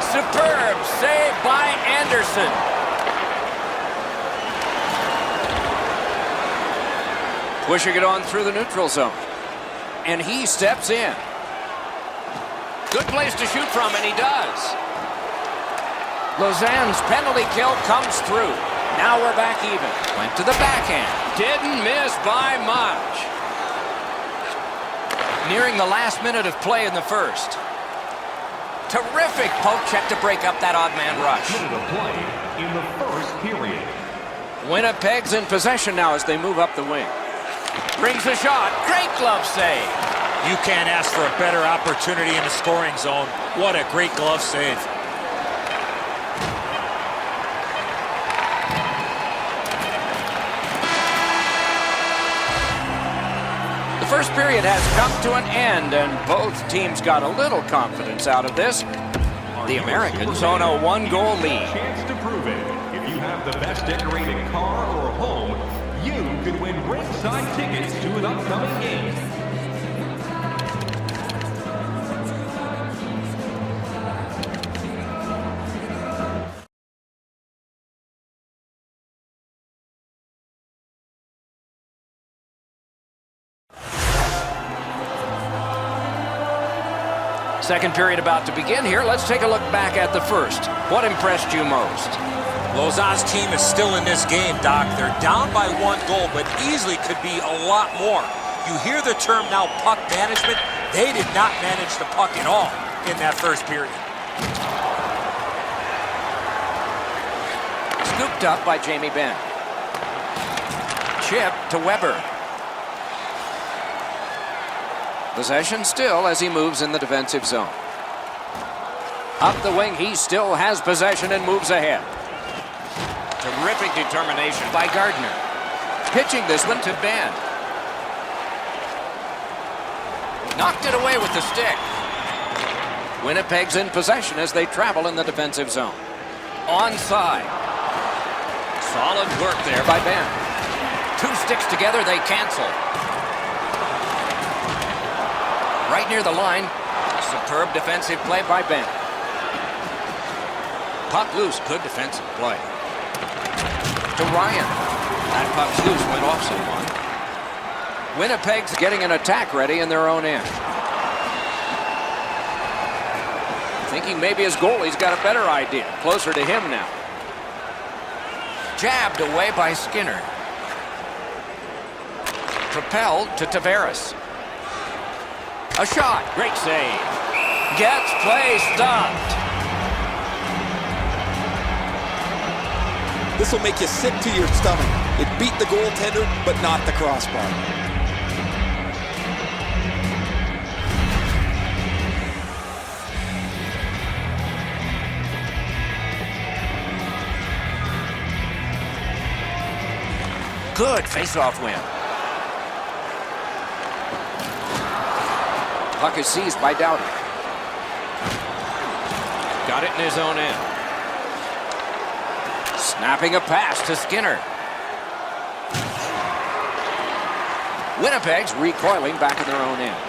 Superb save by Anderson. Pushing it on through the neutral zone. And he steps in. Good place to shoot from, and he does. Lausanne's penalty kill comes through. Now we're back even. Went to the backhand. Didn't miss by much. Nearing the last minute of play in the first. Terrific poke check to break up that odd man rush. Minute of play in the first period. Winnipeg's in possession now as they move up the wing. Brings a shot. Great glove save. You can't ask for a better opportunity in the scoring zone. What a great glove save. The first period has come to an end, and both teams got a little confidence out of this. The Americans own a one-goal lead. Chance to prove it. If you have the best decorated car or home, you could win ringside tickets to an upcoming game. Second period about to begin here. Let's take a look back at the first. What impressed you most? Lausanne's team is still in this game, Doc. They're down by 1 goal, but easily could be a lot more. You hear the term now, puck management. They did not manage the puck at all in that first period. Scooped up by Jamie Benn. Chip to Weber. Possession still as he moves in the defensive zone. Up the wing, he still has possession and moves ahead. Terrific determination by Gardner. Pitching this one to Ben. Knocked it away with the stick. Winnipeg's in possession as they travel in the defensive zone. Onside. Solid work there by Ben. 2 sticks together, they cancel. Right near the line. Superb defensive play by Ben. Puck loose. Good defensive play. To Ryan. That puck's loose. Went off someone. Winnipeg's getting an attack ready in their own end. Thinking maybe his goalie's got a better idea. Closer to him now. Jabbed away by Skinner. Propelled to Tavares. A shot. Great save. Gets play stopped. This will make you sick to your stomach. It beat the goaltender, but not the crossbar. Good face-off win. Puck is seized by Doughty. Got it in his own end. Snapping a pass to Skinner. Winnipeg's recoiling back in their own end.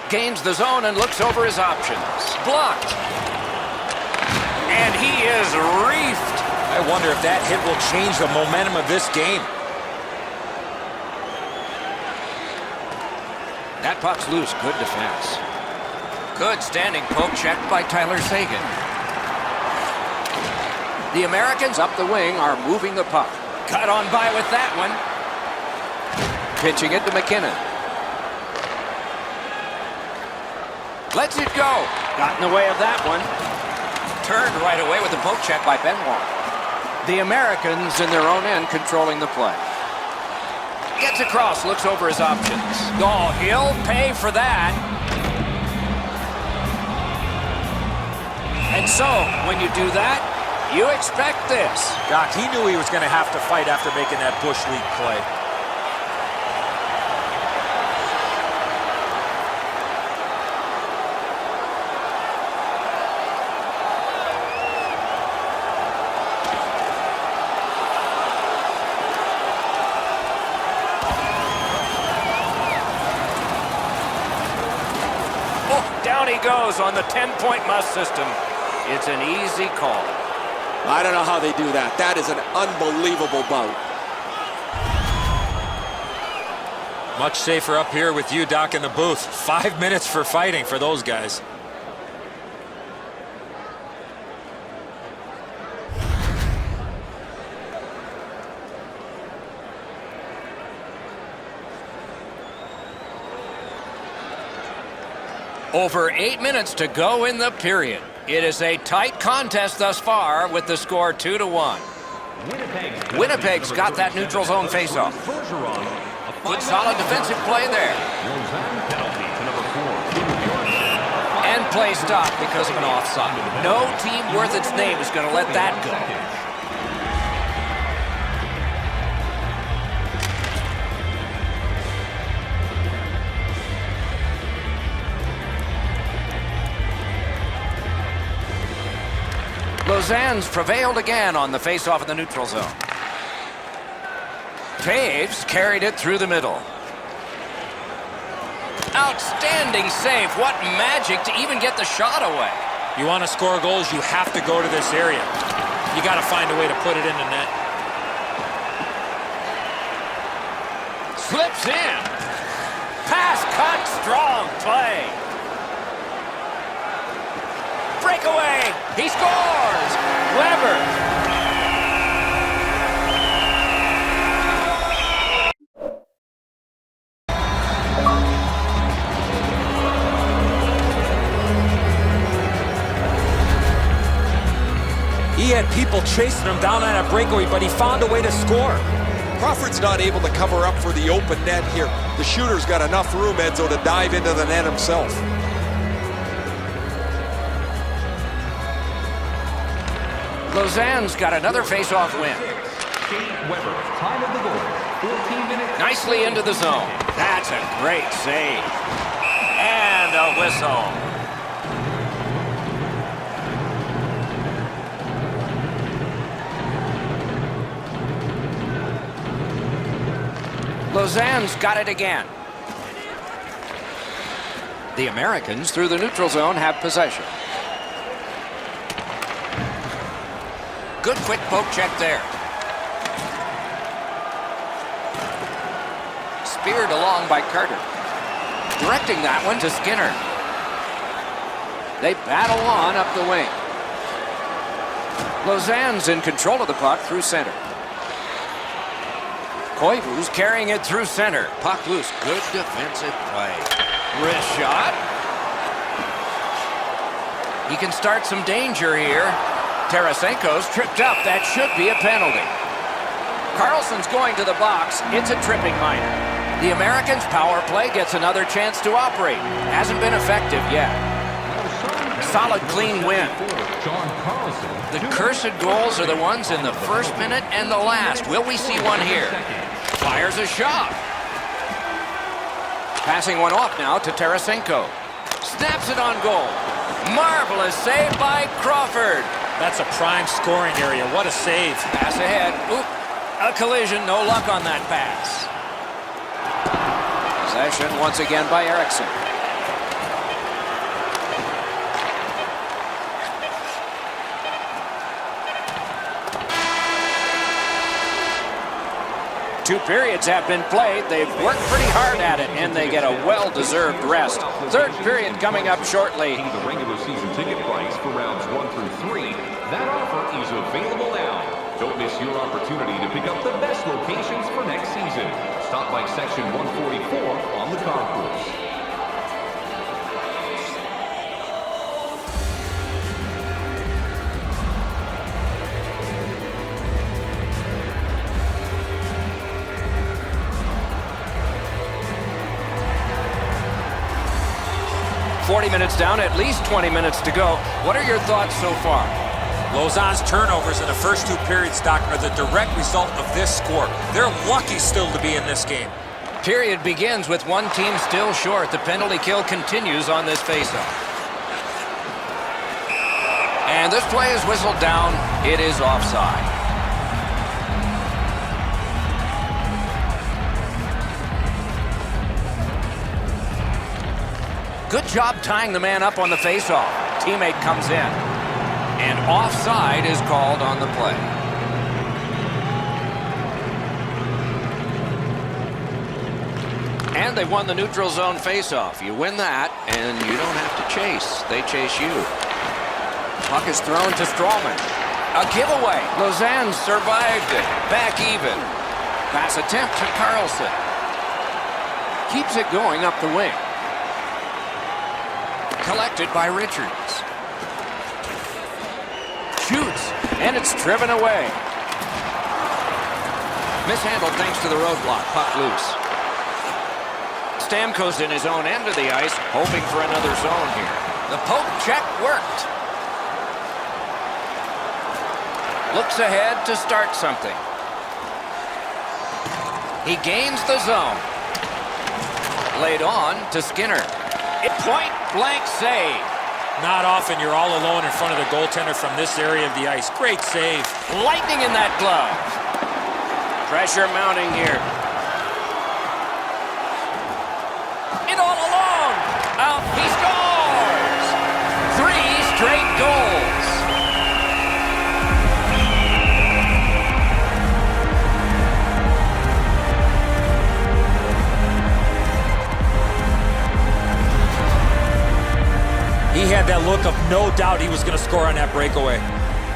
Gains the zone and looks over his options. Blocked. And he is reefed. I wonder if that hit will change the momentum of this game. That puck's loose. Good defense. Good standing poke check by Tyler Seguin. The Americans up the wing are moving the puck. Cut on by with that one. Pitching it to McKinnon. Lets it go. Got in the way of that one. Turned right away with a poke check by Benoit. The Americans in their own end controlling the play. Gets across, looks over his options. Oh, he'll pay for that. And so, when you do that, you expect this. Doc, he knew he was going to have to fight after making that Bush League play. Down he goes on the 10-point must system. It's an easy call. I don't know how they do that. That is an unbelievable bout. Much safer up here with you, Doc, in the booth. 5 minutes for fighting for those guys. Over 8 minutes to go in the period. It is a tight contest thus far with the score 2-1. Winnipeg's got that neutral zone faceoff. Good solid defensive play there. And play stopped because of an offside. No team worth its name is going to let that go. Lausanne's prevailed again on the face-off in the neutral zone. Taves carried it through the middle. Outstanding save. What magic to even get the shot away. You want to score goals, you have to go to this area. You got to find a way to put it in the net. Slips in. Pass cut. Strong play. Breakaway. He scores. Weber. He had people chasing him down on a breakaway, but he found a way to score. Crawford's not able to cover up for the open net here. The shooter's got enough room, Edzo, to dive into the net himself. Lausanne's got another face-off win. Weber, time of the goal, 14 minutes. Nicely into the zone. That's a great save. And a whistle. Lausanne's got it again. The Americans, through the neutral zone, have possession. Good quick poke check there. Speared along by Carter. Directing that one to Skinner. They battle on up the wing. Lausanne's in control of the puck through center. Koivu's carrying it through center. Puck loose. Good defensive play. Wrist shot. He can start some danger here. Tarasenko's tripped up. That should be a penalty. Carlson's going to the box. It's a tripping minor. The Americans' power play gets another chance to operate. Hasn't been effective yet. Solid, clean win. The cursed goals are the ones in the first minute and the last. Will we see one here? Fires a shot. Passing one off now to Tarasenko. Snaps it on goal. Marvelous save by Crawford. That's a prime scoring area. What a save. Pass ahead. Oop. A collision. No luck on that pass. Possession once again by Eriksson. Two periods have been played. They've worked pretty hard at it, and they get a well-deserved rest. Third period coming up shortly. The regular season ticket price for rounds 1 through 3. That offer is available now. Don't miss miss your opportunity to pick up the best locations for next season. Stop by section 144 on the concourse. Minutes down, at least 20 minutes to go. What are your thoughts so far? Lausanne's turnovers in the first 2 periods, Doc, are the direct result of this score. They're lucky still to be in this game. Period begins with one team still short. The penalty kill continues on this faceoff. And this play is whistled down. It is offside. Good job tying the man up on the faceoff. Teammate comes in. And offside is called on the play. And they won the neutral zone faceoff. You win that, and you don't have to chase. They chase you. Puck is thrown to Strawman. A giveaway. Lausanne survived it. Back even. Pass attempt to Carlson. Keeps it going up the wing. Collected by Richards. Shoots, and it's driven away. Mishandled thanks to the roadblock. Puck loose. Stamkos in his own end of the ice, hoping for another zone here. The poke check worked. Looks ahead to start something. He gains the zone. Laid on to Skinner. Point-blank save. Not often you're all alone in front of the goaltender from this area of the ice. Great save. Lightning in that glove. Pressure mounting here. In all alone. Out. He scores. 3 straight goals. He had that look of no doubt he was going to score on that breakaway.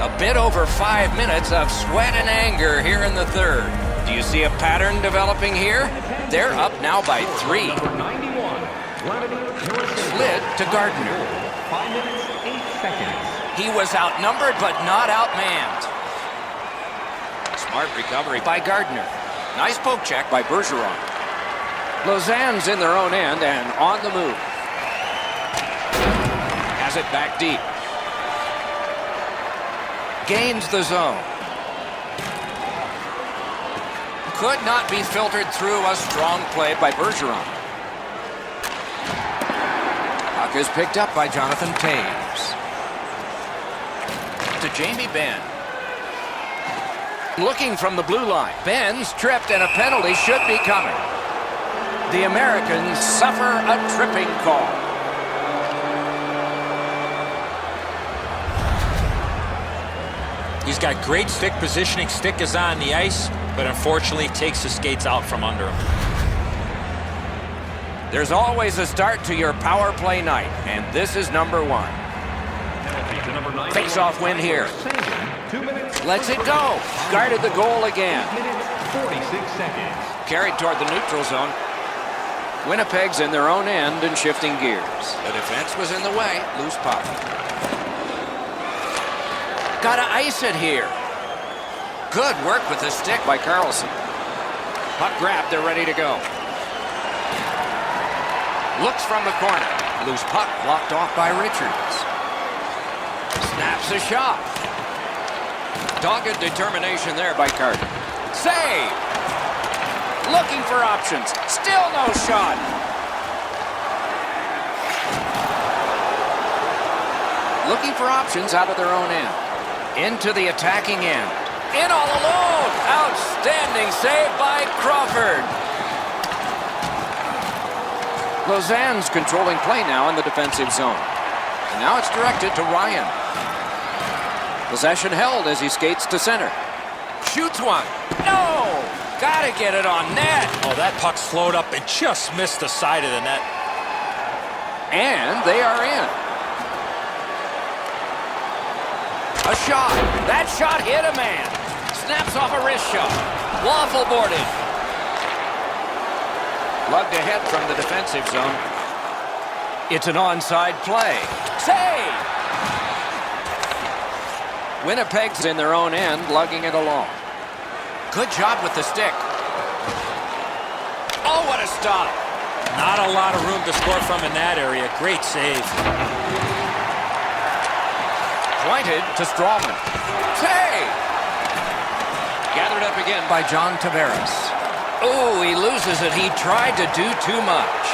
A bit over 5 minutes of sweat and anger here in the third. Do you see a pattern developing here? They're up now by 3. Number 91, Vladimir Tarasenko. Slid to Gardner. 5 minutes, 8 seconds. He was outnumbered but not outmanned. Smart recovery by Gardner. Nice poke check by Bergeron. Lausanne's in their own end and on the move. Has it back deep. Gains the zone. Could not be filtered through. A strong play by Bergeron. Puck is picked up by Jonathan Toews. To Jamie Benn. Looking from the blue line. Benn's tripped and a penalty should be coming. The Americans suffer a tripping call. He's got great stick positioning. Stick is on the ice, but unfortunately takes the skates out from under him. There's always a start to your power play night, and this is number 1. Face-off win here. 2 minutes. Lets it go. Guarded the goal again. 8 minutes, 46 seconds. Carried toward the neutral zone. Winnipeg's in their own end and shifting gears. The defense was in the way. Loose puck. Gotta ice it here. Good work with the stick by Carlson. Puck grabbed, they're ready to go. Looks from the corner. Loose puck blocked off by Richards. Snaps a shot. Dogged determination there by Carter. Save! Looking for options. Still no shot. Looking for options out of their own end. Into the attacking end. In all alone. Outstanding save by Crawford. Lausanne's controlling play now in the defensive zone. And now it's directed to Ryan. Possession held as he skates to center. Shoots one. No! Gotta get it on net. Oh, that puck slowed up and just missed the side of the net. And they are in. A shot. That shot hit a man. Snaps off a wrist shot. Waffle boarded. Lugged ahead from the defensive zone. It's an onside play. Save! Winnipeg's in their own end, lugging it along. Good job with the stick. Oh, what a stop. Not a lot of room to score from in that area. Great save. Pointed to Strawman. Save! Gathered up again by John Tavares. Oh, he loses it. He tried to do too much.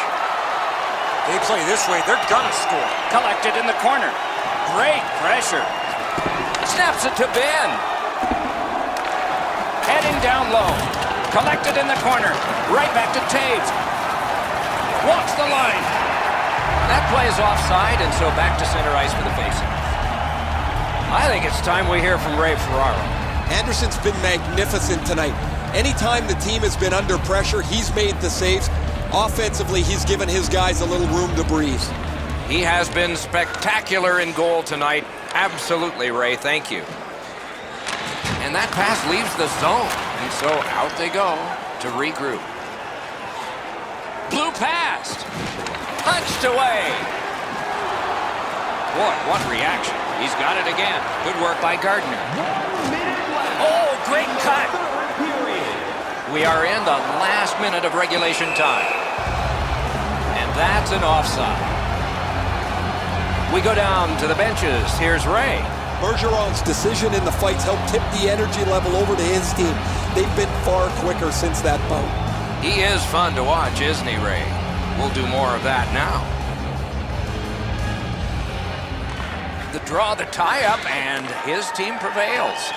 They play this way, they're gonna score. Collected in the corner. Great pressure. Snaps it to Ben. Heading down low. Collected in the corner. Right back to Taves. Walks the line. That play is offside, and so back to center ice for the faceoff. I think it's time we hear from Ray Ferraro. Anderson's been magnificent tonight. Anytime the team has been under pressure, he's made the saves. Offensively, he's given his guys a little room to breathe. He has been spectacular in goal tonight. Absolutely, Ray. Thank you. And that pass leaves the zone. And so out they go to regroup. Blew past. Punched away. Boy, what reaction. He's got it again. Good work by Gardner. Oh, great cut. We are in the last minute of regulation time. And that's an offside. We go down to the benches. Here's Ray. Bergeron's decision in the fights helped tip the energy level over to his team. They've been far quicker since that bout. He is fun to watch, isn't he, Ray? We'll do more of that now. The draw, the tie-up, and his team prevails.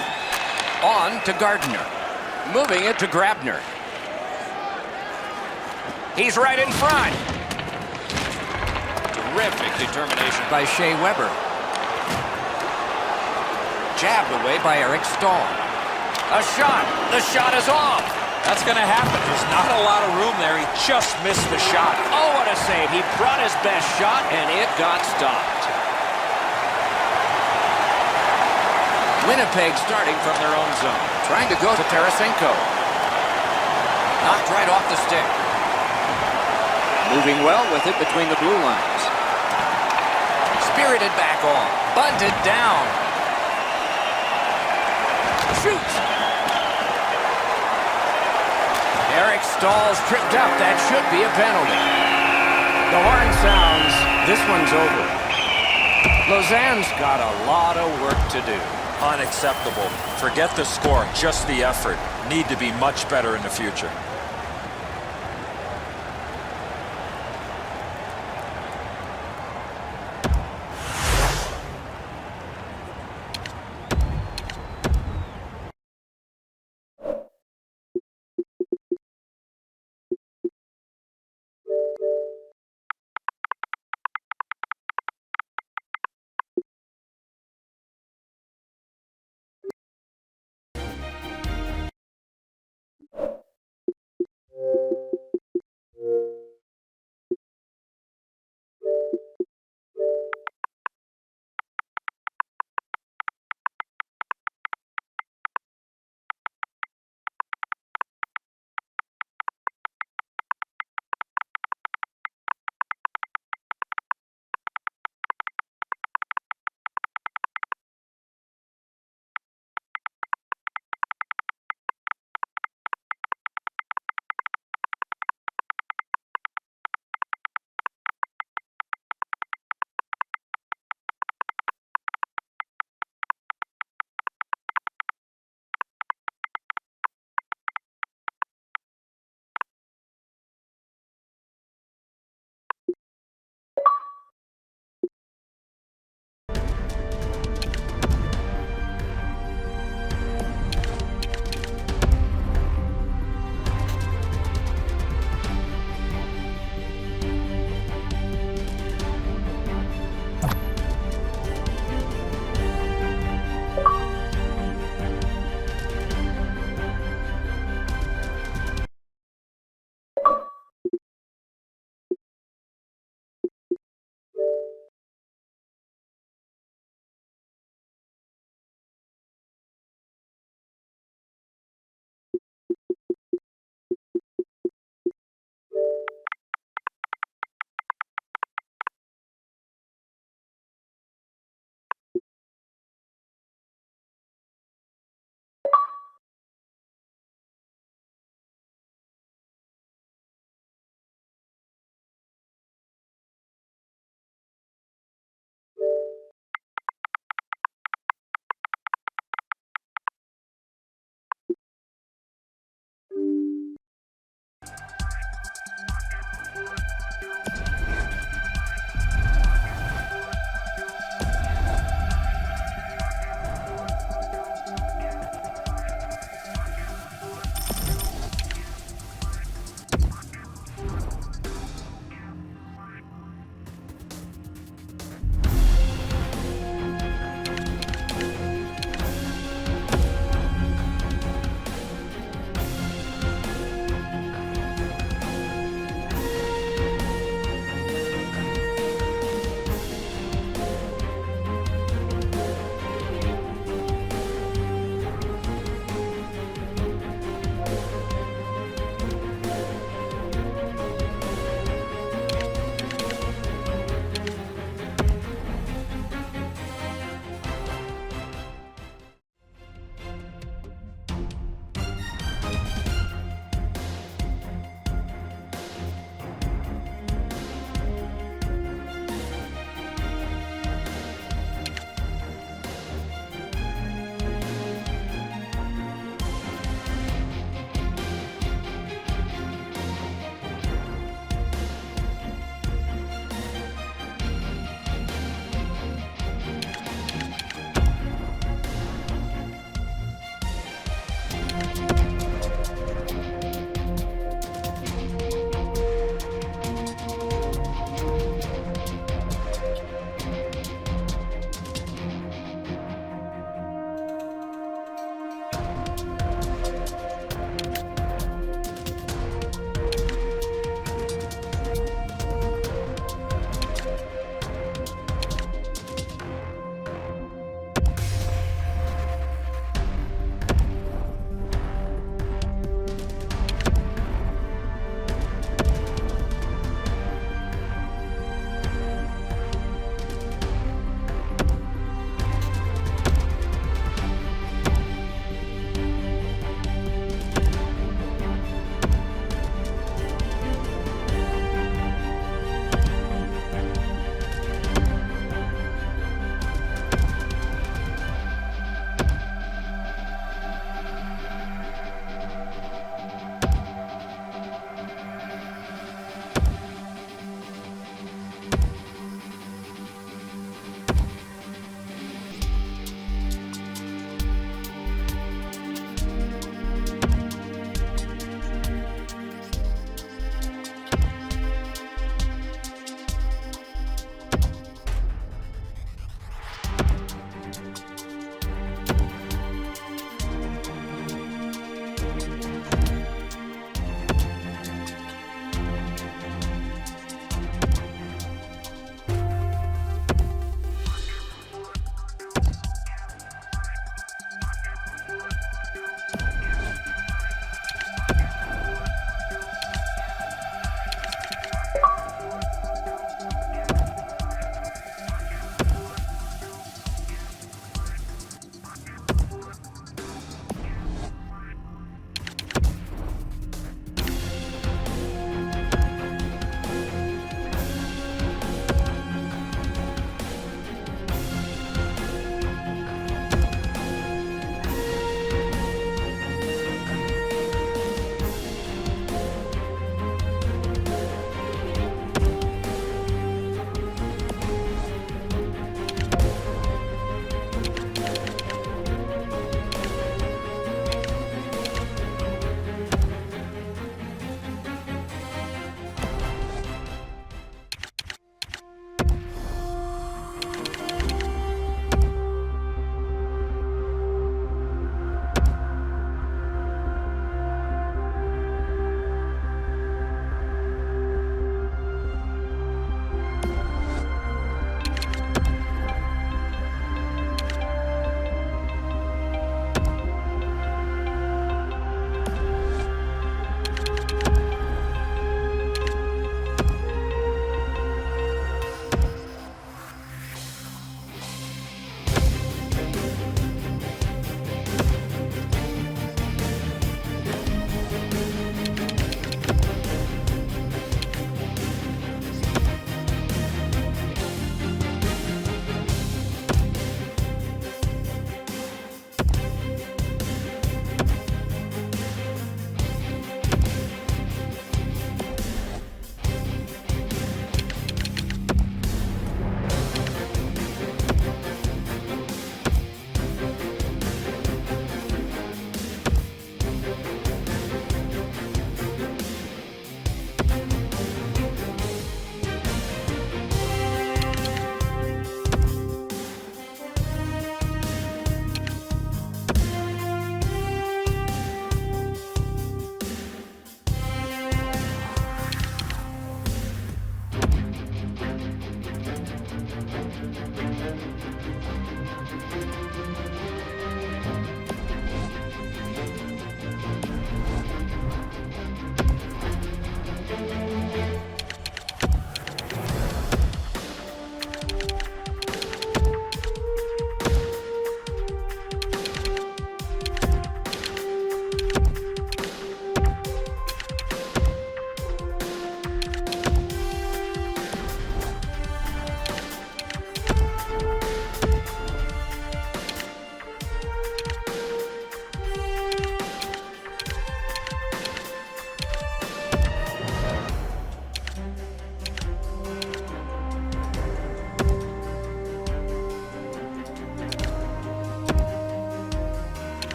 On to Gardner. Moving it to Grabner. He's right in front. Terrific determination by Shea Weber. Jabbed away by Eric Stahl. A shot. The shot is off. That's gonna happen. There's not a lot of room there. He just missed the shot. Oh, what a save. He brought his best shot, and it got stopped. Winnipeg starting from their own zone. Trying to go to Tarasenko. Knocked right off the stick. Moving well with it between the blue lines. Spirited back on. Bunted down. Shoots. Eric Stahl's tripped up. That should be a penalty. The horn sounds. This one's over. Lausanne's got a lot of work to do. Unacceptable. Forget the score, just the effort. Need to be much better in the future.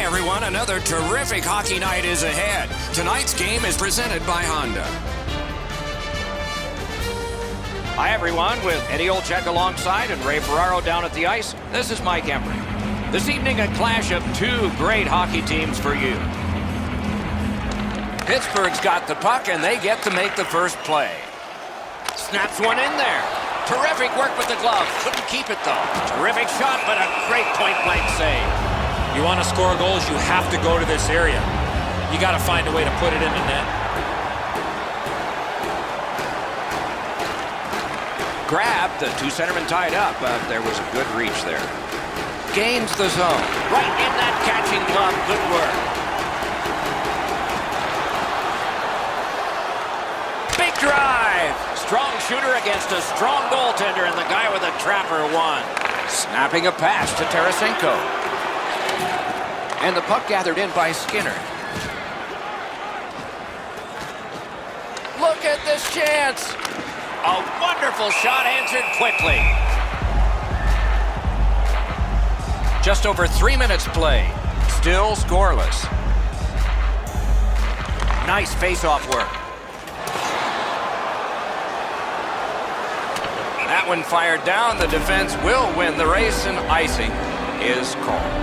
everyone, another terrific hockey night is ahead. Tonight's game is presented by Honda. Hi, everyone, with Eddie Olczyk alongside and Ray Ferraro down at the ice. This is Mike Embry. This evening, a clash of two great hockey teams for you. Pittsburgh's got the puck, and they get to make the first play. Snaps one in there. Terrific work with the glove. Couldn't keep it, though. Terrific shot, but a great point-blank save. You want to score goals, you have to go to this area. You got to find a way to put it in the net. Grabbed, the two centermen tied up, but there was a good reach there. Gains the zone. Right in that catching glove. Good work. Big drive. Strong shooter against a strong goaltender, and the guy with a trapper won. Snapping a pass to Tarasenko. And the puck gathered in by Skinner. Look at this chance. A wonderful shot answered quickly. Just over 3 minutes played. Still scoreless. Nice face-off work. That one fired down. The defense will win the race, and icing is called.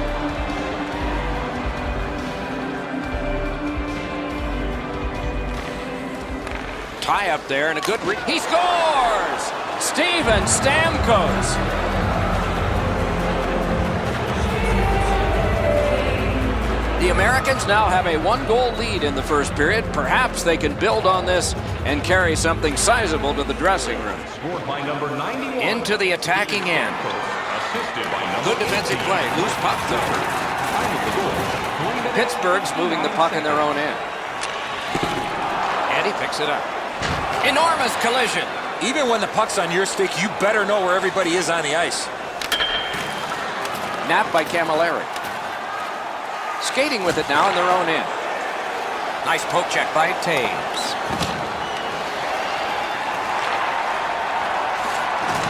Tie up there and a good he scores! Steven Stamkos. The Americans now have a one-goal lead in the first period. Perhaps they can build on this and carry something sizable to the dressing room. Scored by number 91. Into the attacking end. Assisted by number Good defensive play. Loose puck though. Time of the goal. Pittsburgh's moving the puck in their own end. And he picks it up. Enormous collision. Even when the puck's on your stick, you better know where everybody is on the ice. Napped by Camilleri. Skating with it now in their own end. Nice poke check by Taves.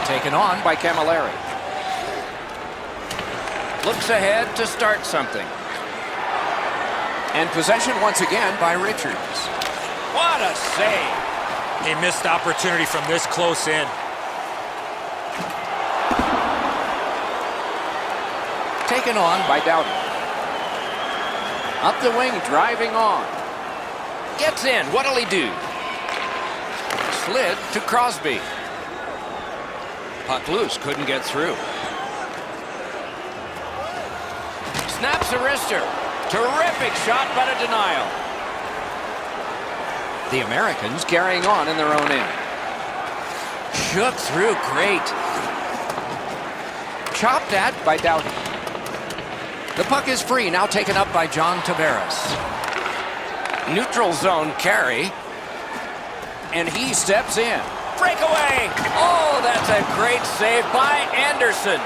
Taken on by Camilleri. Looks ahead to start something. And possession once again by Richards. What a save! A missed opportunity from this close in. Taken on by Doughty. Up the wing, driving on. Gets in. What'll he do? Slid to Crosby. Puck loose. Couldn't get through. Snaps a wrister. Terrific shot, but a denial. The Americans carrying on in their own end. Shook through. Great. Chopped at by Doughty. The puck is free, now taken up by John Tavares. Neutral zone carry. And he steps in. Breakaway! Oh, that's a great save by Anderson.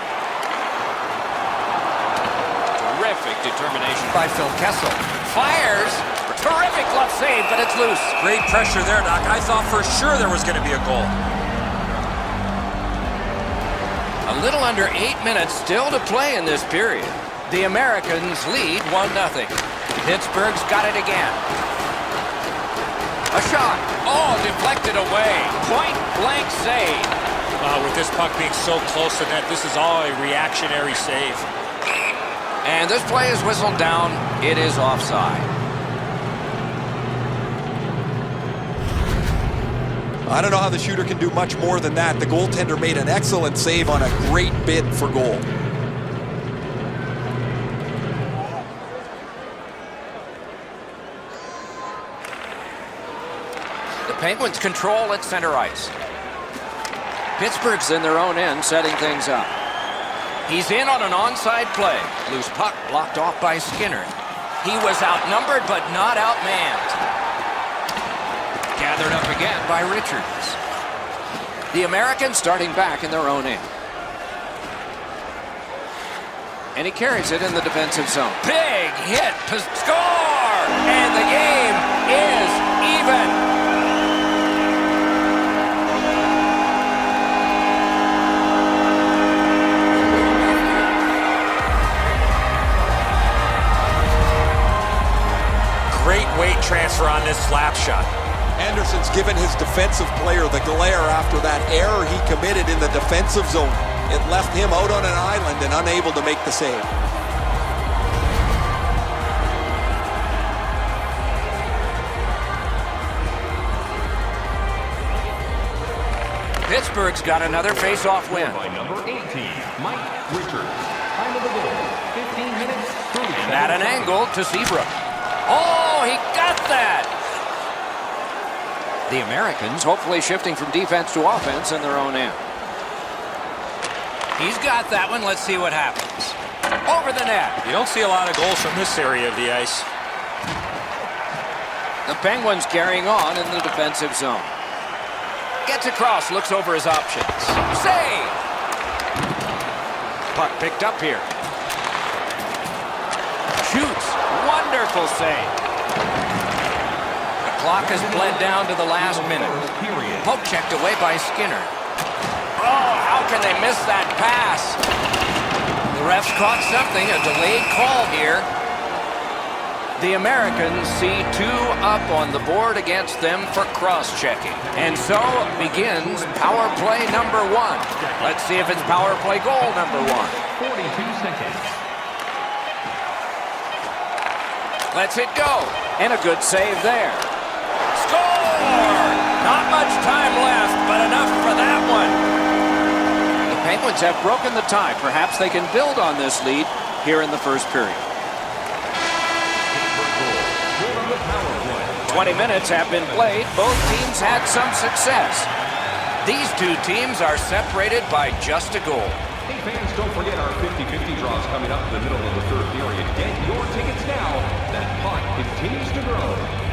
Terrific determination by Phil Kessel. Fires. Terrific glove save, but it's loose. Great pressure there, Doc. I thought for sure there was going to be a goal. A little under 8 minutes still to play in this period. The Americans lead 1-0. Pittsburgh's got it again. A shot. Oh, deflected away. Point-blank save. With this puck being so close to net, this is all a reactionary save. And this play is whistled down. It is offside. I don't know how the shooter can do much more than that. The goaltender made an excellent save on a great bid for goal. The Penguins control at center ice. Pittsburgh's in their own end, setting things up. He's in on an onside play. Loose puck blocked off by Skinner. He was outnumbered, but not outmanned. Gathered up again by Richards. The Americans starting back in their own end. And he carries it in the defensive zone. Big hit. Score! And the game is even. shot. Anderson's given his defensive player the glare after that error he committed in the defensive zone. It left him out on an island and unable to make the save. Pittsburgh's got another face-off win. By number 18, Mike Richards. Time of the goal, 15 minutes, 30 And at an angle to Seabrook. Oh, he got that! The Americans hopefully shifting from defense to offense in their own end. He's got that one. Let's see what happens. Over the net. You don't see a lot of goals from this area of the ice. The Penguins carrying on in the defensive zone. Gets across, looks over his options. Save! Puck picked up here. Shoots. Wonderful save. The clock has bled down to the last minute. Poke checked away by Skinner. Oh, how can they miss that pass? The refs caught something, a delayed call here. The Americans see 2 up on the board against them for cross-checking. And so begins power play number 1. Let's see if it's power play goal number 1. 42 seconds. Lets it go. And a good save there. Score! Not much time left, but enough for that one. The Penguins have broken the tie. Perhaps they can build on this lead here in the first period. 20 minutes have been played. Both teams had some success. These two teams are separated by just a goal. Hey fans, don't forget our 50-50 draws coming up in the middle of the third period. Get your tickets now. That pot continues to grow.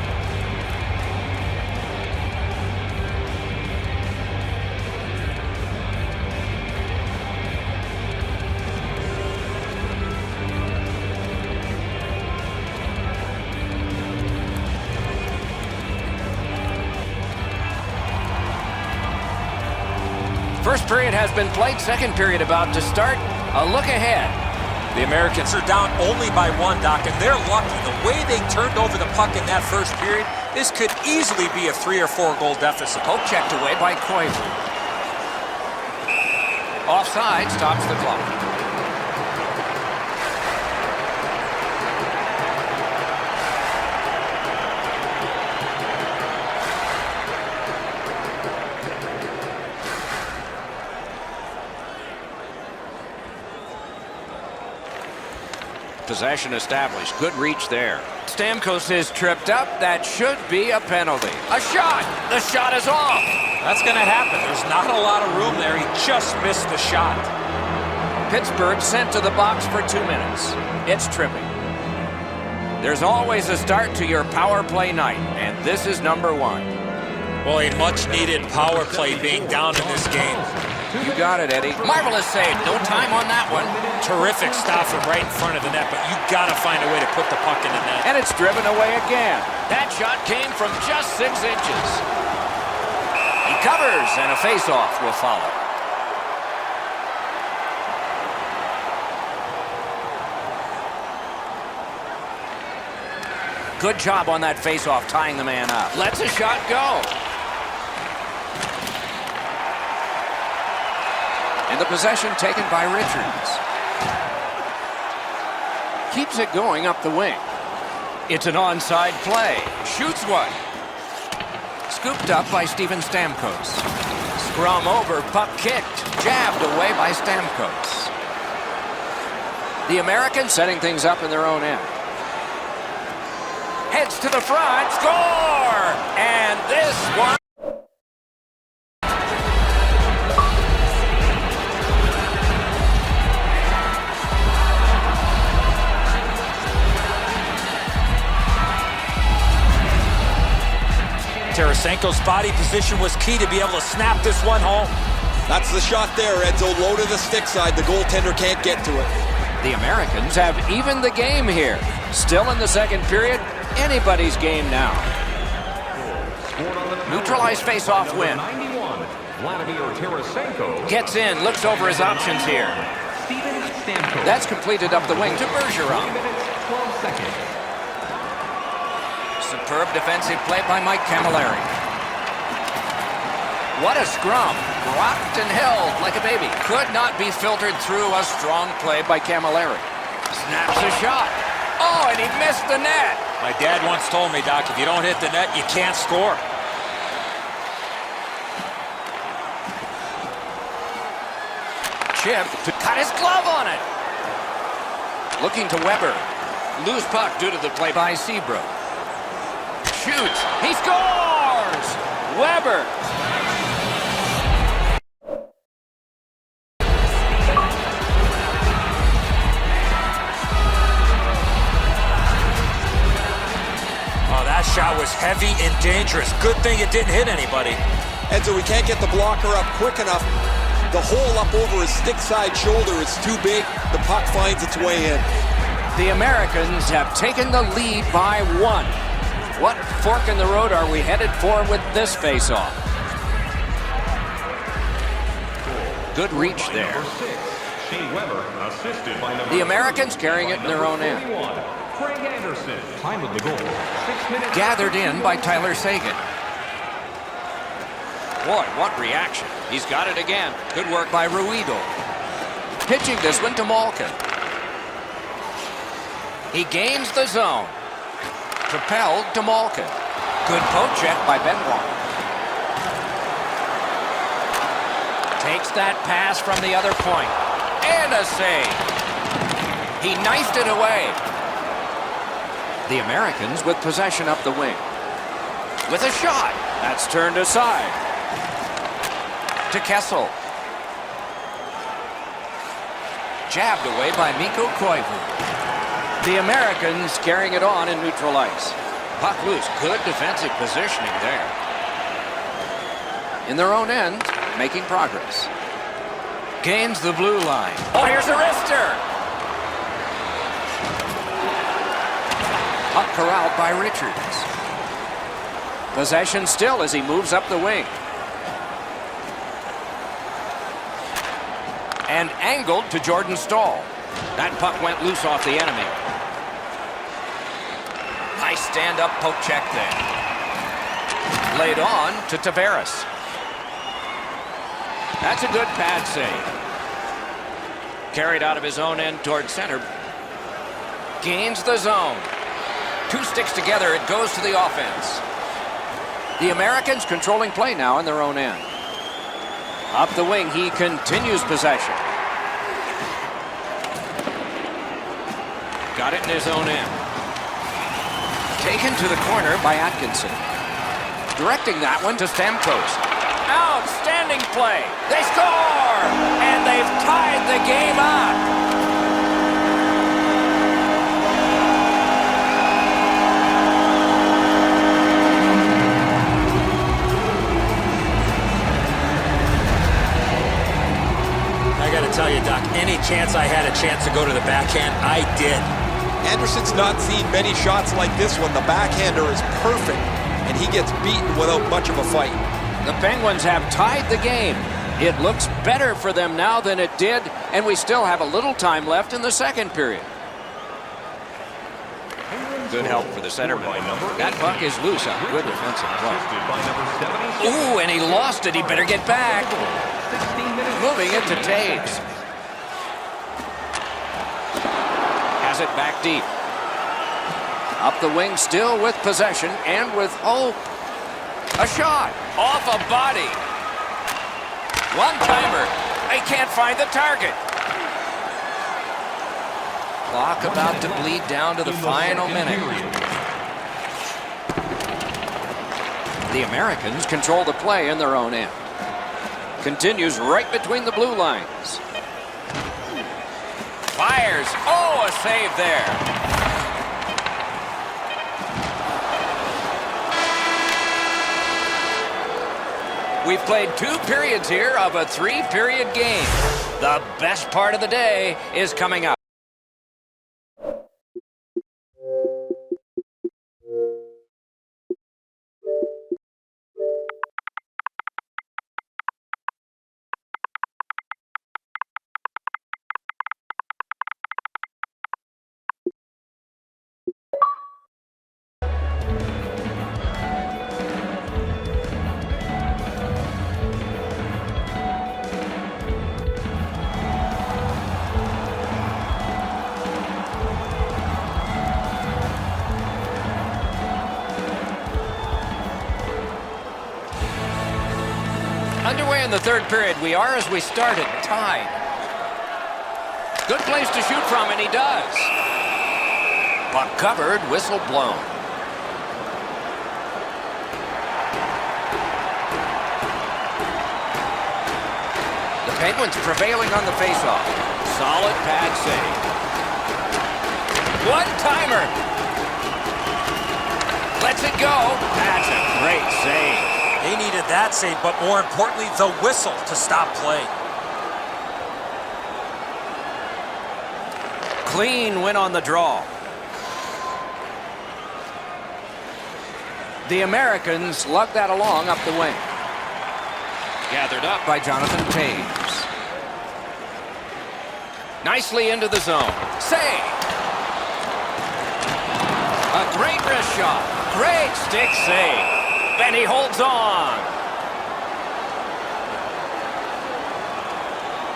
First period has been played. Second period about to start. A look ahead. The Americans are down only by 1, Doc, and they're lucky. The way they turned over the puck in that first period, this could easily be a 3 or 4 goal deficit. Poke checked away by Koivu. Offside stops the clock. Possession established. Good reach there. Stamkos is tripped up. That should be a penalty. A shot! The shot is off! That's going to happen. There's not a lot of room there. He just missed the shot. Pittsburgh sent to the box for 2 minutes. It's tripping. There's always a start to your power play night, and this is number 1. Boy, much needed power play being down in this game. You got it, Eddie. Marvelous save. No time on that one. Terrific stop from right in front of the net, but you got to find a way to put the puck in the net. And it's driven away again. That shot came from just 6 inches. He covers, and a face-off will follow. Good job on that face-off, tying the man up. Lets a shot go. And the possession taken by Richards. Keeps it going up the wing. It's an onside play. Shoots one. Scooped up by Steven Stamkos. Scrum over, puck kicked. Jabbed away by Stamkos. The Americans setting things up in their own end. Heads to the front. Score! And this one. Tarasenko's body position was key to be able to snap this one home. That's the shot there, Edzo. Low to the stick side. The goaltender can't get to it. The Americans have evened the game here. Still in the second period. Anybody's game now. Neutralized face-off win. 91, Vladimir Tarasenko. Gets in, looks over his options here. Steven Stamkos. That's completed up the wing to Bergeron. 3 minutes, 12 seconds. Superb defensive play by Mike Camilleri. What a scrum. Rocked and held like a baby. Could not be filtered through. A strong play by Camilleri. Snaps a shot. Oh, and he missed the net. My dad once told me, Doc, if you don't hit the net, you can't score. Chip to cut his glove on it. Looking to Weber. Loose puck due to the play by Seabrook. Shoots. He scores! Weber. Oh, that shot was heavy and dangerous. Good thing it didn't hit anybody. Enzo, we can't get the blocker up quick enough. The hole up over his stick side shoulder is too big. The puck finds its way in. The Americans have taken the lead by 1. What fork in the road are we headed for with this face-off? Good reach there. Number 6, Shea Weber, assisted by number The Americans carrying it in their own end. 41, Craig Anderson. Time of the goal, 6 minutes. Gathered in by Tyler Seguin. Boy, what reaction. He's got it again. Good work by Ruido. Pitching this one to Malkin. He gains the zone. Propelled to Malkin. Good poke check by Benoit. Takes that pass from the other point. And a save. He knifed it away. The Americans with possession up the wing. With a shot. That's turned aside. To Kessel. Jabbed away by Mikko Koivu. The Americans carrying it on in neutral ice. Puck loose. Good defensive positioning there. In their own end, making progress. Gains the blue line. Oh, here's a wrister. Puck corralled by Richards. Possession still as he moves up the wing. And angled to Jordan Stahl. That puck went loose off the enemy. Nice stand-up poke check there. Laid on to Tavares. That's a good pad save. Carried out of his own end toward center. Gains the zone. 2 sticks together, it goes to the offense. The Americans controlling play now in their own end. Up the wing, he continues possession. Got it in his own end. Taken to the corner by Atkinson. Directing that one to Stamkos. Outstanding play. They score! And they've tied the game up. I got to tell you, Doc, any chance I had a chance to go to the backhand, I did. Anderson's not seen many shots like this one. The backhander is perfect, and he gets beaten without much of a fight. The Penguins have tied the game. It looks better for them now than it did, and we still have a little time left in the second period. Good help for the centerman. That puck is loose on good defensive play. Ooh, and he lost it. He better get back. Moving it to Taves. Has it back deep. Up the wing, still with possession and with hope. A shot off a body. One-timer. They can't find the target. Clock about to bleed down to the final minute. The Americans control the play in their own end. Continues right between the blue lines. Fires. Oh, a save there. We've played 2 periods here of a 3-period game. The best part of the day is coming up. Underway in the third period. We are, as we started, tied. Good place to shoot from, and he does. Puck covered, whistle blown. The Penguins prevailing on the faceoff. Solid pad save. One-timer. Lets it go. That's a great save. They needed that save, but more importantly, the whistle to stop play. Clean win on the draw. The Americans lug that along up the wing. Gathered up by Jonathan Toews. Nicely into the zone. Save! A great wrist shot. Great stick save. And he holds on.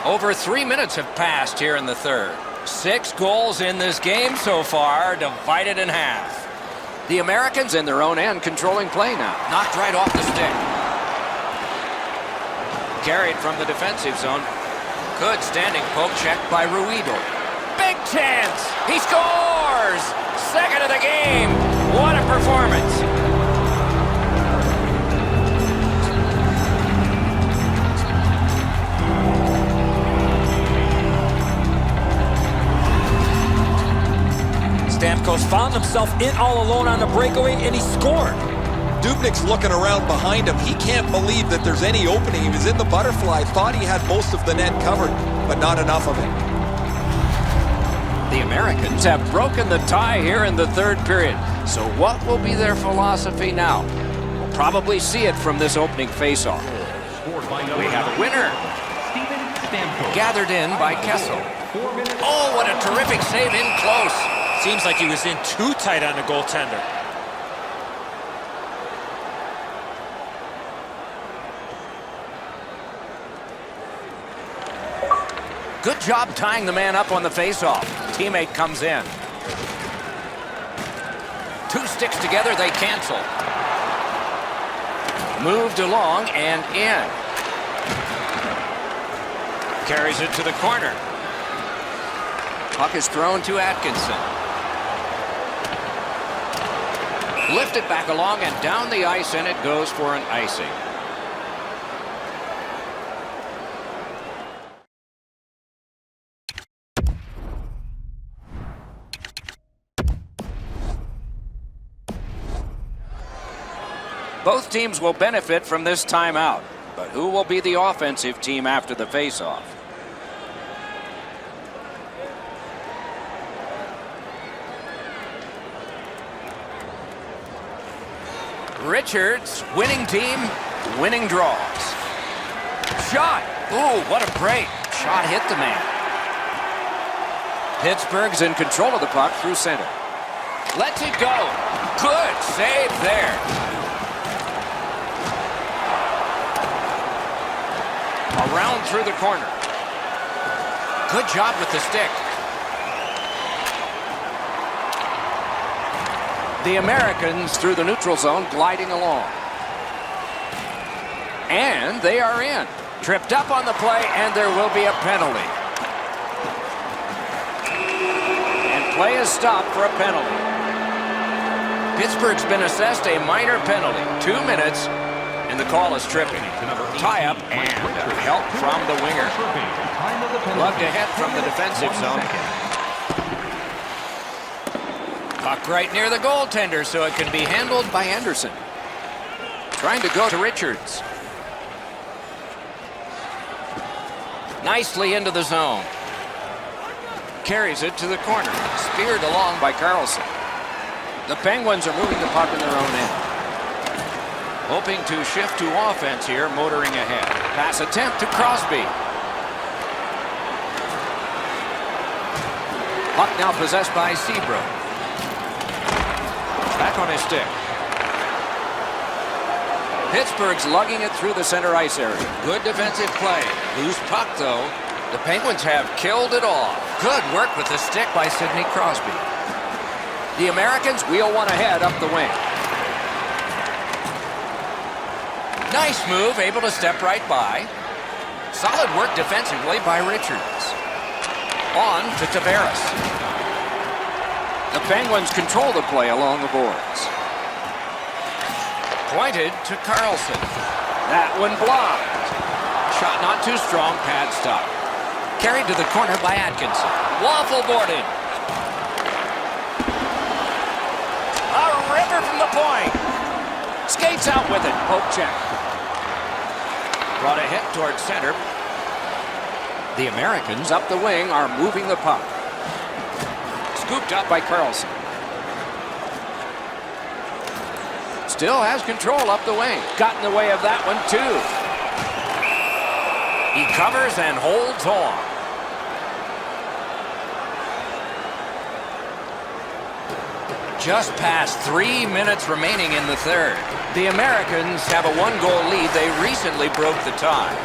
Over 3 minutes have passed here in the third. 6 goals in this game so far, divided in half. The Americans in their own end controlling play now. Knocked right off the stick. Carried from the defensive zone. Good standing poke check by Ruido. Big chance! He scores! Second of the game. What a performance. Stamkos found himself in all alone on the breakaway, and he scored. Dubnyk's looking around behind him. He can't believe that there's any opening. He was in the butterfly, thought he had most of the net covered, but not enough of it. The Americans have broken the tie here in the third period. So what will be their philosophy now? We'll probably see it from this opening faceoff. We have a winner. Gathered in by Kessel. Oh, what a terrific save in close. Seems like he was in too tight on the goaltender. Good job tying the man up on the faceoff. Teammate comes in. 2 sticks together, they cancel. Moved along and in. Carries it to the corner. Puck is thrown to Atkinson. Lifted back along and down the ice, and it goes for an icing. Both teams will benefit from this timeout, but who will be the offensive team after the faceoff? Richards, winning team, winning draws. Shot! Ooh, what a break. Shot hit the man. Pittsburgh's in control of the puck through center. Lets it go. Good save there. Around through the corner. Good job with the stick. The Americans through the neutral zone gliding along. And they are in. Tripped up on the play, and there will be a penalty. And play is stopped for a penalty. Pittsburgh's been assessed a minor penalty. 2 minutes, and the call is tripping. Tie-up and help from the winger. Lugged ahead from the defensive zone. Puck right near the goaltender, so it can be handled by Anderson. Trying to go to Richards. Nicely into the zone. Carries it to the corner. Speared along by Carlson. The Penguins are moving the puck in their own end. Hoping to shift to offense here, motoring ahead. Pass attempt to Crosby. Puck now possessed by Seabrook. Back on his stick. Pittsburgh's lugging it through the center ice area. Good defensive play. Loose puck, though. The Penguins have killed it off. Good work with the stick by Sidney Crosby. The Americans wheel one ahead up the wing. Nice move, able to step right by. Solid work defensively by Richards. On to Tavares. The Penguins control the play along the boards. Pointed to Carlson. That one blocked. Shot not too strong, pad stop. Carried to the corner by Atkinson. Waffle boarded. A river from the point. Skates out with it. Poke check. Brought a hit towards center. The Americans up the wing are moving the puck. Scooped up by Carlson. Still has control up the wing. Got in the way of that one too. He covers and holds on. Just past 3 minutes remaining in the third. The Americans have a one-goal lead. They recently broke the tie.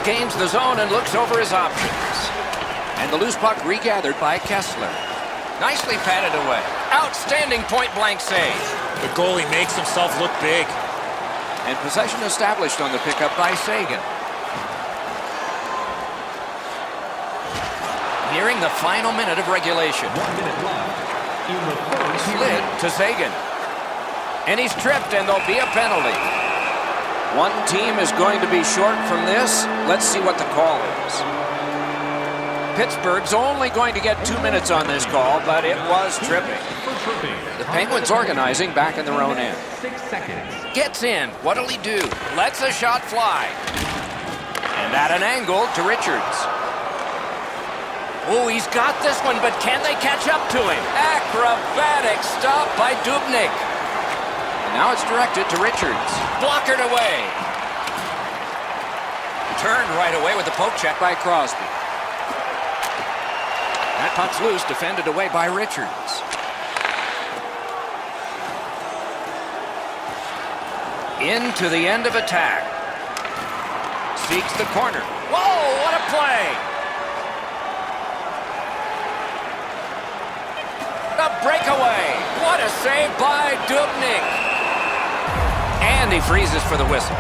Gains the zone and looks over his options. And the loose puck regathered by Kessler. Nicely patted away. Outstanding point-blank save. The goalie makes himself look big. And possession established on the pickup by Seguin. Nearing the final minute of regulation. 1 minute left in the third Slid to Seguin. And he's tripped, and there'll be a penalty. One team is going to be short from this. Let's see what the call is. Pittsburgh's only going to get 2 minutes on this call, but it was tripping. for tripping. The Penguins organizing back in their own end. 6 seconds. Gets in. What'll he do? Lets a shot fly. And at an angle to Richards. Oh, he's got this one, but can they catch up to him? Acrobatic stop by Dubnyk. And now it's directed to Richards. Blockered away. Turned right away with the poke check by Crosby. That puck's loose, defended away by Richards. Into the end of attack. Seeks the corner. Whoa, what a play! The breakaway. What a save by Dubnyk. And he freezes for the whistle.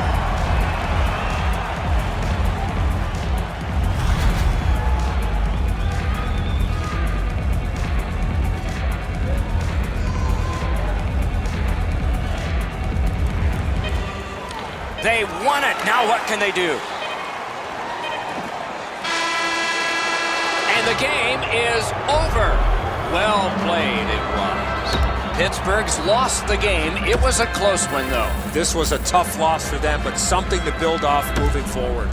They won it. Now what can they do? And the game is over. Well played it was. Pittsburgh's lost the game. It was a close one, though. This was a tough loss for them, but something to build off moving forward.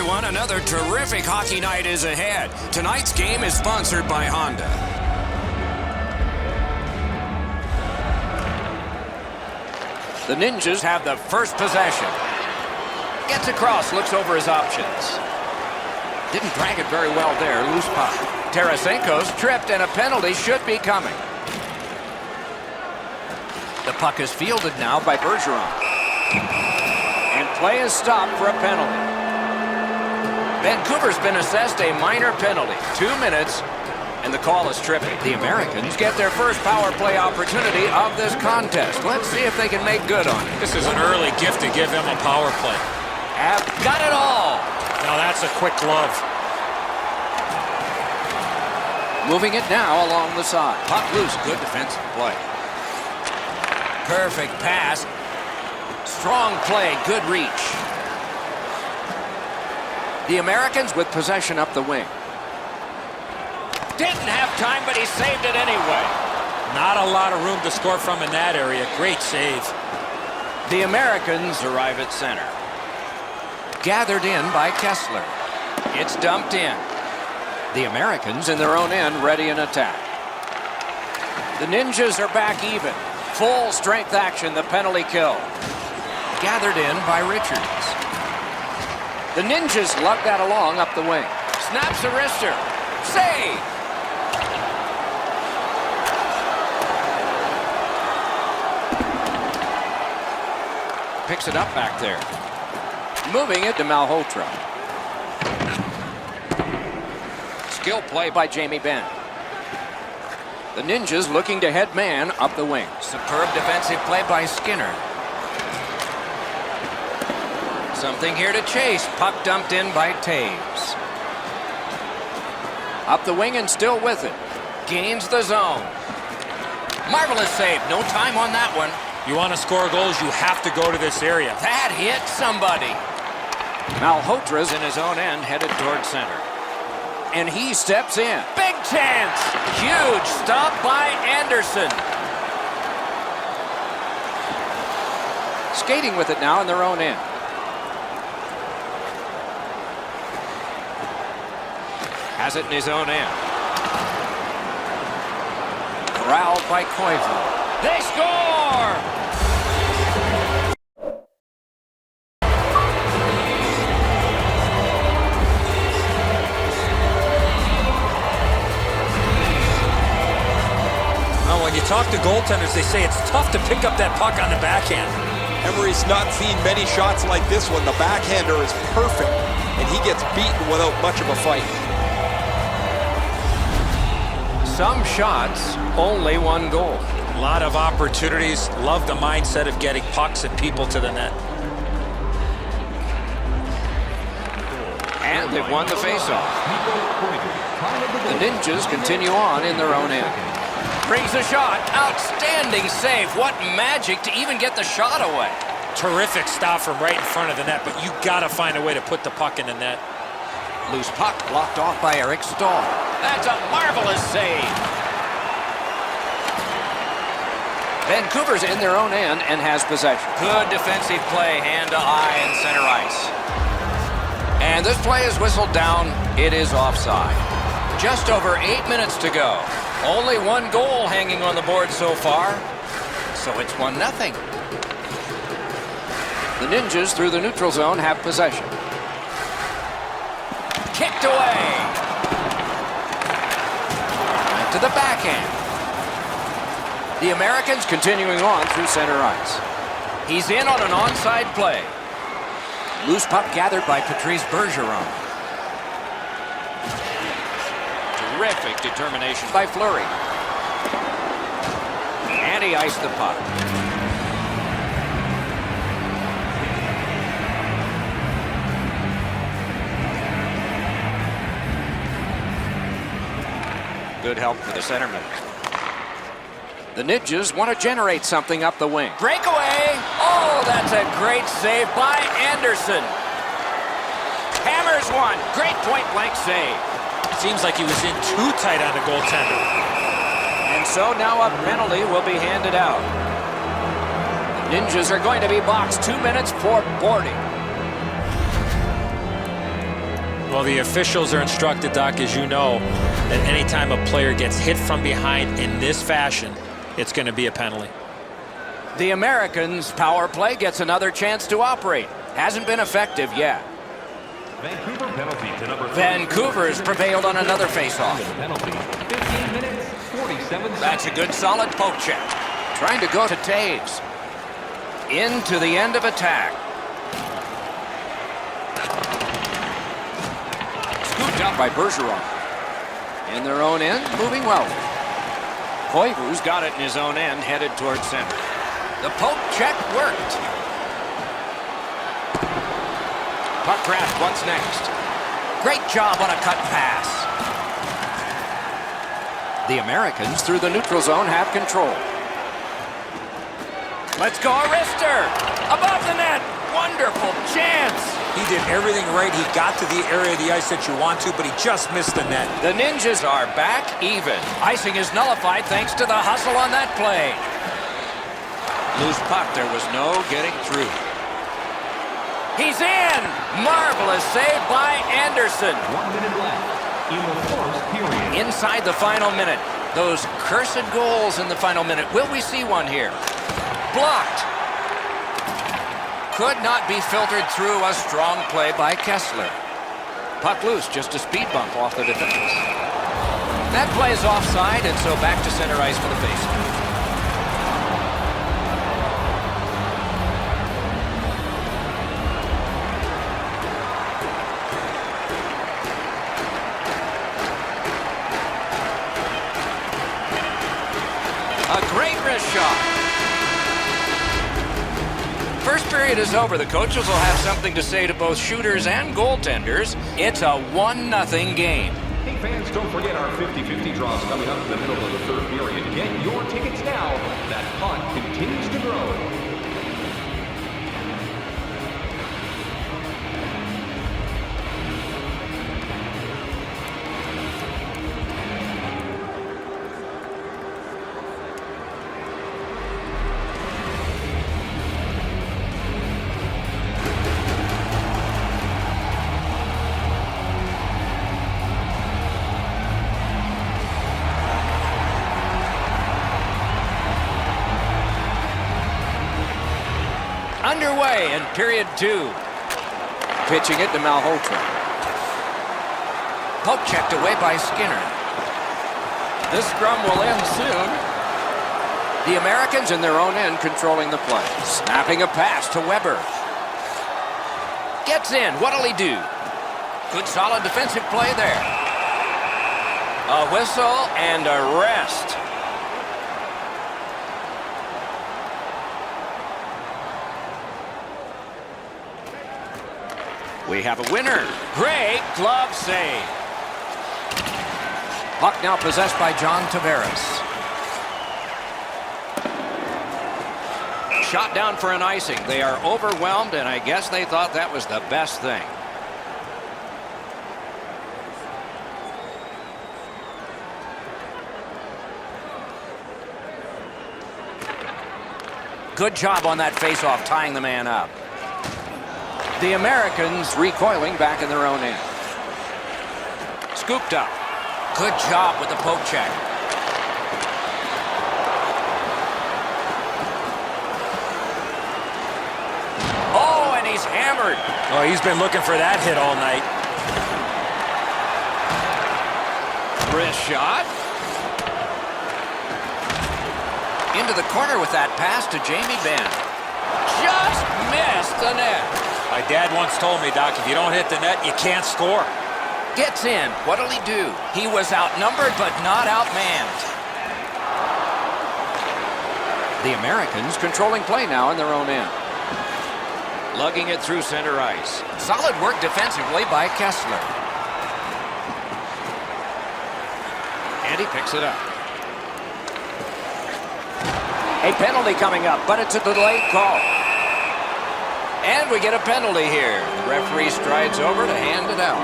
everyone. Another terrific hockey night is ahead. Tonight's game is sponsored by Honda. The Ninjas have the first possession. Gets across, looks over his options. Didn't drag it very well there. Loose puck. Tarasenko's tripped, and a penalty should be coming. The puck is fielded now by Bergeron. And play is stopped for a penalty. Vancouver's been assessed a minor penalty. 2 minutes, and the call is tripping. The Americans get their first power play opportunity of this contest. Let's see if they can make good on it. This is an early gift to give them a power play. Have got it all. Now that's a quick glove. Moving it now along the side. Puck loose. Good defensive play. Perfect pass. Strong play. Good reach. The Americans with possession up the wing. Didn't have time, but he saved it anyway. Not a lot of room to score from in that area. Great save. The Americans arrive at center. Gathered in by Kessler. It's dumped in. The Americans in their own end, ready in attack. The Ninjas are back even. Full strength action, the penalty kill. Gathered in by Richards. The Ninjas lug that along up the wing. Snaps a wrister. Save! Picks it up back there. Moving it to Malhotra. Skill play by Jamie Benn. The Ninjas looking to head man up the wing. Superb defensive play by Skinner. Something here to chase. Puck dumped in by Taves. Up the wing and still with it. Gains the zone. Marvelous save. No time on that one. You want to score goals, you have to go to this area. That hit somebody. Malhotra's in his own end, headed toward center. And he steps in. Big chance! Huge stop by Anderson. Skating with it now in their own end. Has it in his own end. Corralled by Koivu. They score! When you talk to goaltenders, they say it's tough to pick up that puck on the backhand. Emery's not seen many shots like this one. The backhander is perfect, and he gets beaten without much of a fight. Some shots, only one goal. A lot of opportunities. Love the mindset of getting pucks and people to the net. And they've won the faceoff. The Ninjas continue on in their own end. Brings a shot. Outstanding save. What magic to even get the shot away. Terrific stop from right in front of the net, but you got to find a way to put the puck in the net. Loose puck blocked off by Eric Stahl. That's a marvelous save. Vancouver's in their own end and has possession. Good defensive play, hand to eye and center ice. And this play is whistled down. It is offside. Just over 8 minutes to go. Only one goal hanging on the board so far. So it's 1-0. The Ninjas through the neutral zone have possession. Kicked away. Back to the backhand. The Americans continuing on through center ice. He's in on an onside play. Loose puck gathered by Patrice Bergeron. Terrific determination by Fleury. And he iced the puck. Good help for the centerman. The Ninjas want to generate something up the wing. Breakaway! Oh, that's a great save by Anderson. Hammers one. Great point-blank save. Seems like he was in too tight on the goaltender. And so now a penalty will be handed out. The Ninjas are going to be boxed 2 minutes for boarding. Well, the officials are instructed, Doc, as you know, that anytime a player gets hit from behind in this fashion, it's going to be a penalty. The Americans' power play gets another chance to operate. Hasn't been effective yet. Vancouver penalty to number 3. Vancouver's prevailed on another faceoff. Penalty, 15 minutes, 47 seconds. That's a good solid poke check. Trying to go to Taves. Into the end of attack. Scooped up by Bergeron. In their own end, moving well. Koivu's got it in his own end, headed towards center. The poke check worked. Puck grab, what's next? Great job on a cut pass. The Americans, through the neutral zone, have control. Let's go, Arister! Above the net! Wonderful chance! He did everything right. He got to the area of the ice that you want to, but he just missed the net. The Ninjas are back even. Icing is nullified thanks to the hustle on that play. Loose puck, there was no getting through. He's in! Marvelous save by Anderson. 1 minute left in the first period. Inside the final minute. Those cursed goals in the final minute. Will we see one here? Blocked. Could not be filtered through. A strong play by Kessler. Puck loose, just a speed bump off the defense. That play is offside, and so back to center ice for the faceoff. A great wrist shot. First period is over. The coaches will have something to say to both shooters and goaltenders. It's a 1-0 game. Hey fans, don't forget our 50-50 draws coming up in the middle of the third period. Get your tickets now. That pot continues to grow. Underway in period 2. Pitching it to Malhotra. Poke checked away by Skinner. This scrum will end soon. The Americans in their own end controlling the play. Snapping a pass to Weber. Gets in. What'll he do? Good solid defensive play there. A whistle and a rest. We have a winner. Great glove save. Puck now possessed by John Tavares. Shot down for an icing. They are overwhelmed, and I guess they thought that was the best thing. Good job on that face-off, tying the man up. The Americans recoiling back in their own end. Scooped up. Good job with the poke check. Oh, and he's hammered. Oh, he's been looking for that hit all night. Wrist shot. Into the corner with that pass to Jamie Benn. Just missed the net. My dad once told me, Doc, if you don't hit the net, you can't score. Gets in. What'll he do? He was outnumbered, but not outmanned. The Americans controlling play now in their own end. Lugging it through center ice. Solid work defensively by Kessler. And he picks it up. A penalty coming up, but it's a delayed call. And we get a penalty here. The referee strides over to hand it out.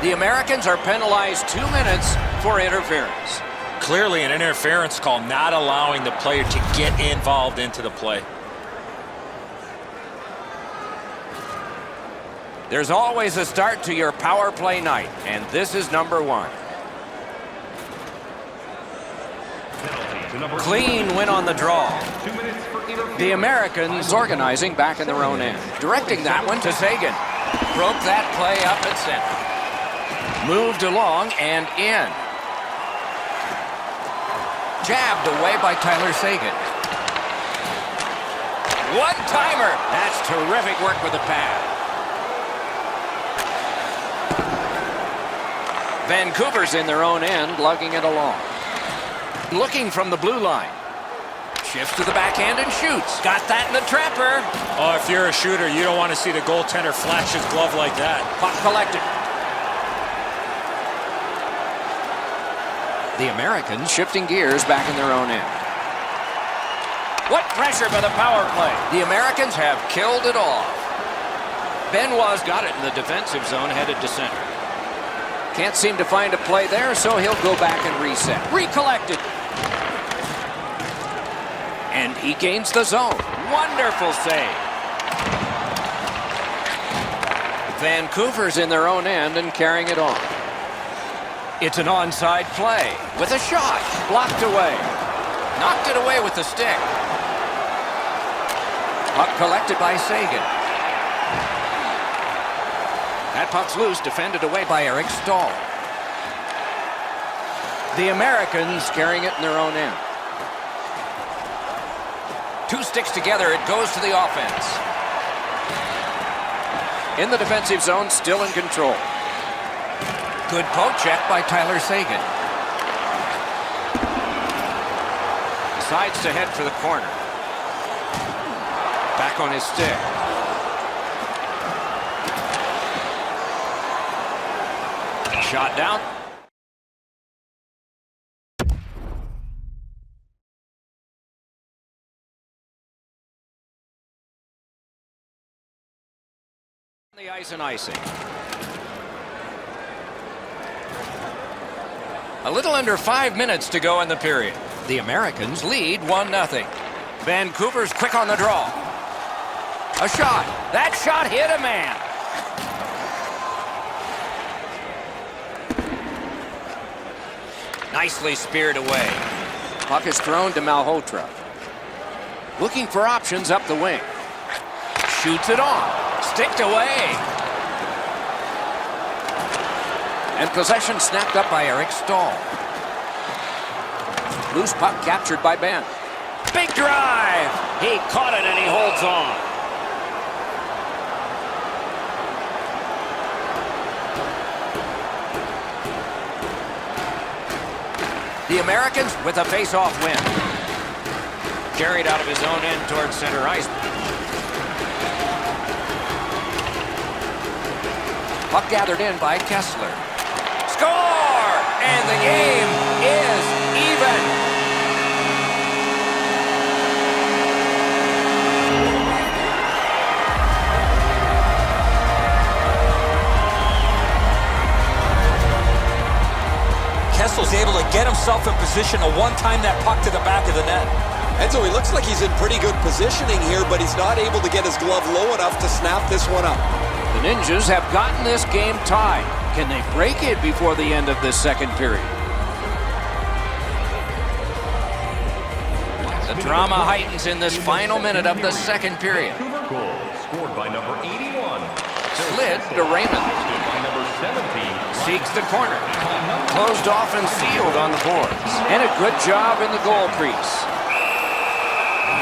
The Americans are penalized 2 minutes for interference. Clearly an interference call, not allowing the player to get involved into the play. There's always a start to your power play night, and this is number one. Clean win on the draw. The Americans organizing back in their own end. Directing that one to Seguin. Broke that play up at center. Moved along and in. Jabbed away by Tyler Seguin. One-timer. That's terrific work with the pad. Vancouver's in their own end, lugging it along. Looking from the blue line. Shifts to the backhand and shoots. Got that in the trapper. Oh, if you're a shooter, you don't want to see the goaltender flash his glove like that. Puck collected. The Americans shifting gears back in their own end. What pressure by the power play. The Americans have killed it off. Benoit's got it in the defensive zone, headed to center. Can't seem to find a play there, so he'll go back and reset. Recollected. And he gains the zone. Wonderful save. Vancouver's in their own end and carrying it on. It's an onside play with a shot. Blocked away. Knocked it away with the stick. Puck collected by Seguin. That puck's loose, defended away by Eric Stahl. The Americans carrying it in their own end. Two sticks together, it goes to the offense. In the defensive zone, still in control. Good poke check by Tyler Seguin. Decides to head for the corner. Back on his stick. Shot down. The ice and icing. A little under 5 minutes to go in the period. The Americans lead 1-0. Vancouver's quick on the draw. A shot. That shot hit a man. Nicely speared away. Puck is thrown to Malhotra. Looking for options up the wing. Shoots it on. Sticked away. And possession snapped up by Eric Stahl. Loose puck captured by Ben. Big drive. He caught it and he holds on. The Americans with a face-off win. Carried out of his own end towards center ice. Puck gathered in by Kessler. Score! And the game is even. Kessel's able to get himself in position to one-time that puck to the back of the net. Enzo, he looks like he's in pretty good positioning here, but he's not able to get his glove low enough to snap this one up. The Ninjas have gotten this game tied. Can they break it before the end of this second period? The drama heightens in this final minute of the second period. Goal scored by number 81. Slid to Raymond. By number 17. Seeks the corner. Closed off and sealed on the boards. And a good job in the goal crease.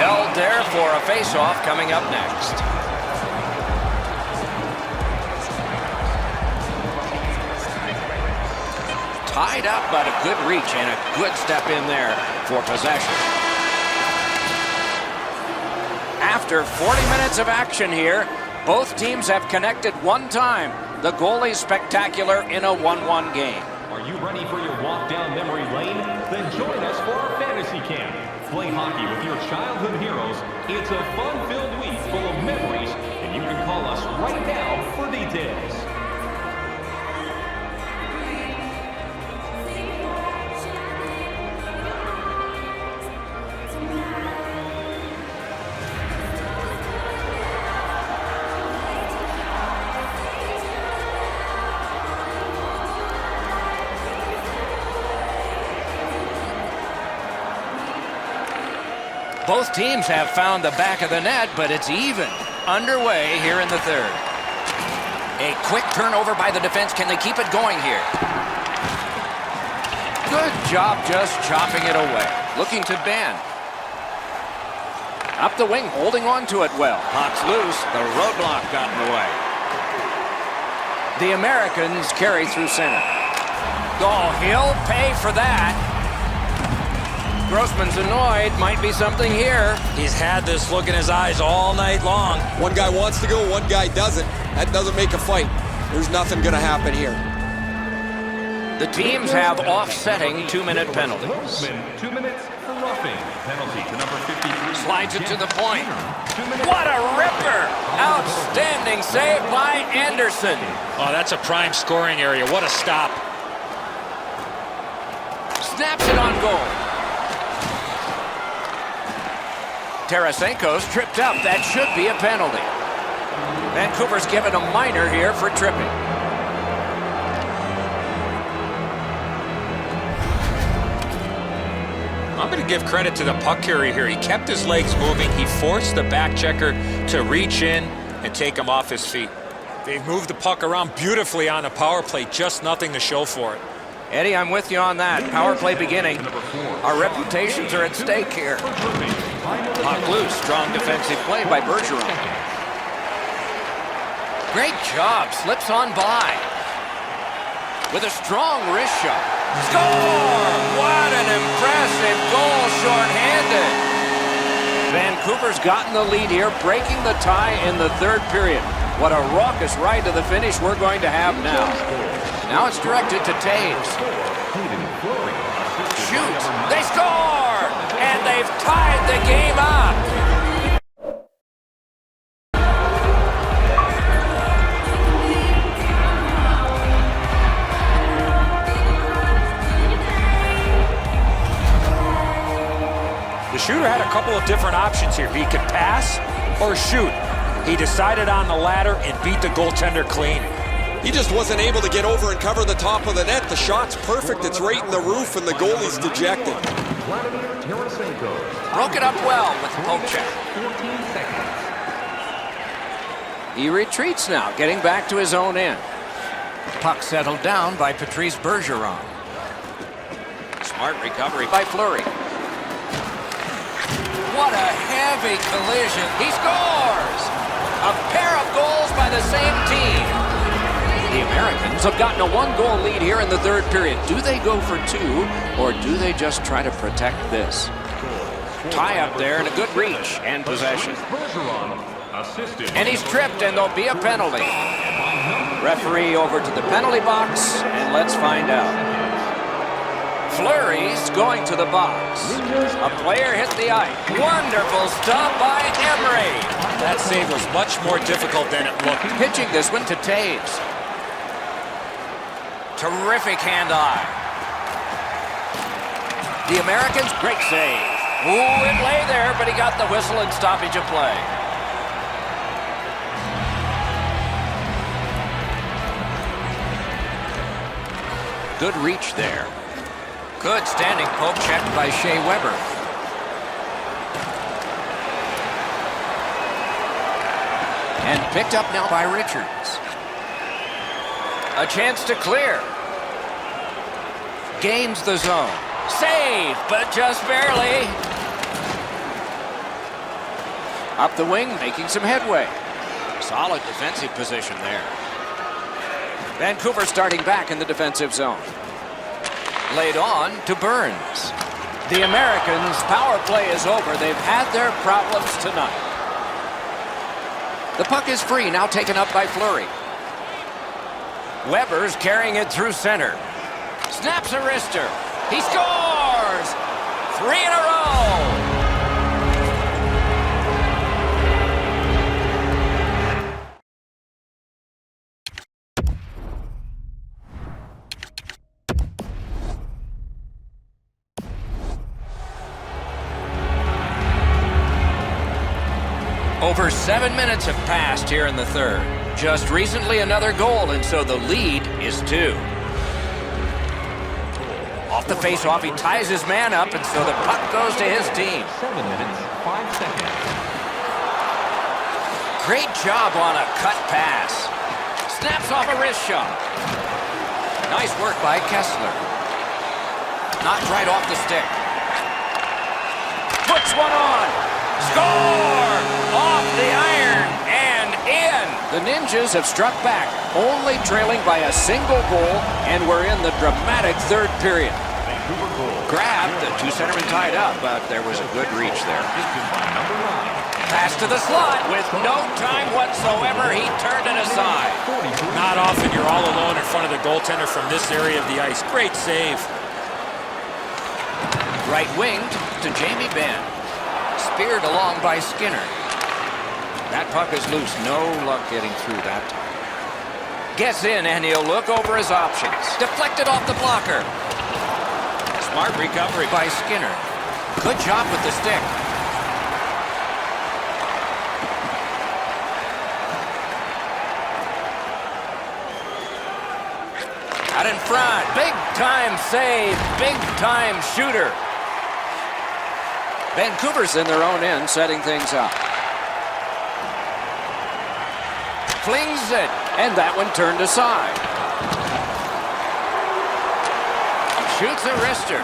Held there for a face-off coming up next. Tied up, but a good reach and a good step in there for possession. After 40 minutes of action here, both teams have connected one time. The goalie's spectacular in a 1-1 game. Are you ready for your walk down memory lane? Then join us for our fantasy camp. Play hockey with your childhood heroes. It's a fun-filled week full of memories, and you can call us right now for details. Both teams have found the back of the net, but it's even. Underway here in the third. A quick turnover by the defense. Can they keep it going here? Good job just chopping it away. Looking to Ben. Up the wing, holding on to it well. Puck's loose. The roadblock got in the way. The Americans carry through center. Oh, he'll pay for that. Grossman's annoyed. Might be something here. He's had this look in his eyes all night long. One guy wants to go, one guy doesn't. That doesn't make a fight. There's nothing going to happen here. The teams have offsetting 2-minute penalties. Grossman, 2 minutes for roughing. Penalty to number 53. Slides it to the point. 2 minutes. What a ripper! Outstanding save by Anderson. Oh, that's a prime scoring area. What a stop. Snaps it on goal. Tarasenko's tripped up. That should be a penalty. Vancouver's given a minor here for tripping. I'm going to give credit to the puck carrier here. He kept his legs moving. He forced the back checker to reach in and take him off his feet. They've moved the puck around beautifully on the power play. Just nothing to show for it. Eddie, I'm with you on that. Power play beginning. Our reputations are at stake here. Puck loose. Strong defensive play by Bergeron. Great job. Slips on by. With a strong wrist shot. Score! What an impressive goal shorthanded. Vancouver's gotten the lead here, breaking the tie in the third period. What a raucous ride to the finish we're going to have now. Now it's directed to Taves. Shoots. They score! And they've tied the game up. The shooter had a couple of different options here. He could pass or shoot. He decided on the latter and beat the goaltender clean. He just wasn't able to get over and cover the top of the net. The shot's perfect. It's right in the roof, and the goalie's dejected. Vladimir Tarasenko. Broke it up well with the poke check. 14 seconds. He retreats now, getting back to his own end. Puck settled down by Patrice Bergeron. Smart recovery by Fleury. What a heavy collision. He scores! A pair of goals by the same team. The Americans have gotten a 1-goal lead here in the third period. Do they go for 2, or do they just try to protect this? Tie up there and a good reach and possession. And he's tripped, and there'll be a penalty. Referee over to the penalty box, and let's find out. Fleury's going to the box. A player hit the ice. Wonderful stop by Emery. That save was much more difficult than it looked. Pitching this one to Taves. Terrific hand-eye. The Americans, great save. Ooh, it lay there, but he got the whistle and stoppage of play. Good reach there. Good standing poke check by Shea Weber. And picked up now by Richards. A chance to clear. Gains the zone. Save, but just barely. Up the wing, making some headway. Solid defensive position there. Vancouver starting back in the defensive zone. Laid on to Burns. The Americans' power play is over. They've had their problems tonight. The puck is free, now taken up by Fleury. Weber's carrying it through center. Snaps a wrister. He scores! 3 in a row! Over 7 minutes have passed here in the third. Just recently another goal, and so the lead is 2. Off the face-off, he ties his man up, and so the puck goes to his team. 7 minutes, 5 seconds. Great job on a cut pass. Snaps off a wrist shot. Nice work by Kessler. Knocked right off the stick. Puts one on. Score! Off the iron and in. The Ninjas have struck back, only trailing by a single goal, and we're in the dramatic third period. Grabbed, the two centermen tied up, but there was a good reach there. Pass to the slot with no time whatsoever. He turned it aside. Not often you're all alone in front of the goaltender from this area of the ice. Great save. Right winged to Jamie Benn. Speared along by Skinner. That puck is loose. No luck getting through that time. Gets in and he'll look over his options. Deflected off the blocker. Smart recovery by Skinner. Good job with the stick. Out in front. Big time save. Big time shooter. Vancouver's in their own end, setting things up. Flings it, and that one turned aside. Shoots a wrister.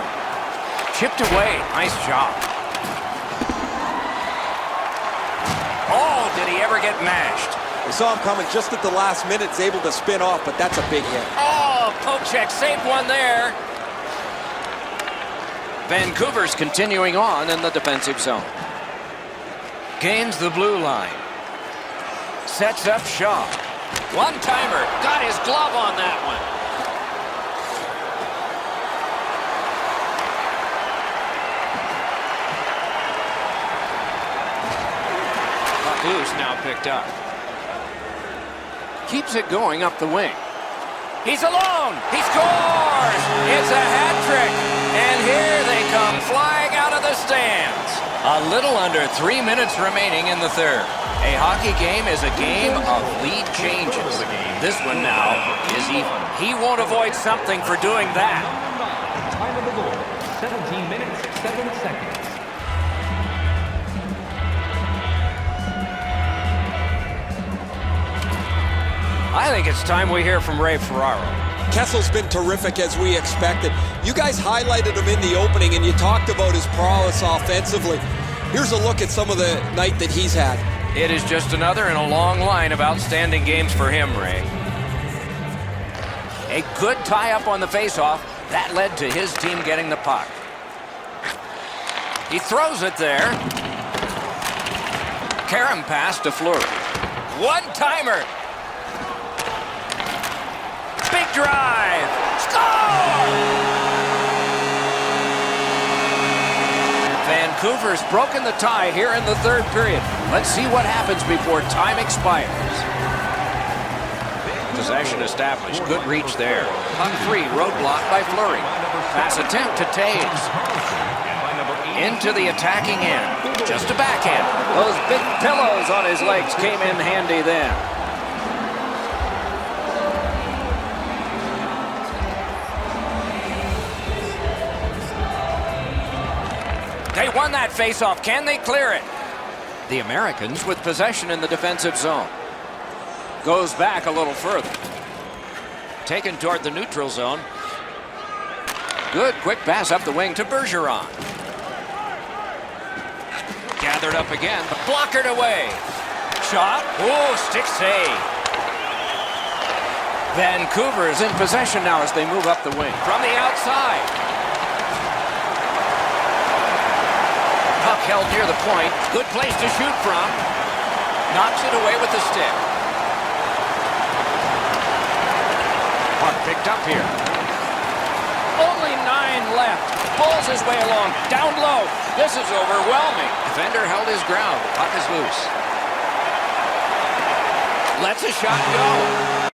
Chipped away. Nice job. Oh, did he ever get mashed? We saw him coming just at the last minute. He's able to spin off, but that's a big hit. Oh, poke check saved one there. Vancouver's continuing on in the defensive zone. Gains the blue line. Sets up Shaw. One-timer. Got his glove on that one. Puck loose, now picked up. Keeps it going up the wing. He's alone. He scores. It's a hat trick. And here they come flying out of the stands. A little under 3 minutes remaining in the third. A hockey game is a game of lead changes. This one now is even. He won't avoid something for doing that. Time of the goal, 17 minutes, 7 seconds. I think it's time we hear from Ray Ferraro. Kessel's been terrific as we expected. You guys highlighted him in the opening and you talked about his prowess offensively. Here's a look at some of the night that he's had. It is just another in a long line of outstanding games for him, Ray. A good tie-up on the face-off. That led to his team getting the puck. He throws it there. Karam pass to Fleury. One-timer. Big drive. Score! Vancouver's broken the tie here in the third period. Let's see what happens before time expires. Possession established. Good reach there. Puck free. Roadblock by Fleury. Pass attempt to Taves. Into the attacking end. Just a backhand. Those big pillows on his legs came in handy then. They won that faceoff. Can they clear it? The Americans with possession in the defensive zone. Goes back a little further. Taken toward the neutral zone. Good quick pass up the wing to Bergeron. Gathered up again, but blockered away. Shot. Oh, stick save. Vancouver is in possession now as they move up the wing. From the outside. Puck held near the point. Good place to shoot from. Knocks it away with the stick. Puck picked up here. Only 9 left. Pulls his way along. Down low. This is overwhelming. Defender held his ground. Puck is loose. Lets a shot go.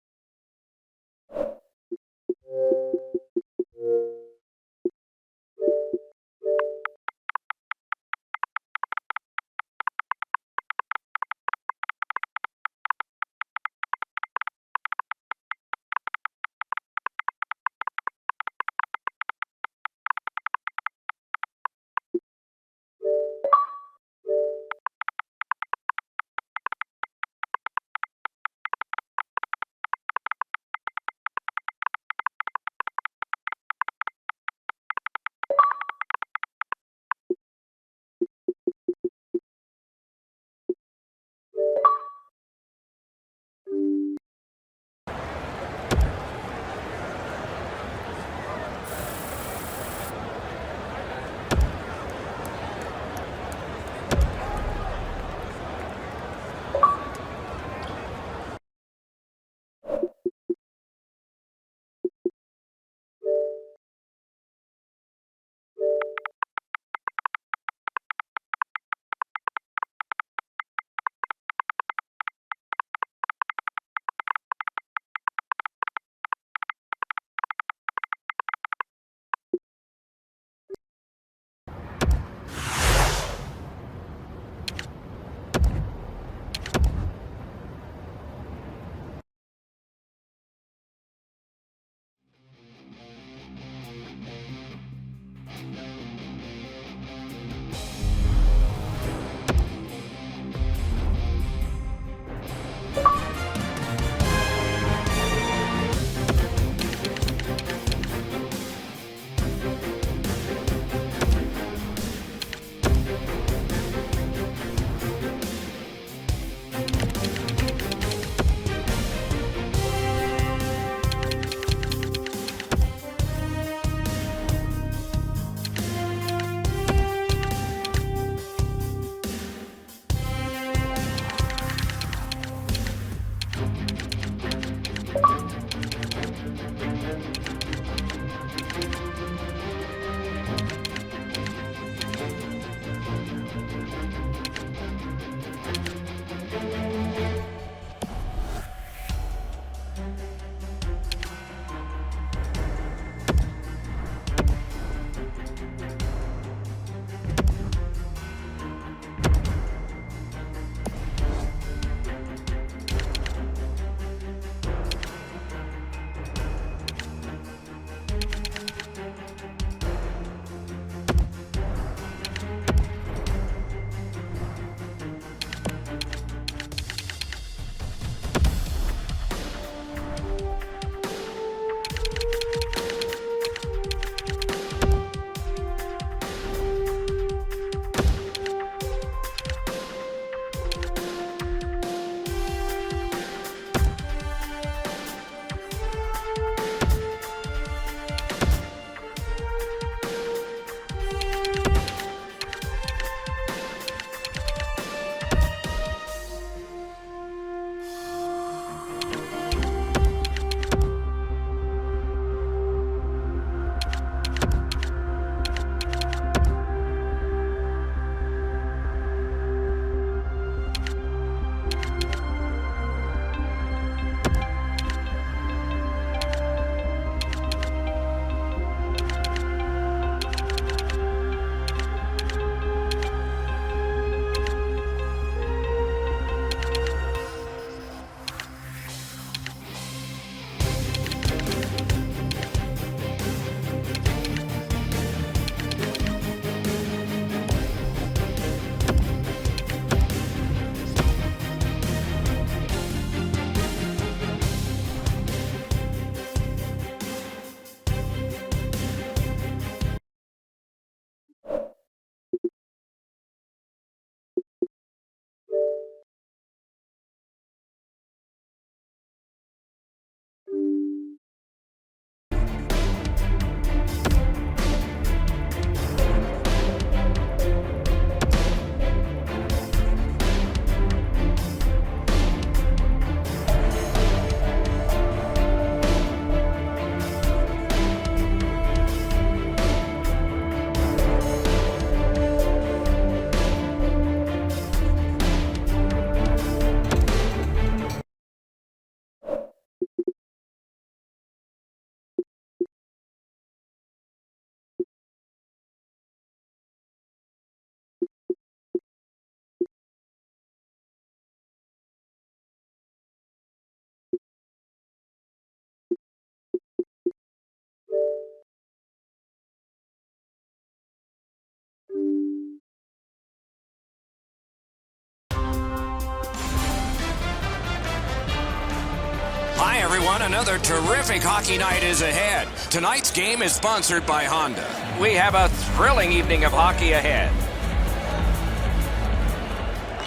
everyone. Another terrific hockey night is ahead. Tonight's game is sponsored by Honda. We have a thrilling evening of hockey ahead.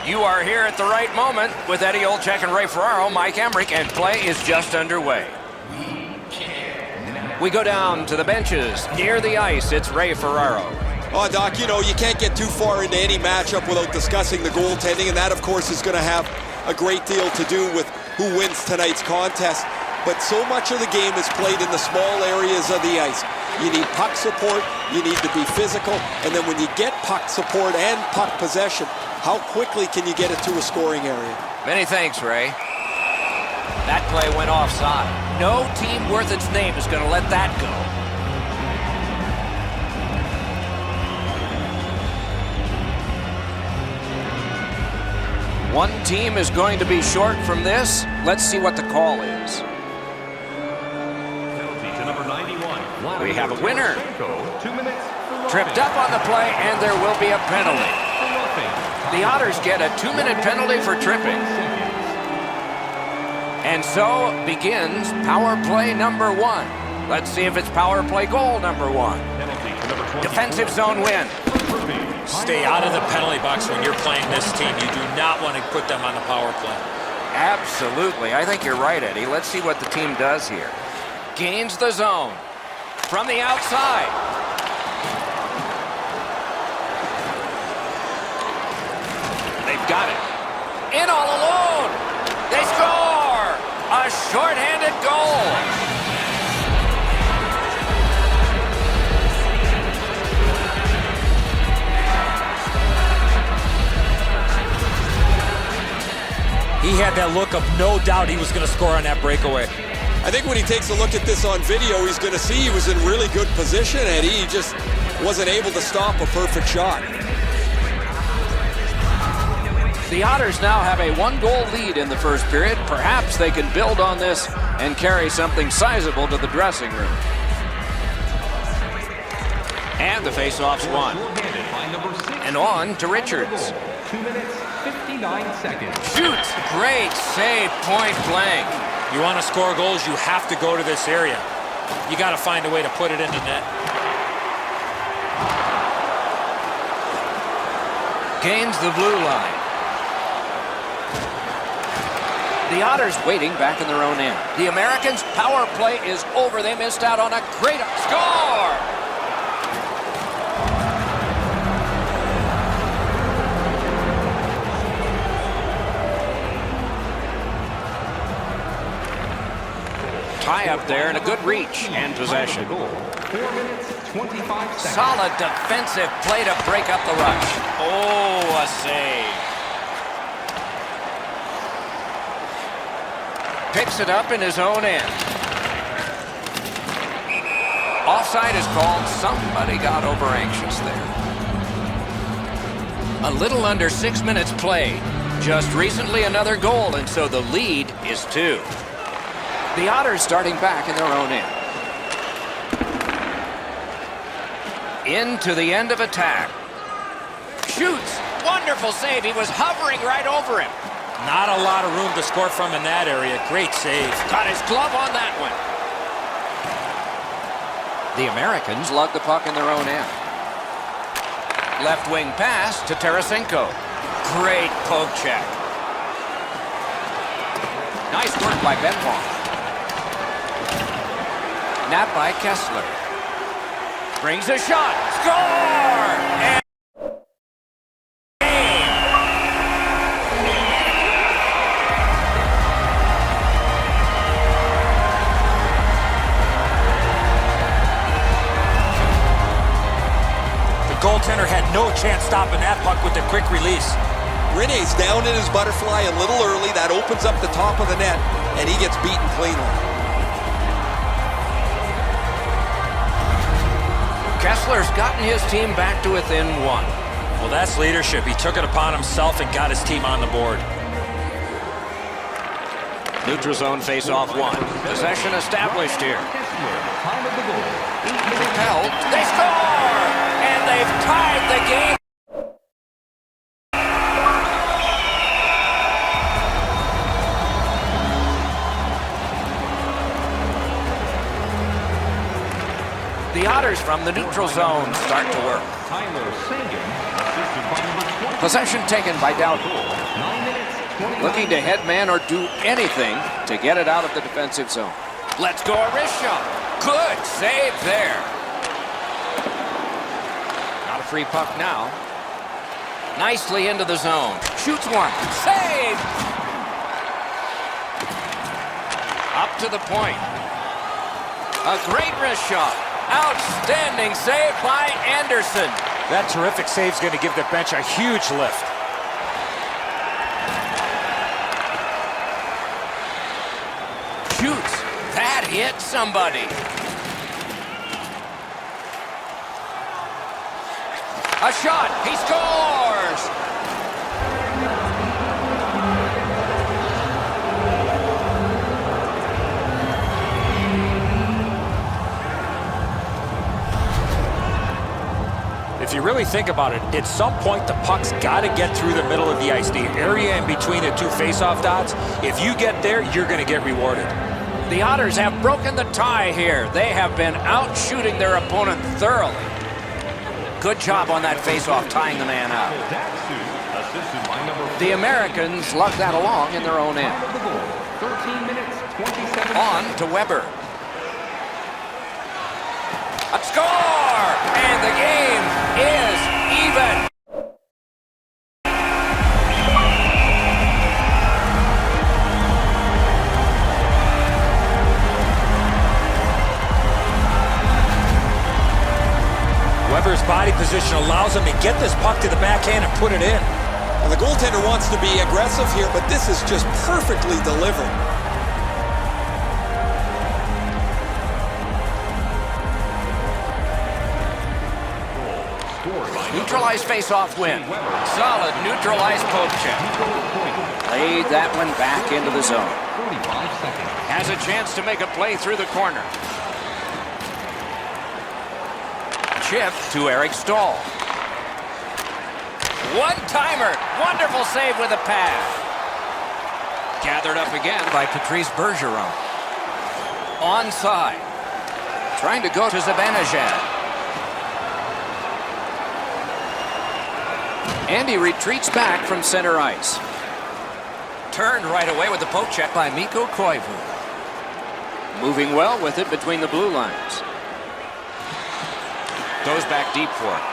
You are here at the right moment with Eddie Olczyk and Ray Ferraro, Mike Emrick, and play is just underway. We go down to the benches near the ice. It's Ray Ferraro. Oh, Doc, you know, you can't get too far into any matchup without discussing the goaltending, and that, of course, is going to have a great deal to do with who wins tonight's contest. But so much of the game is played in the small areas of the ice. You need puck support, you need to be physical, and then when you get puck support and puck possession, how quickly can you get it to a scoring area? Many thanks, Ray. That play went offside. No team worth its name is going to let that go. One team is going to be short from this. Let's see what the call is. Penalty to number 91. We have a winner. 2 minutes. Tripped up on the play, and there will be a penalty. The Otters get a 2-minute penalty for tripping. And so begins power play number 1. Let's see if it's power play goal number 1. Defensive zone win. Stay out of the penalty box when you're playing this team. You do not want to put them on the power play. Absolutely. I think you're right, Eddie. Let's see what the team does here. Gains the zone from the outside. They've got it. In all alone. They score! A shorthanded goal. He had that look of no doubt he was going to score on that breakaway. I think when he takes a look at this on video, he's going to see he was in really good position, and he just wasn't able to stop a perfect shot. The Otters now have a 1-goal lead in the first period. Perhaps they can build on this and carry something sizable to the dressing room. And the face-off's won. And on to Richards. 2 minutes, 59 seconds. Shoots. Great save, point blank. You want to score goals, you have to go to this area. You got to find a way to put it in the net. Gains the blue line. The Otters waiting back in their own end. The Americans' power play is over. They missed out on a great score. Tie up there and a good reach and possession. 4 minutes, 25 seconds. Solid defensive play to break up the rush. Oh, a save. Picks it up in his own end. Offside is called. Somebody got over anxious there. A little under 6 minutes played. Just recently another goal, and so the lead is 2. The Otters starting back in their own end. Into the end of attack. Shoots. Wonderful save. He was hovering right over him. Not a lot of room to score from in that area. Great save. Got his glove on that one. The Americans lug the puck in their own end. Left wing pass to Tarasenko. Great poke check. Nice work by Benoit. Nap by Kessler. Brings a shot. Score! And goaltender had no chance stopping that puck with the quick release. Rene's down in his butterfly a little early. That opens up the top of the net, and he gets beaten cleanly. Kessler's gotten his team back to within 1. Well, that's leadership. He took it upon himself and got his team on the board. Neutral zone face-off 1. Possession established here. Time of the goal. Propelled. They score! And they've tied the game. Others from the neutral zone start to work. Tyler Sagan, assisted by number 20. Possession taken by Dowdy. 9 minutes, 29 Looking to head man or do anything to get it out of the defensive zone. Let's go a wrist shot. Good save there. Not a free puck now. Nicely into the zone. Shoots one. Save! Up to the point. A great wrist shot. Outstanding save by Anderson. That terrific save is going to give the bench a huge lift. Shoots. That hit somebody. A shot. He scores. If you really think about it, at some point the puck's got to get through the middle of the ice, the area in between the two face-off dots. If you get there, you're going to get rewarded. The Otters have broken the tie here. They have been out shooting their opponent thoroughly. Good job on that face-off, tying the man up. Datsu, assisted by number 4. The Americans lug that along in their own end. Time of the goal, 13 minutes, 27 On seconds. to Weber. A score! And the game is even. Weber's body position allows him to get this puck to the backhand and put it in. And the goaltender wants to be aggressive here, but this is just perfectly delivered. Neutralized face-off win. Solid neutralized poke check. Laid that one back into the zone. 45 seconds. Has a chance to make a play through the corner. Chip to Eric Stahl. One-timer. Wonderful save with a pass. Gathered up again by Patrice Bergeron. Onside. Trying to go to Zibanejad. And he retreats back from center ice. Turned right away with the poke check by Mikko Koivu. Moving well with it between the blue lines. Goes back deep for it.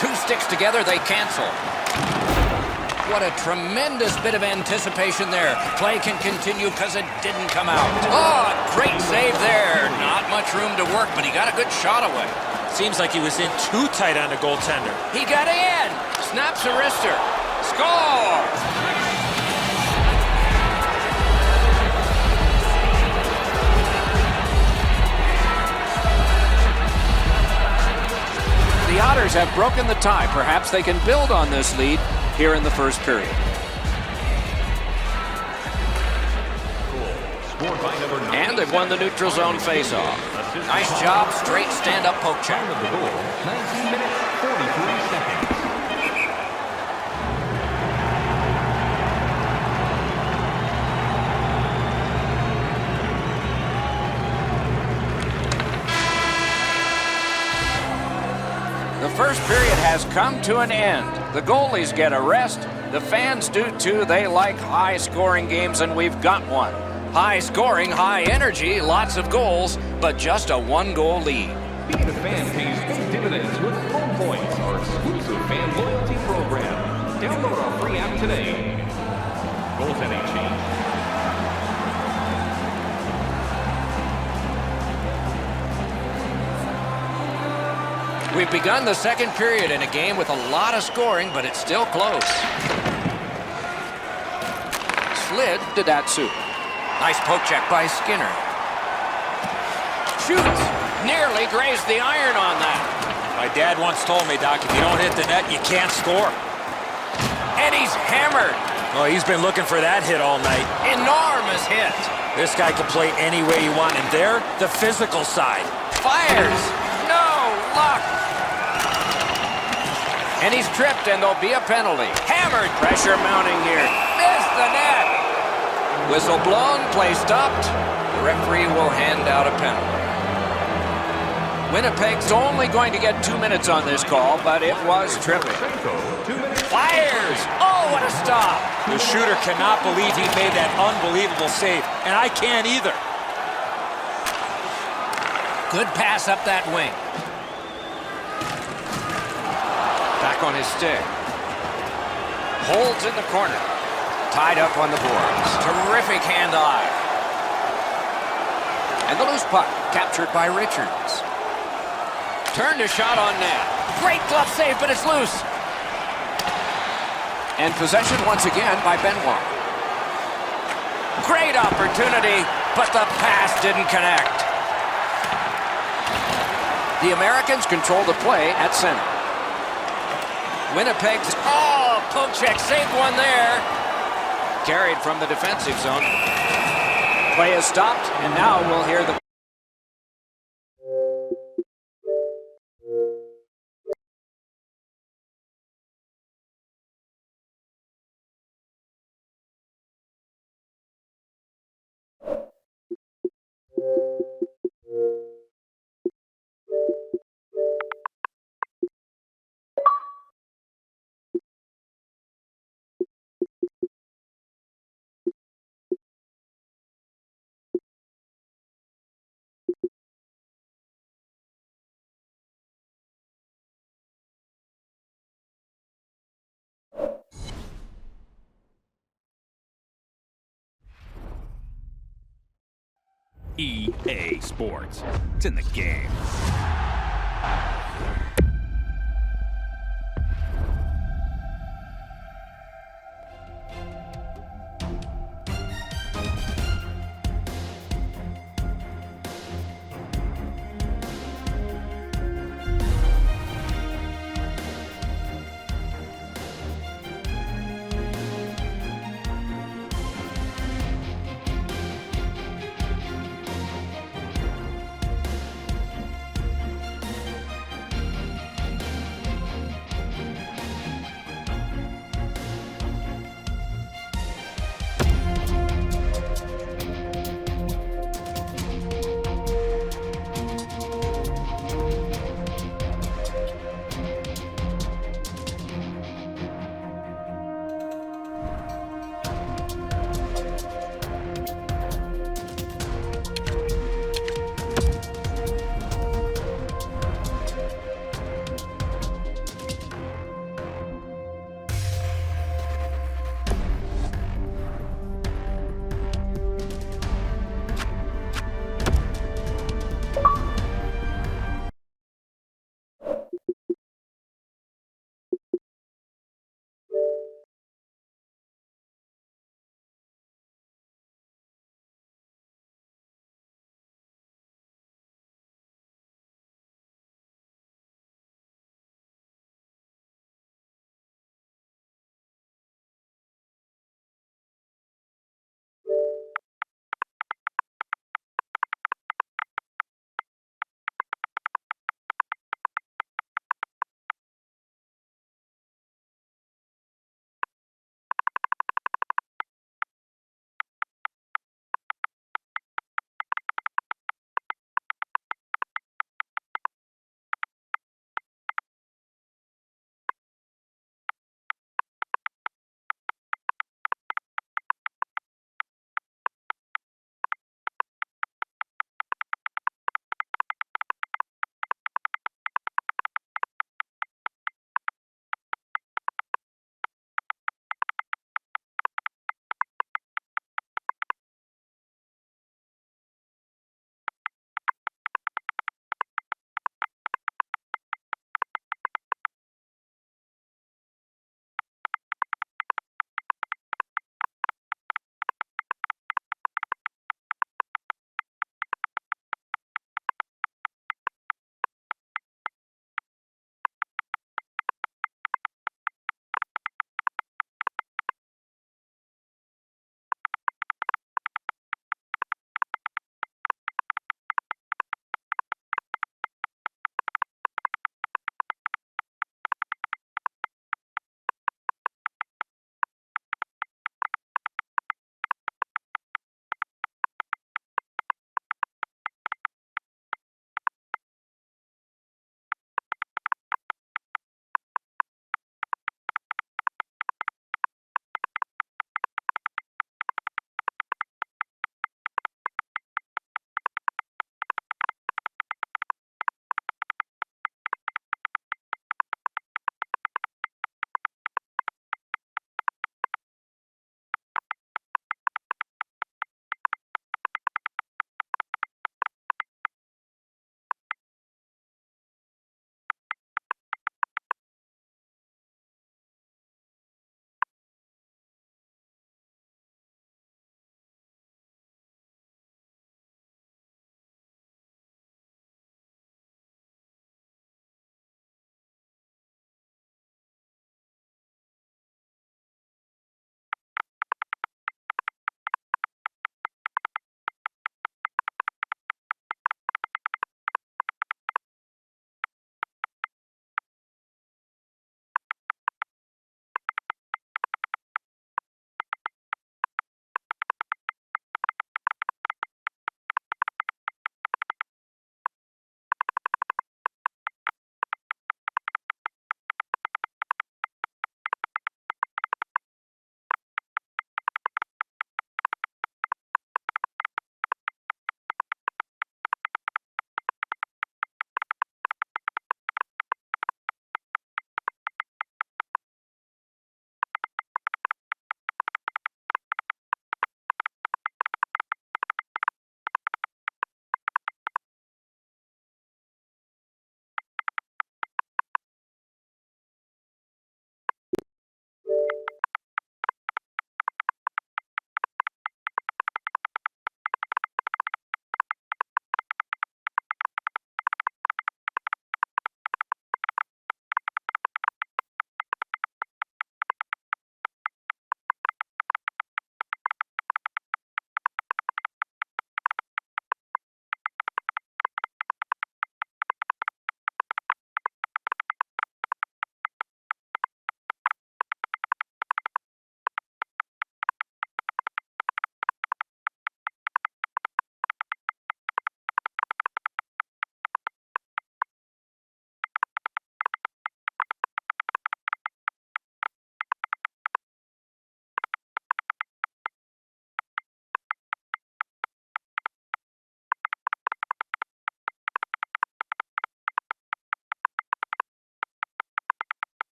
Two sticks together, they cancel. What a tremendous bit of anticipation there. Play can continue because it didn't come out. Oh, great save there. Not much room to work, but he got a good shot away. Seems like he was in too tight on the goaltender. He got in. Snaps a wrister. Score! The Otters have broken the tie. Perhaps they can build on this lead here in the first period. Scored by number 9. And they've won the neutral zone faceoff. Nice job, straight stand-up poke check. Time of the goal, 19 minutes, 43 seconds. The first period has come to an end. The goalies get a rest. The fans do too. They like high-scoring games, and we've got one. High scoring, high energy, lots of goals, but just a one-goal lead. Being a fan pays big dividends with Home Points, our exclusive fan loyalty program. Download our free app today. Goaltending change. We've begun the second period in a game with a lot of scoring, but it's still close. Slid to Datsu. Nice poke check by Skinner. Shoots. Nearly grazed the iron on that. My dad once told me, Doc, if you don't hit the net, you can't score. And he's hammered. Oh, he's been looking for that hit all night. Enormous hit. This guy can play any way you want, and there, the physical side. Fires. No luck. And he's tripped, and there'll be a penalty. Hammered. Pressure mounting here. Missed the net. Whistle blown, play stopped. The referee will hand out a penalty. Winnipeg's only going to get 2 minutes on this call, but it was tripping. Fires! Oh, what a stop! The shooter cannot believe he made that unbelievable save, and I can't either. Good pass up that wing. Back on his stick. Holds in the corner. Tied up on the boards. Terrific hand-eye. And the loose puck captured by Richards. Turned a shot on net. Great glove save, but it's loose. And possession once again by Benoit. Great opportunity, but the pass didn't connect. The Americans control the play at center. Winnipeg's, poke check, saved one there. Carried from the defensive zone. Play is stopped, and now we'll hear the EA Sports. It's in the game.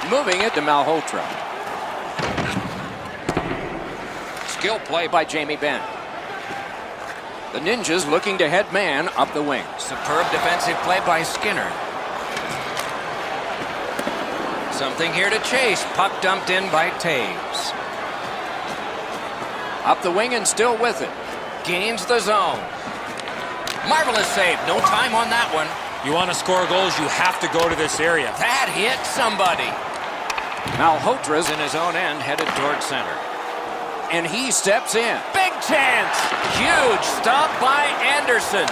Moving it to Malhotra. Skill play by Jamie Benn. The Ninjas looking to head man up the wing. Superb defensive play by Skinner. Something here to chase. Puck dumped in by Taves. Up the wing and still with it. Gains the zone. Marvelous save. No time on that one. You want to score goals, you have to go to this area. That hit somebody. Malhotra's in his own end, headed toward center. And he steps in. Big chance! Huge stop by Anderson.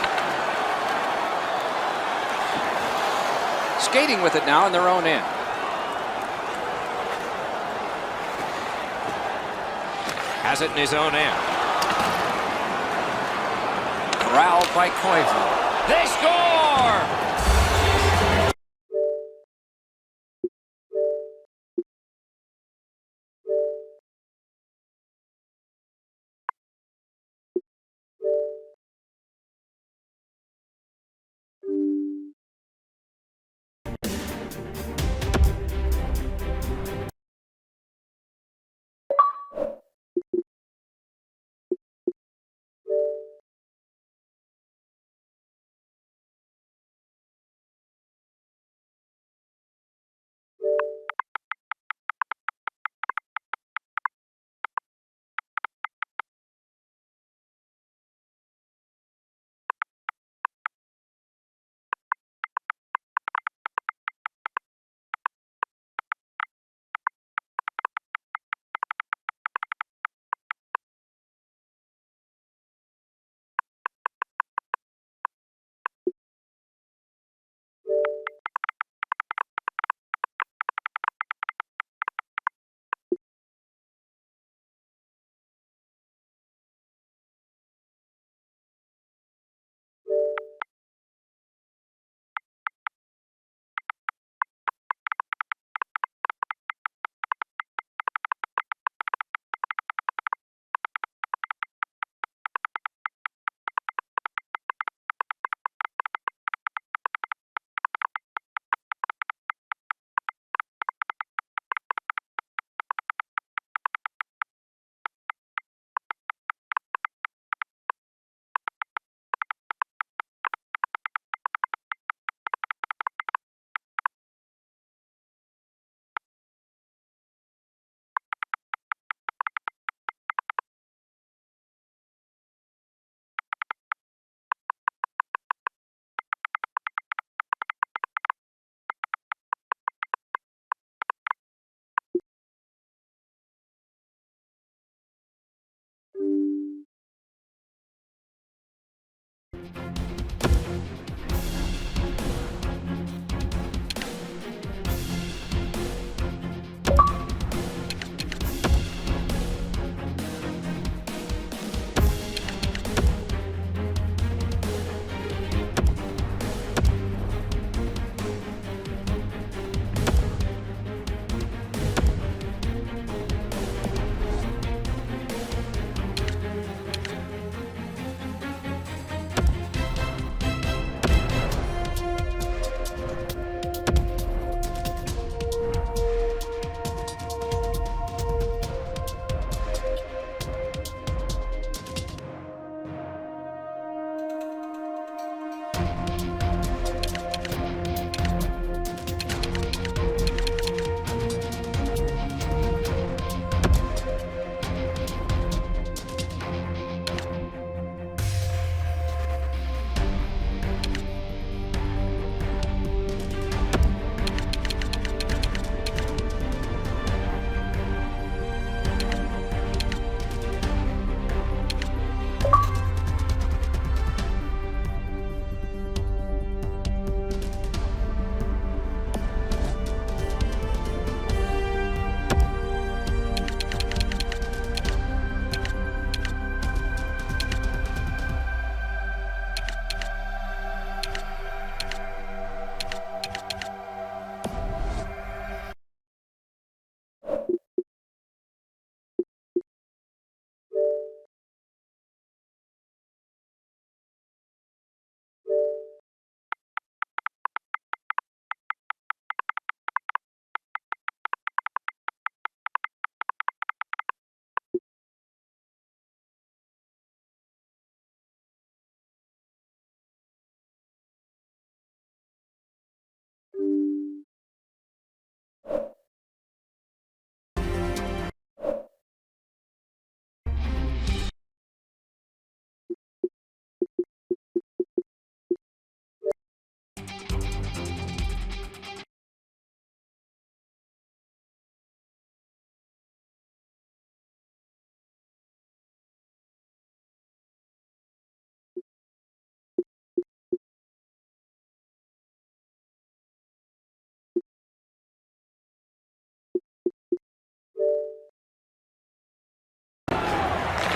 Skating with it now in their own end. Has it in his own end. Corralled by Koivu. They score!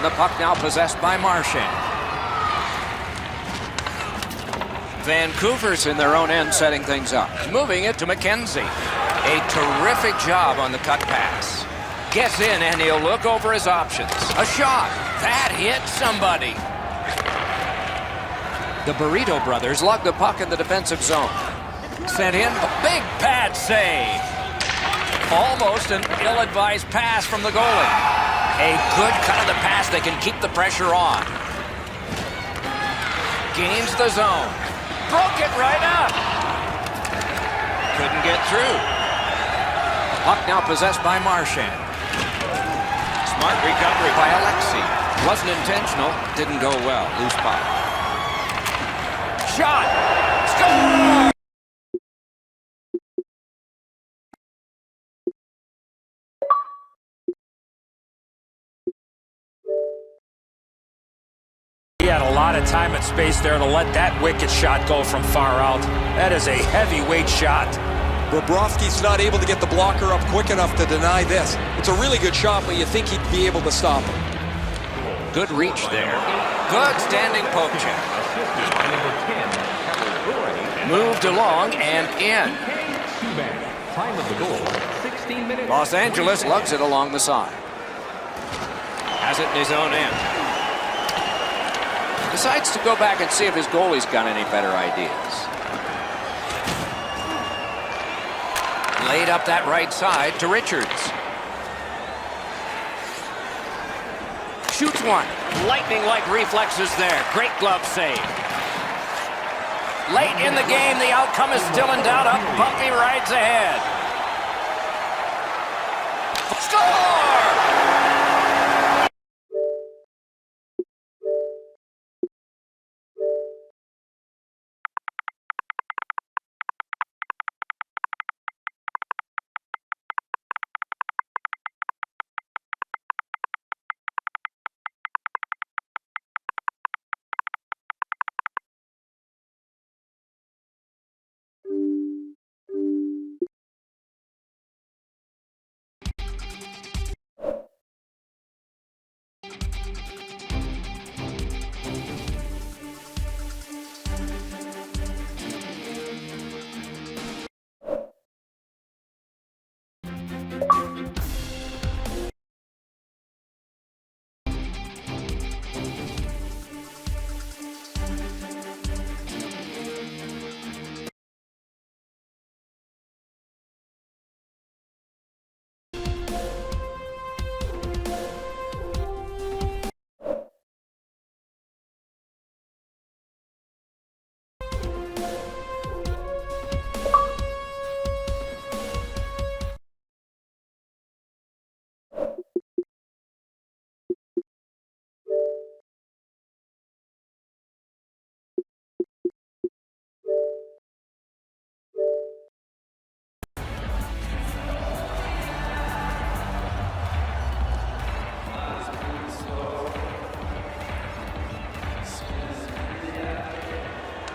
the puck now possessed by Marchand. Vancouver's in their own end setting things up. Moving it to McKenzie. A terrific job on the cut pass. Gets in and he'll look over his options. A shot. That hit somebody. The Burrito brothers lug the puck in the defensive zone. Sent in a big pad save. Almost an ill-advised pass from the goalie. A good cut of the pass. They can keep the pressure on. Gains the zone. Broke it right up. Couldn't get through. Puck now possessed by Marchand. Smart recovery by Alexei. Wasn't intentional. Didn't go well. Loose puck. Shot. Score! He had a lot of time and space there to let that wicked shot go from far out. That is a heavyweight shot. Bobrovsky's not able to get the blocker up quick enough to deny this. It's a really good shot, but you think he'd be able to stop him. Good reach there. Good standing poke check. Moved along and in. Time of the goal, 16 minutes. Los Angeles lugs it along the side. Has it in his own end. Decides to go back and see if his goalie's got any better ideas. Laid up that right side to Richards. Shoots one. Lightning-like reflexes there. Great glove save. Late in the game, the outcome is still in doubt. Up, Bumpy rides ahead. Score!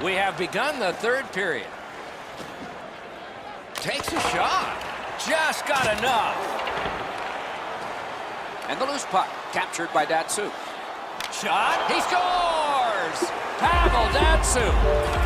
We have begun the third period. Takes a shot. Just got enough. And the loose puck captured by Datsyuk. Shot. He scores! Pavel Datsyuk.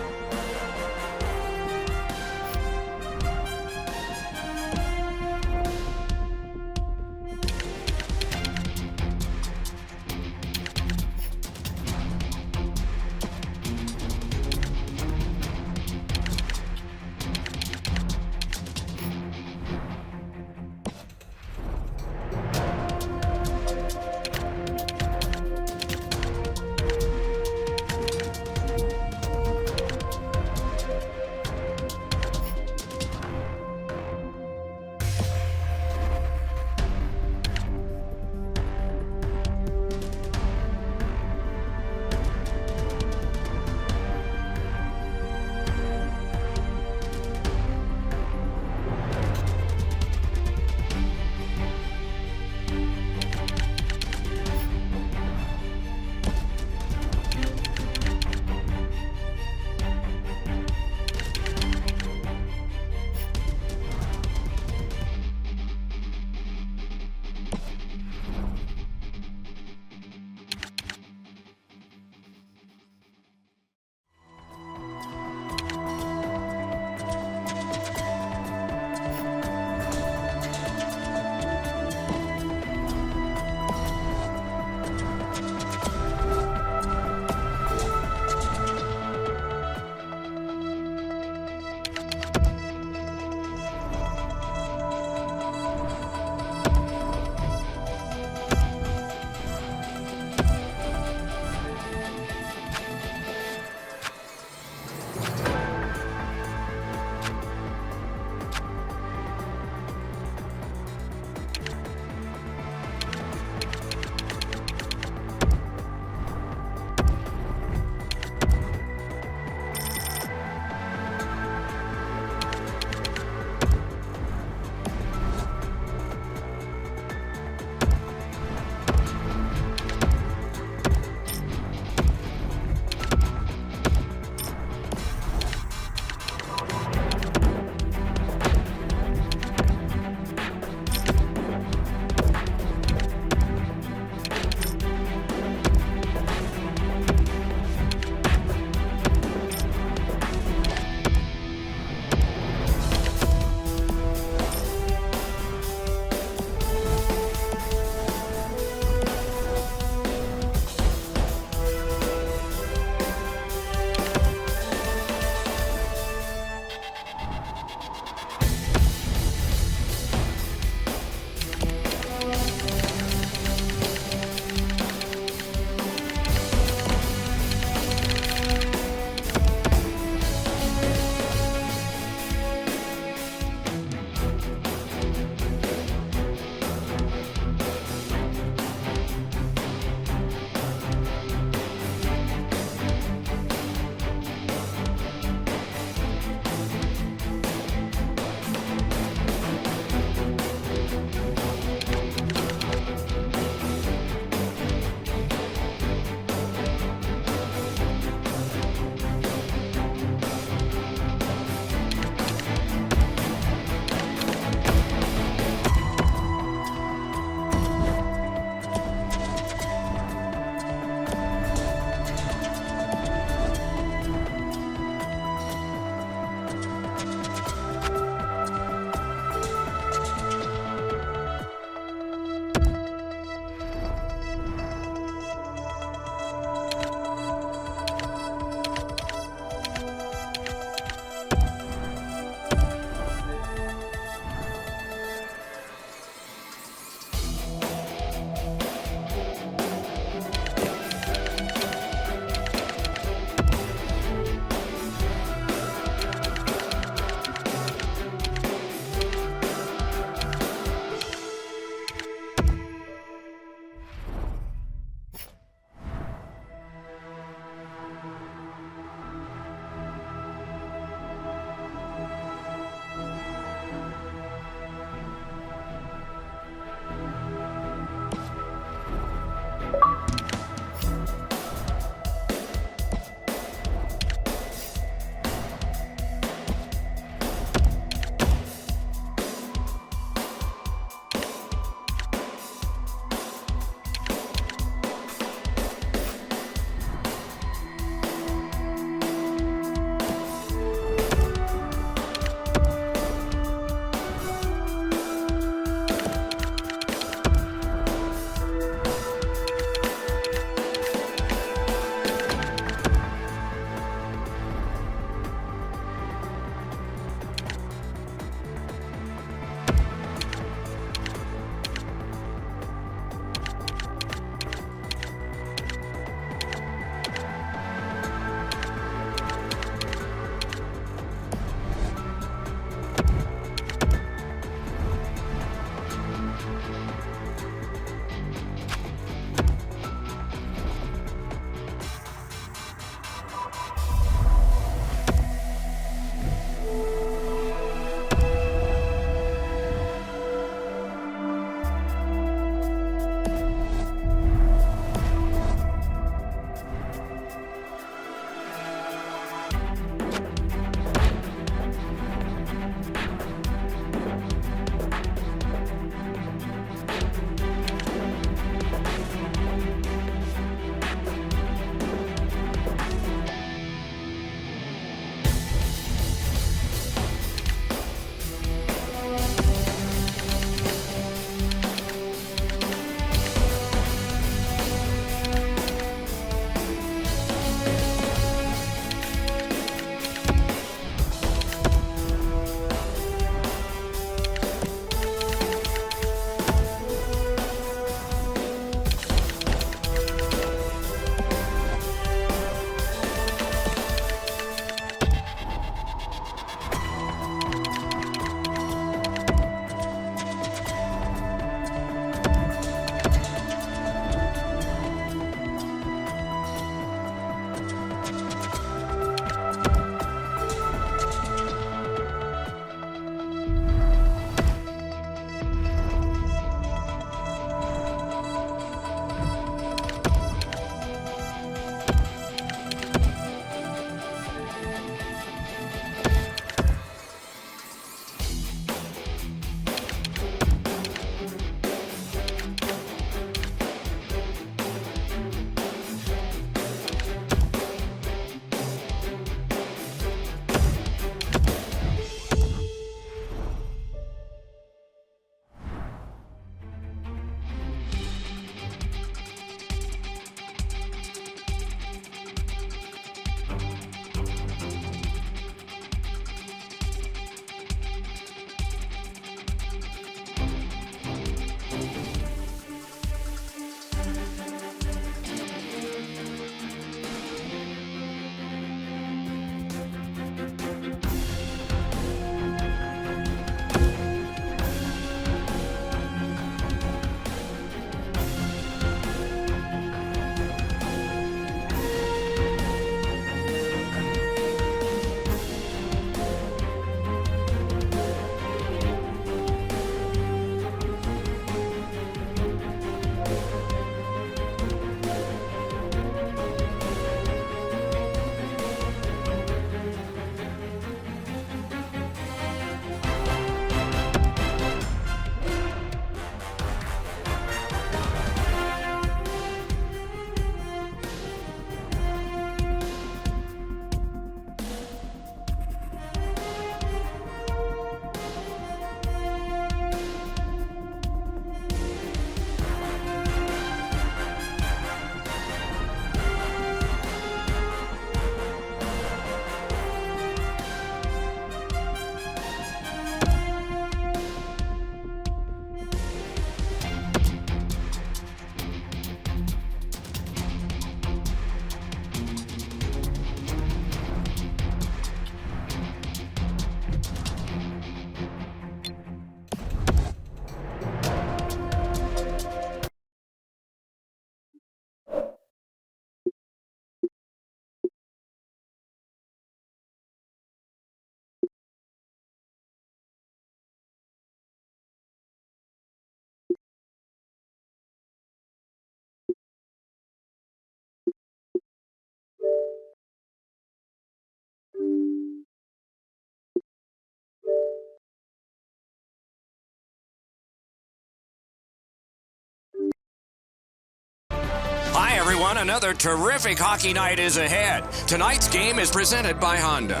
everyone. Another terrific hockey night is ahead. Tonight's game is presented by Honda.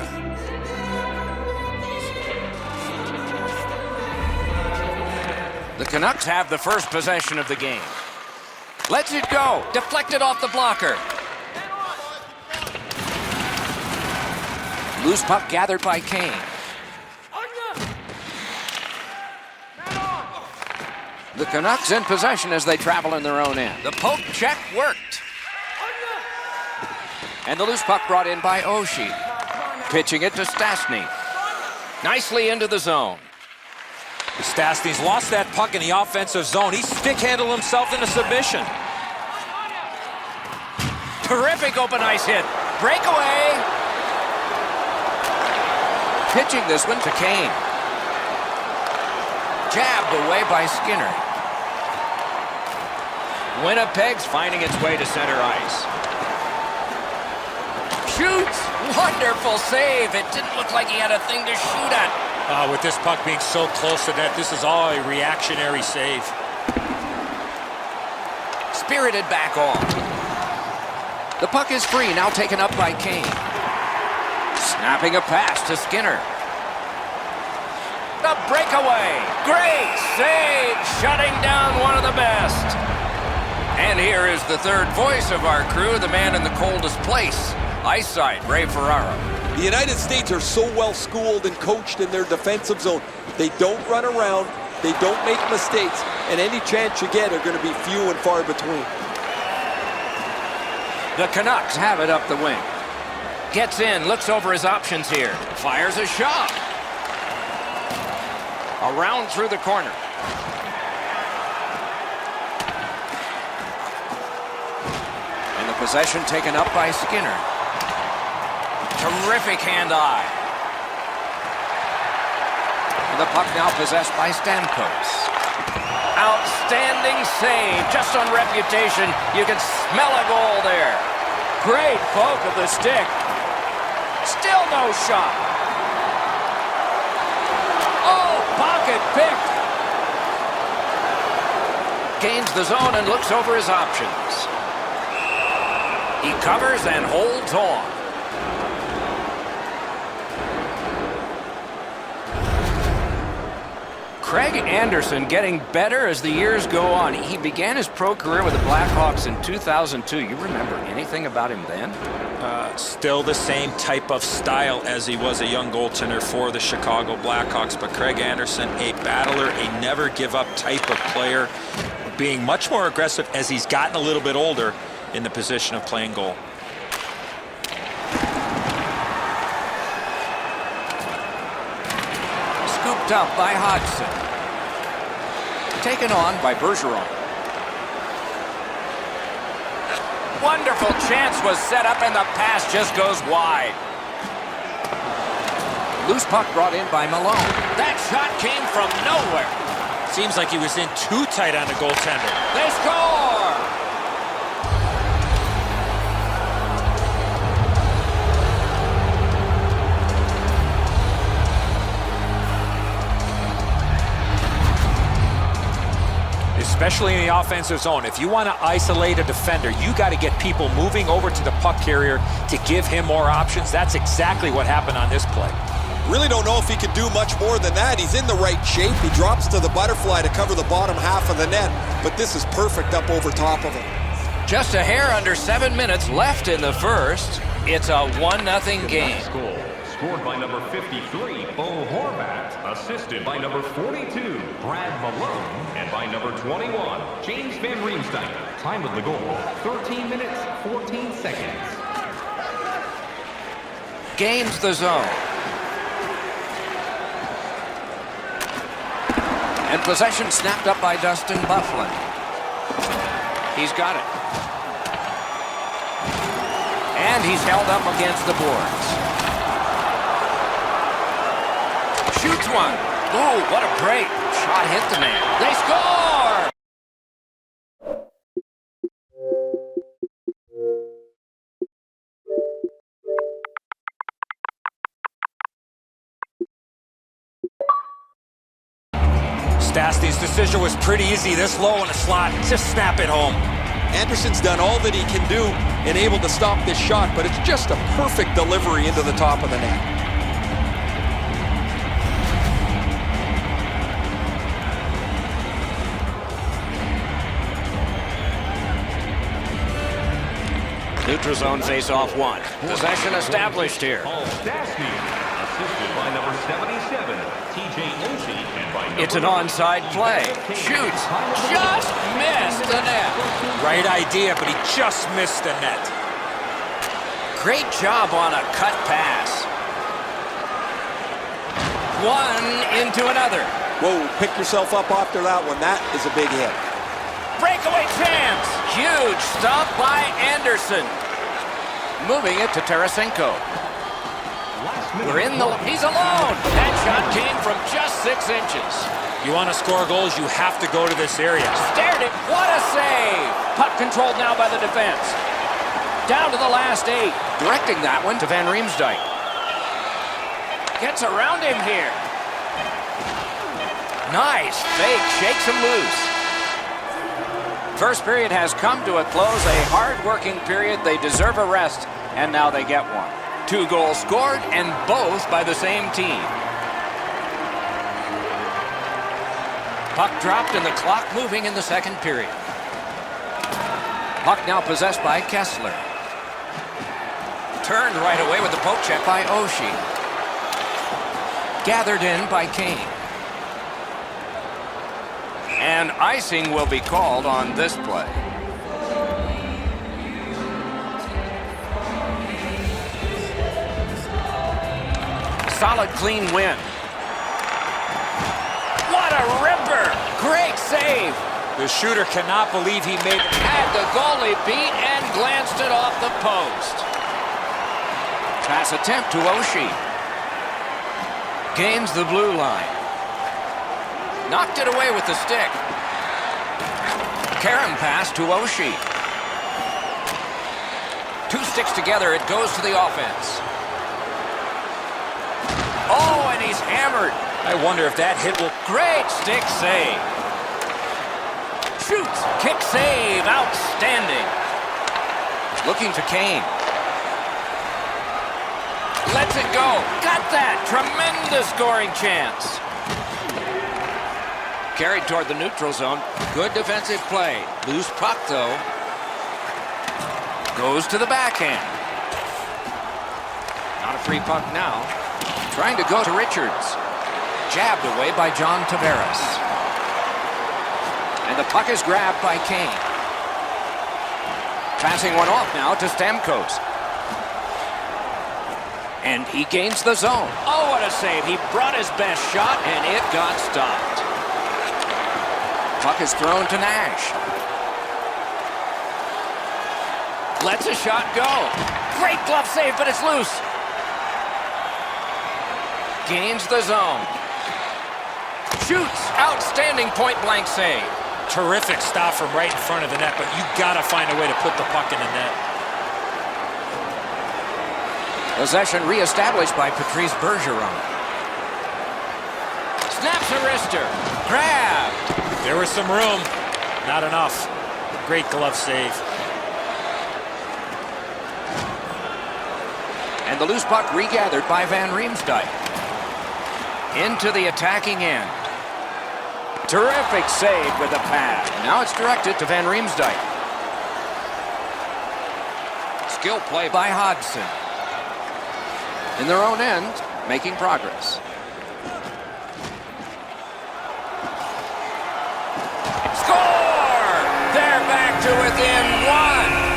The Canucks have the first possession of the game. Lets it go. Deflected off the blocker. Loose puck gathered by Kane. The Canucks in possession as they travel in their own end. The poke check worked. And the loose puck brought in by Oshie. Pitching it to Stastny. Nicely into the zone. Stastny's lost that puck in the offensive zone. He stick-handled himself into submission. Terrific open ice hit. Breakaway. Pitching this one to Kane. Jabbed away by Skinner. Winnipeg's finding its way to center ice. Shoots! Wonderful save. It didn't look like he had a thing to shoot at. With this puck being so close to net, this is all a reactionary save. Spirited back on. The puck is free, now taken up by Kane. Snapping a pass to Skinner. The breakaway. Great save. Shutting down one of the best. And here is the third voice of our crew, the man in the coldest place. Ice side, Ray Ferraro. The United States are so well schooled and coached in their defensive zone. They don't run around, they don't make mistakes, and any chance you get are going to be few and far between. The Canucks have it up the wing. Gets in, looks over his options here. Fires a shot. Around through the corner. And the possession taken up by Skinner. Terrific hand-eye. The puck now possessed by Stamkos. Outstanding save. Just on reputation, you can smell a goal there. Great poke of the stick. Still no shot. Oh, pocket picked. Gains the zone and looks over his options. He covers and holds on. Craig Anderson getting better as the years go on. He began his pro career with the Blackhawks in 2002. You remember anything about him then? Still the same type of style as he was a young goaltender for the Chicago Blackhawks, but Craig Anderson, a battler, a never-give-up type of player, being much more aggressive as he's gotten a little bit older in the position of playing goal. Scooped up by Hodgson. Taken on by Bergeron. Wonderful chance was set up and the pass just goes wide. Loose puck brought in by Malone. That shot came from nowhere. Seems like he was in too tight on the goaltender. They score! Especially in the offensive zone. If you want to isolate a defender, you got to get people moving over to the puck carrier to give him more options. That's exactly what happened on this play. Really don't know if he could do much more than that. He's in the right shape. He drops to the butterfly to cover the bottom half of the net, but this is perfect up over top of him. Just a hair under 7 minutes left in the first. It's a 1-0 game. Goal scored by number 53, Bo Horvat, assisted by number 42, Brad Malone, and by number 21, James Van Riemsdyk. Time of the goal, 13 minutes, 14 seconds. Gains the zone. And possession snapped up by Dustin Byfuglien. He's got it. And he's held up against the boards. Shoots one. Oh, what a break. Shot hit the man. They score! Stastny's decision was pretty easy. This low in the slot, just snap it home. Anderson's done all that he can do and able to stop this shot, but it's just a perfect delivery into the top of the net. Neutral zone face-off one. Possession established here. Paul Stastny, assisted by number 77, TJ Oshie, and by number It's an onside play. Shoots. Just missed the net. Right idea, but he just missed the net. Great job on a cut pass. One into another. Whoa, pick yourself up after that one. That is a big hit. Breakaway chance. Huge stop by Anderson. Moving it to Tarasenko. He's alone. That shot came from just 6 inches. You want to score goals, you have to go to this area. Stared it. What a save. Puck controlled now by the defense. Down to the last 8. Directing that one to Van Riemsdyk. Gets around him here. Nice fake. Shakes him loose. First period has come to a close. A hard-working period. They deserve a rest, and now they get one. 2 goals scored, and both by the same team. Puck dropped and the clock moving in the second period. Puck now possessed by Kessler. Turned right away with the poke check by Oshie. Gathered in by Kane. And icing will be called on this play. Solid, clean win. What a ripper! Great save! The shooter cannot believe he made it. Had the goalie beat and glanced it off the post. Pass attempt to Oshie. Gains the blue line. Knocked it away with the stick. Karen pass to Oshie. 2 sticks together, it goes to the offense. Oh, and he's hammered. I wonder if that hit will... Great stick save. Shoots. Kick save. Outstanding. Looking to Kane. Lets it go. Got that. Tremendous scoring chance. Carried toward the neutral zone. Good defensive play. Loose puck, though. Goes to the backhand. Not a free puck now. Trying to go to Richards. Jabbed away by John Tavares. And the puck is grabbed by Kane. Passing one off now to Stamkos. And he gains the zone. Oh, what a save. He brought his best shot, and it got stopped. Puck is thrown to Nash. Lets a shot go. Great glove save, but it's loose. Gains the zone. Shoots. Outstanding point-blank save. Terrific stop from right in front of the net, but you gotta find a way to put the puck in the net. Possession reestablished by Patrice Bergeron. Snaps a wrister. Grabbed. There was some room. Not enough. Great glove save. And the loose puck regathered by Van Riemsdyk. Into the attacking end. Terrific save with a pass. Now it's directed to Van Riemsdyk. Skill play by Hodgson. In their own end, making progress. Score! They're back to within 1.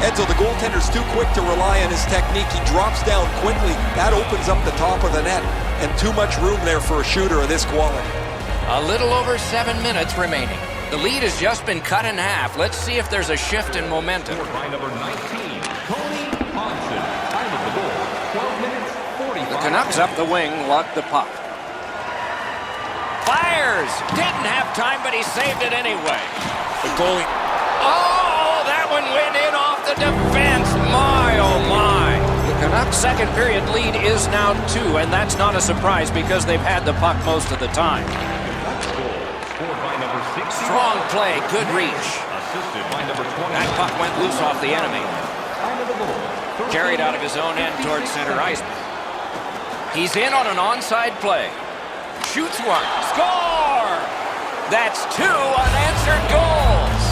Edzo, the goaltender's too quick to rely on his technique. He drops down quickly. That opens up the top of the net. And too much room there for a shooter of this quality. A little over 7 minutes remaining. The lead has just been cut in half. Let's see if there's a shift in momentum. Scored by number 19, Tony Hodgson. Time of the goal, 12 minutes, 45 The Canucks up the wing, lugged the puck. Fires! Didn't have time, but he saved it anyway. The goalie... Oh, that one went in off the defense. My, oh my. The Canucks' second period lead is now 2, and that's not a surprise because they've had the puck most of the time. Scored by number 6. Strong play, good reach. Assisted by number 20. That puck went loose off the enemy. Carried out of his own end towards center ice. He's in on an onside play. Shoots one. Score! That's 2 unanswered goals.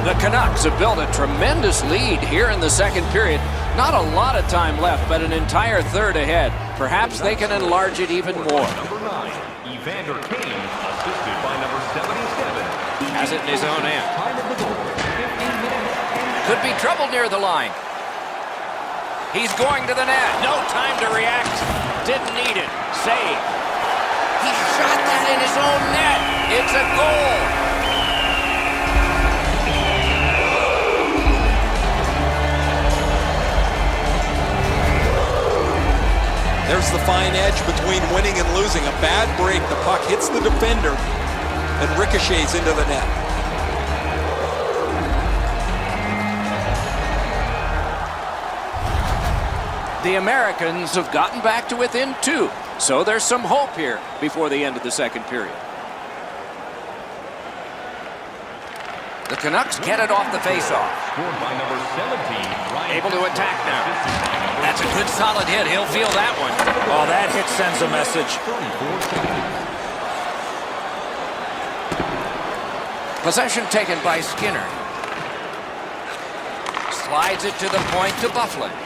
The Canucks have built a tremendous lead here in the second period. Not a lot of time left, but an entire third ahead. Perhaps they can enlarge it even more. Number 9, Evander Kane, assisted by number 77. Has it in his own end. Time of the goal, 15 minutes. Could be trouble near the line. He's going to the net. No time to react. Didn't need it. Save. He shot that in his own net. It's a goal. There's the fine edge between winning and losing. A bad break. The puck hits the defender and ricochets into the net. The Americans have gotten back to within 2, so there's some hope here before the end of the second period. The Canucks get it off the faceoff. Scored by number 17. Ryan Able to attack now. That's a good solid hit. He'll feel that one. Oh, that hit sends a message. 34 seconds. Possession taken by Skinner. Slides it to the point to Byfuglien.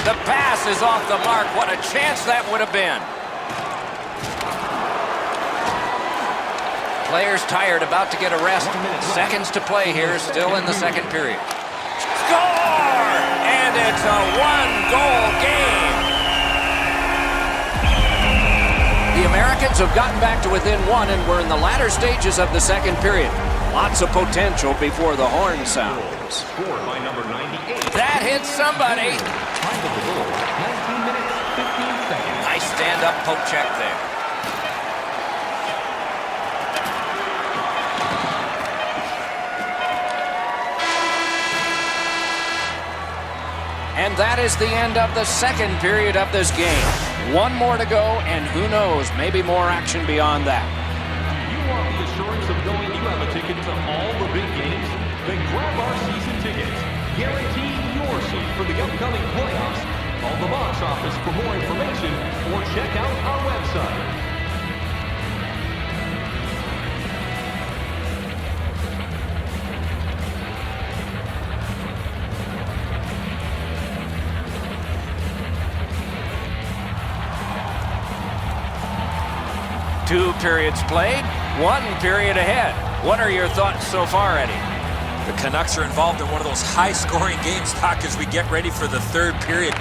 The pass is off the mark. What a chance that would have been. Players tired, about to get a rest. Seconds to play here, still in the second period. Score! And it's a one-goal game. The Americans have gotten back to within 1, and we're in the latter stages of the second period. Lots of potential before the horn sounds. Scored by number 98. That hits somebody. Time of the goal, 19 minutes, 15 seconds. Nice stand-up poke check there. And that is the end of the second period of this game. 1 more to go, and who knows, maybe more action beyond that. You want the assurance of knowing you have a ticket to all the big games? Then grab our season tickets. Guarantee your seat for the upcoming playoffs. Call the box office for more information or check out our website. Two periods played, 1 period ahead. What are your thoughts so far, Eddie? The Canucks are involved in one of those high-scoring games, Doc, as we get ready for the third period.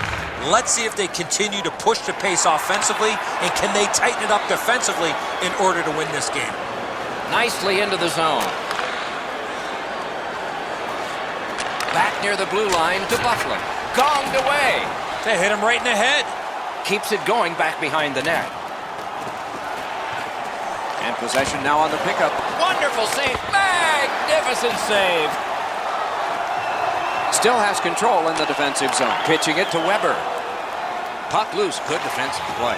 Let's see if they continue to push the pace offensively, and can they tighten it up defensively in order to win this game. Nicely into the zone. Back near the blue line to Byfuglien. Gonged away. They hit him right in the head. Keeps it going back behind the net. And possession now on the pickup. Wonderful save. Magnificent save. Still has control in the defensive zone. Pitching it to Weber. Puck loose. Good defensive play.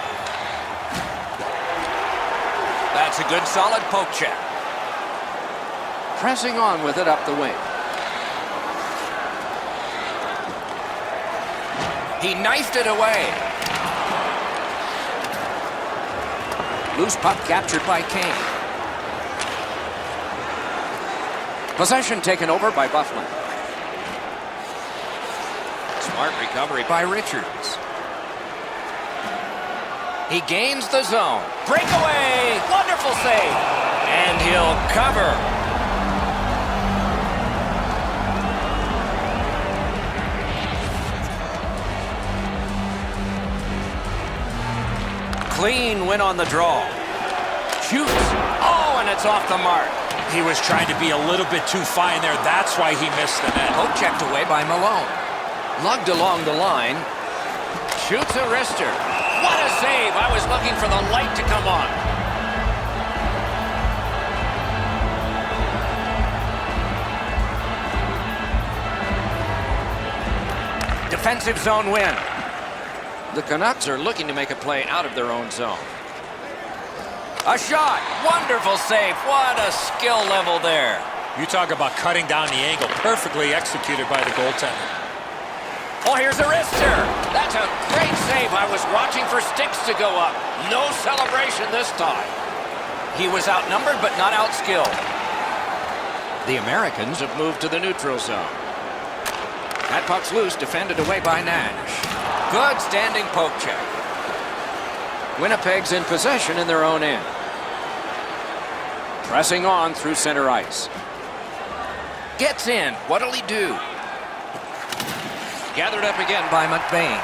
That's a good solid poke check. Pressing on with it up the wing. He knifed it away. Loose puck captured by Kane. Possession taken over by Byfuglien. Smart recovery by Richards. He gains the zone. Breakaway! Wonderful save! And he'll cover. Clean win on the draw. Shoots. Oh, and it's off the mark. He was trying to be a little bit too fine there. That's why he missed the net. Poke checked away by Malone. Lugged along the line. Shoots a wrister. What a save. I was looking for the light to come on. defensive zone win. The Canucks are looking to make a play out of their own zone. A shot. Wonderful save. What a skill level there. You talk about cutting down the angle. Perfectly executed by the goaltender. Oh, here's a wrister. That's a great save. I was watching for sticks to go up. No celebration this time. He was outnumbered but not outskilled. The Americans have moved to the neutral zone. That puck's loose, defended away by Nash. Good standing poke check. Winnipeg's in possession in their own end. Pressing on through center ice. Gets in. What'll he do? Gathered up again by McBain.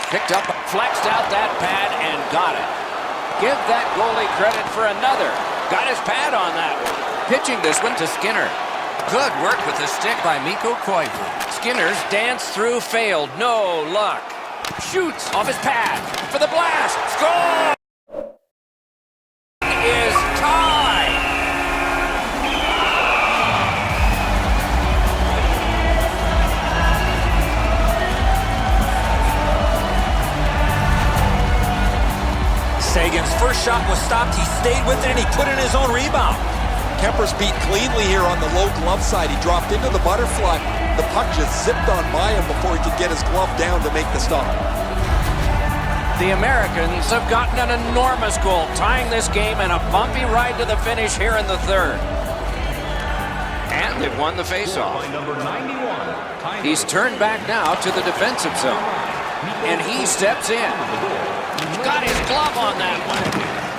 Picked up, flexed out that pad, and got it. Give that goalie credit for another. Got his pad on that one. Pitching this one to Skinner. Good work with the stick by Mikko Koivu. Skinner's dance through failed. No luck. Shoots off his pad for the blast. Score! Is tied. Sagan's first shot was stopped. He stayed with it, and he put in his own rebound. Kemper's beat cleanly here on the low glove side. He dropped into the butterfly. The puck just zipped on by him before he could get his glove down to make the stop. The Americans have gotten an enormous goal, tying this game in a bumpy ride to the finish here in the third. And they've won the faceoff. By number 91. He's turned back now to the defensive zone. And he steps in. Got his glove on that one.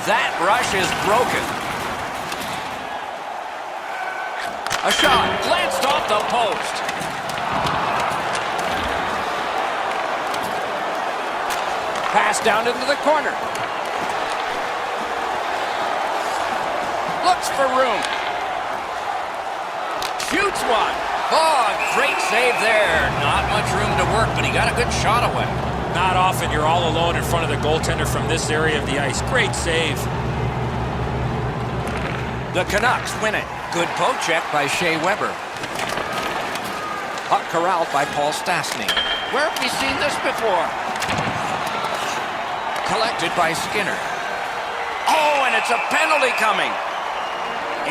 That rush is broken. A shot glanced off the post. Pass down into the corner. Looks for room. Shoots one. Oh, great save there. Not much room to work, but he got a good shot away. Not often you're all alone in front of the goaltender from this area of the ice. Great save. The Canucks win it. Good poke check by Shea Weber. Puck corralled by Paul Stastny. Where have we seen this before? Collected by Skinner. Oh, and it's a penalty coming.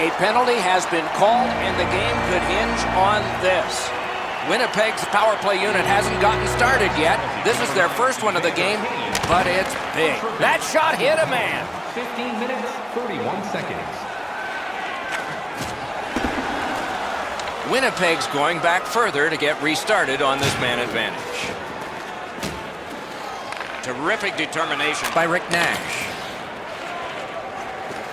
A penalty has been called, and the game could hinge on this. Winnipeg's power play unit hasn't gotten started yet. This is their first one of the game, but it's big. That shot hit a man. 15 minutes, 31 seconds. Winnipeg's going back further to get restarted on this man advantage. Terrific determination by Rick Nash.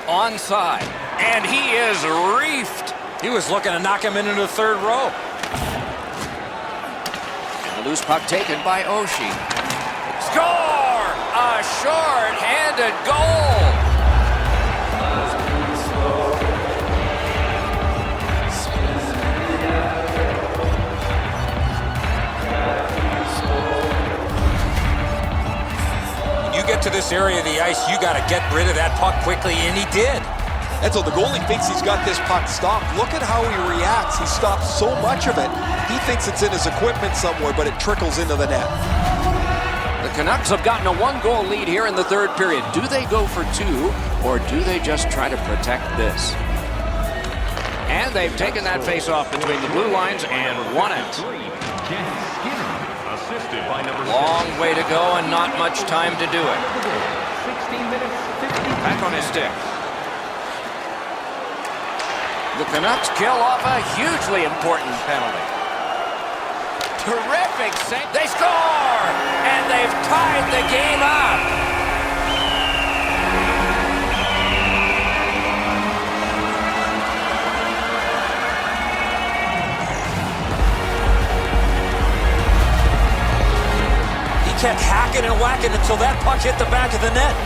Onside, and he is reefed. He was looking to knock him into the third row. And a loose puck taken by Oshie. Score! A short-handed goal. Get to this area of the ice, you got to get rid of that puck quickly, and he did. And so the goalie thinks he's got this puck stopped. Look at how he reacts. He stops so much of it. He thinks it's in his equipment somewhere, but it trickles into the net. The Canucks have gotten a one-goal lead here in the third period. Do they go for two, or do they just try to protect this? And they've taken that face-off between the blue lines and won it. Assisted by number Long way to go and not much time to do it. 16 minutes, 50. Back on his stick. The Canucks kill off a hugely important penalty. Terrific save. They score! And they've tied the game up. Kept hacking and whacking until that puck hit the back of the net.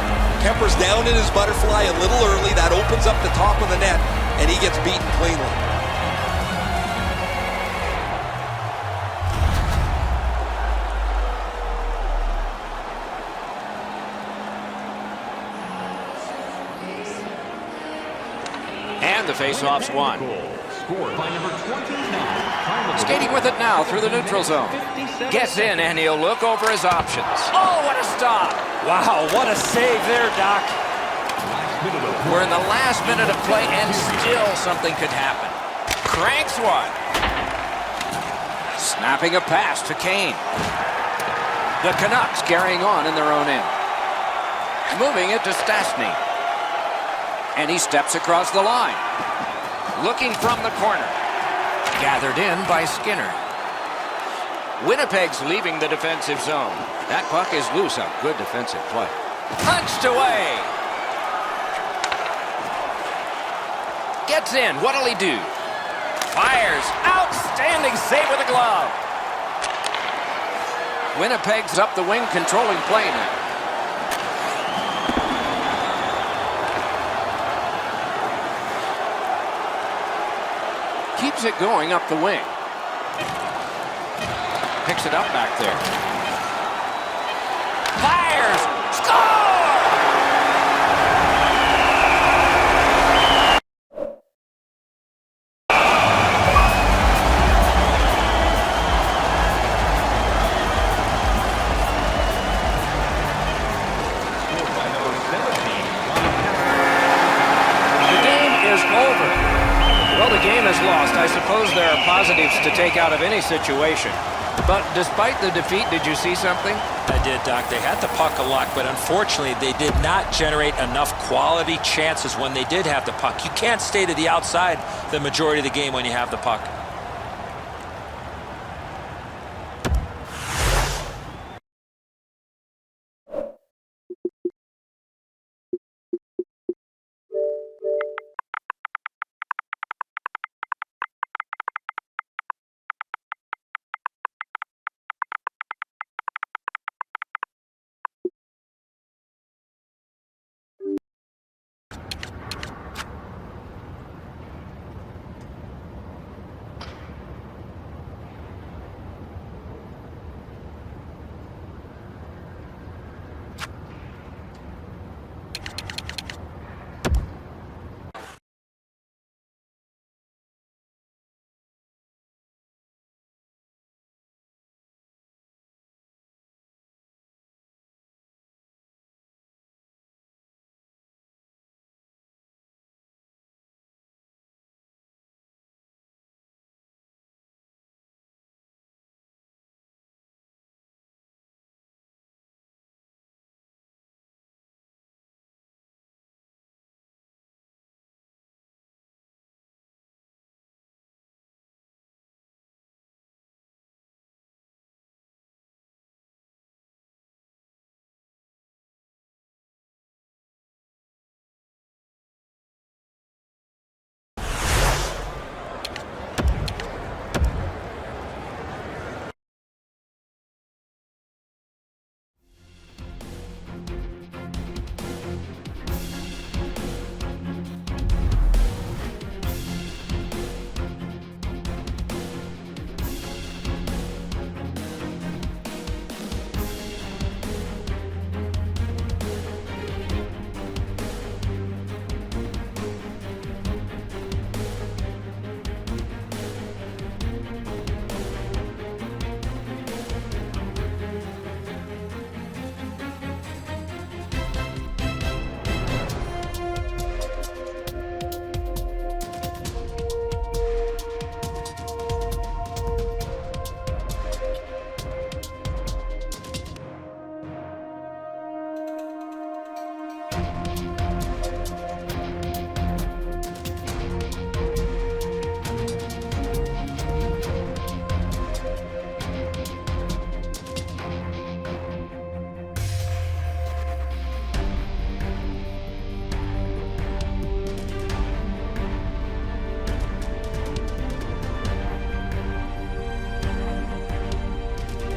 Kemper's down in his butterfly a little early. That opens up the top of the net, and he gets beaten cleanly. And the face-off's won. scored by number 29. Skating with it now through the neutral zone. Gets in, and he'll look over his options. Oh, what a stop! Wow, what a save there, Doc. We're in the last minute of play, and still something could happen. Cranks one. Snapping a pass to Kane. The Canucks carrying on in their own end. Moving it to Stastny. And he steps across the line. Looking from the corner. Gathered in by Skinner. Winnipeg's leaving the defensive zone. That puck is loose. A good defensive play. Punched away. Gets in. What'll he do? Fires. Outstanding save with a glove. Winnipeg's up the wing, controlling play now. Keeps it going up the wing. Picks it up back there. Fires! Score! Lost. I suppose there are positives to take out of any situation. But despite the defeat, did you see something? I did, Doc. They had the puck a lot, but unfortunately, they did not generate enough quality chances when they did have the puck. You can't stay to the outside the majority of the game when you have the puck.